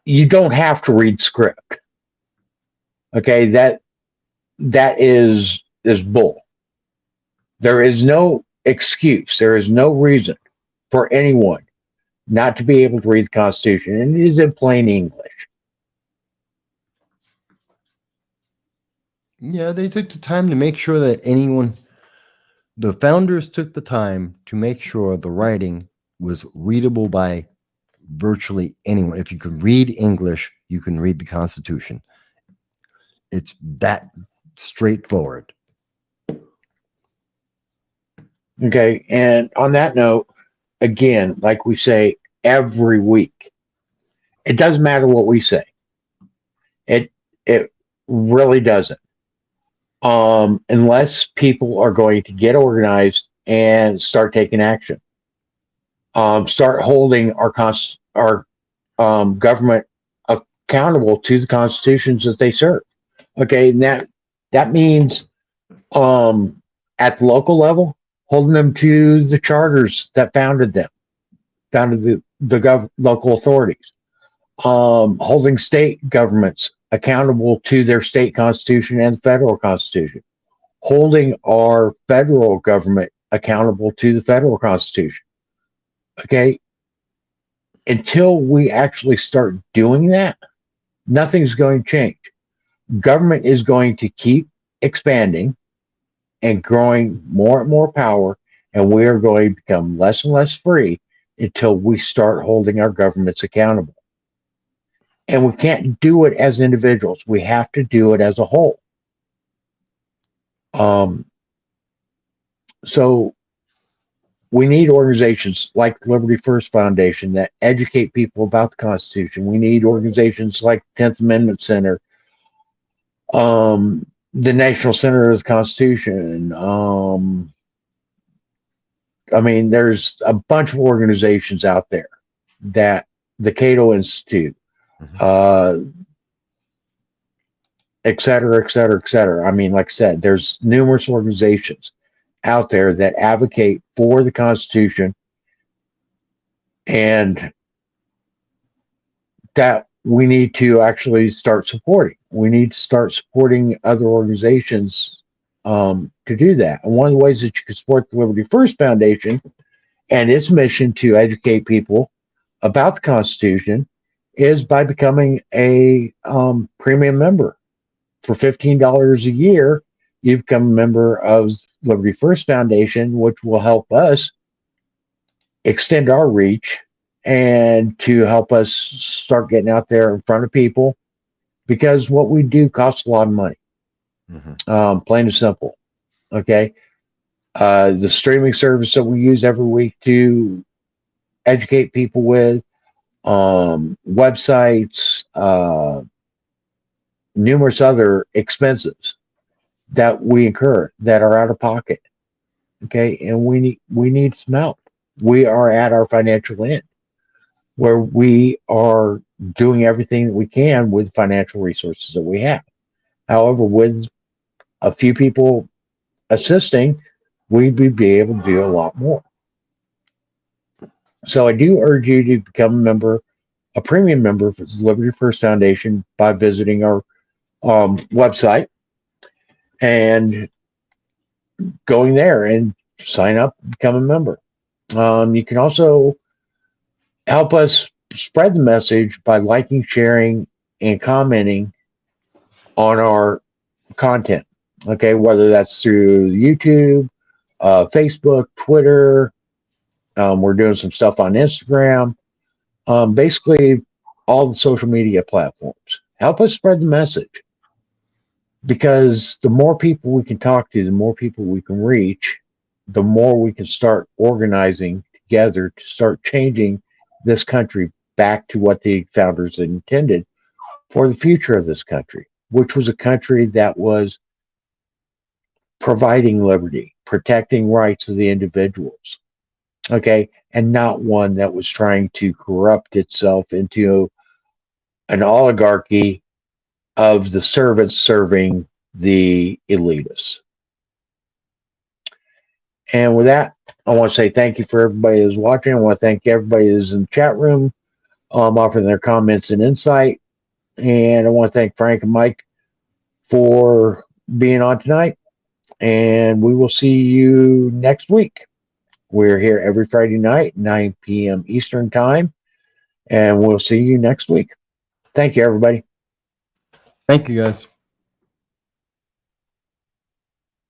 [SPEAKER 4] you don't have to read script. Okay, that is bull. There is no excuse. There is no reason for anyone not to be able to read the Constitution, and it is in plain English.
[SPEAKER 2] Yeah, they took the time to make sure that the founders took the time to make sure the writing was readable by virtually anyone. If you can read English, you can read the Constitution. It's that straightforward.
[SPEAKER 4] Okay, and on that note, again, like we say every week, it doesn't matter what we say. It really doesn't. Unless people are going to get organized and start taking action. Start holding our government accountable to the constitutions that they serve. Okay, and that means at the local level, holding them to the charters that founded the local authorities, holding state governments accountable to their state constitution and the federal constitution, holding our federal government accountable to the federal constitution. Okay, until we actually start doing that, nothing's going to change. Government is going to keep expanding and growing more and more power, and we are going to become less and less free until we start holding our governments accountable. And we can't do it as individuals. We have to do it as a whole. So we need organizations like the Liberty First Foundation that educate people about the Constitution. We need organizations like the 10th Amendment Center, the National Center of the Constitution. I mean, there's a bunch of organizations out there, that the Cato Institute, et cetera, et cetera, et cetera. I mean, like I said, there's numerous organizations out there that advocate for the Constitution, and that we need to actually start supporting. We need to start supporting other organizations to do that. And one of the ways that you can support the Liberty First Foundation and its mission to educate people about the Constitution is by becoming a premium member. For $15 a year, you become a member of Liberty First Foundation, which will help us extend our reach and to help us start getting out there in front of people, because what we do costs a lot of money. Plain and simple. Okay. The streaming service that we use every week to educate people with, websites, numerous other expenses that we incur that are out of pocket. Okay, and we need some help. We are at our financial end, where we are doing everything that we can with financial resources that we have. However, with a few people assisting, we'd be able to do a lot more. So I do urge you to become a member, a premium member for the Liberty First Foundation, by visiting our website and going there and sign up, become a member. You can also help us spread the message by liking, sharing, and commenting on our content. Okay, whether that's through YouTube, Facebook, Twitter. We're doing some stuff on Instagram. Basically, all the social media platforms. Help us spread the message, because the more people we can talk to, the more people we can reach, the more we can start organizing together to start changing this country back to what the founders intended for the future of this country, which was a country that was providing liberty, protecting rights of the individuals, okay, and not one that was trying to corrupt itself into an oligarchy of the servants serving
[SPEAKER 3] the elitists. And with that, I want to say thank you for everybody who's watching. I want to thank everybody who's in the chat room, offering their comments and insight. And I want to thank Frank and Mike for being on tonight. And we will see you next week. We're here every Friday night, 9 p.m. Eastern Time. And we'll see you next week. Thank you, everybody.
[SPEAKER 2] Thank you, guys.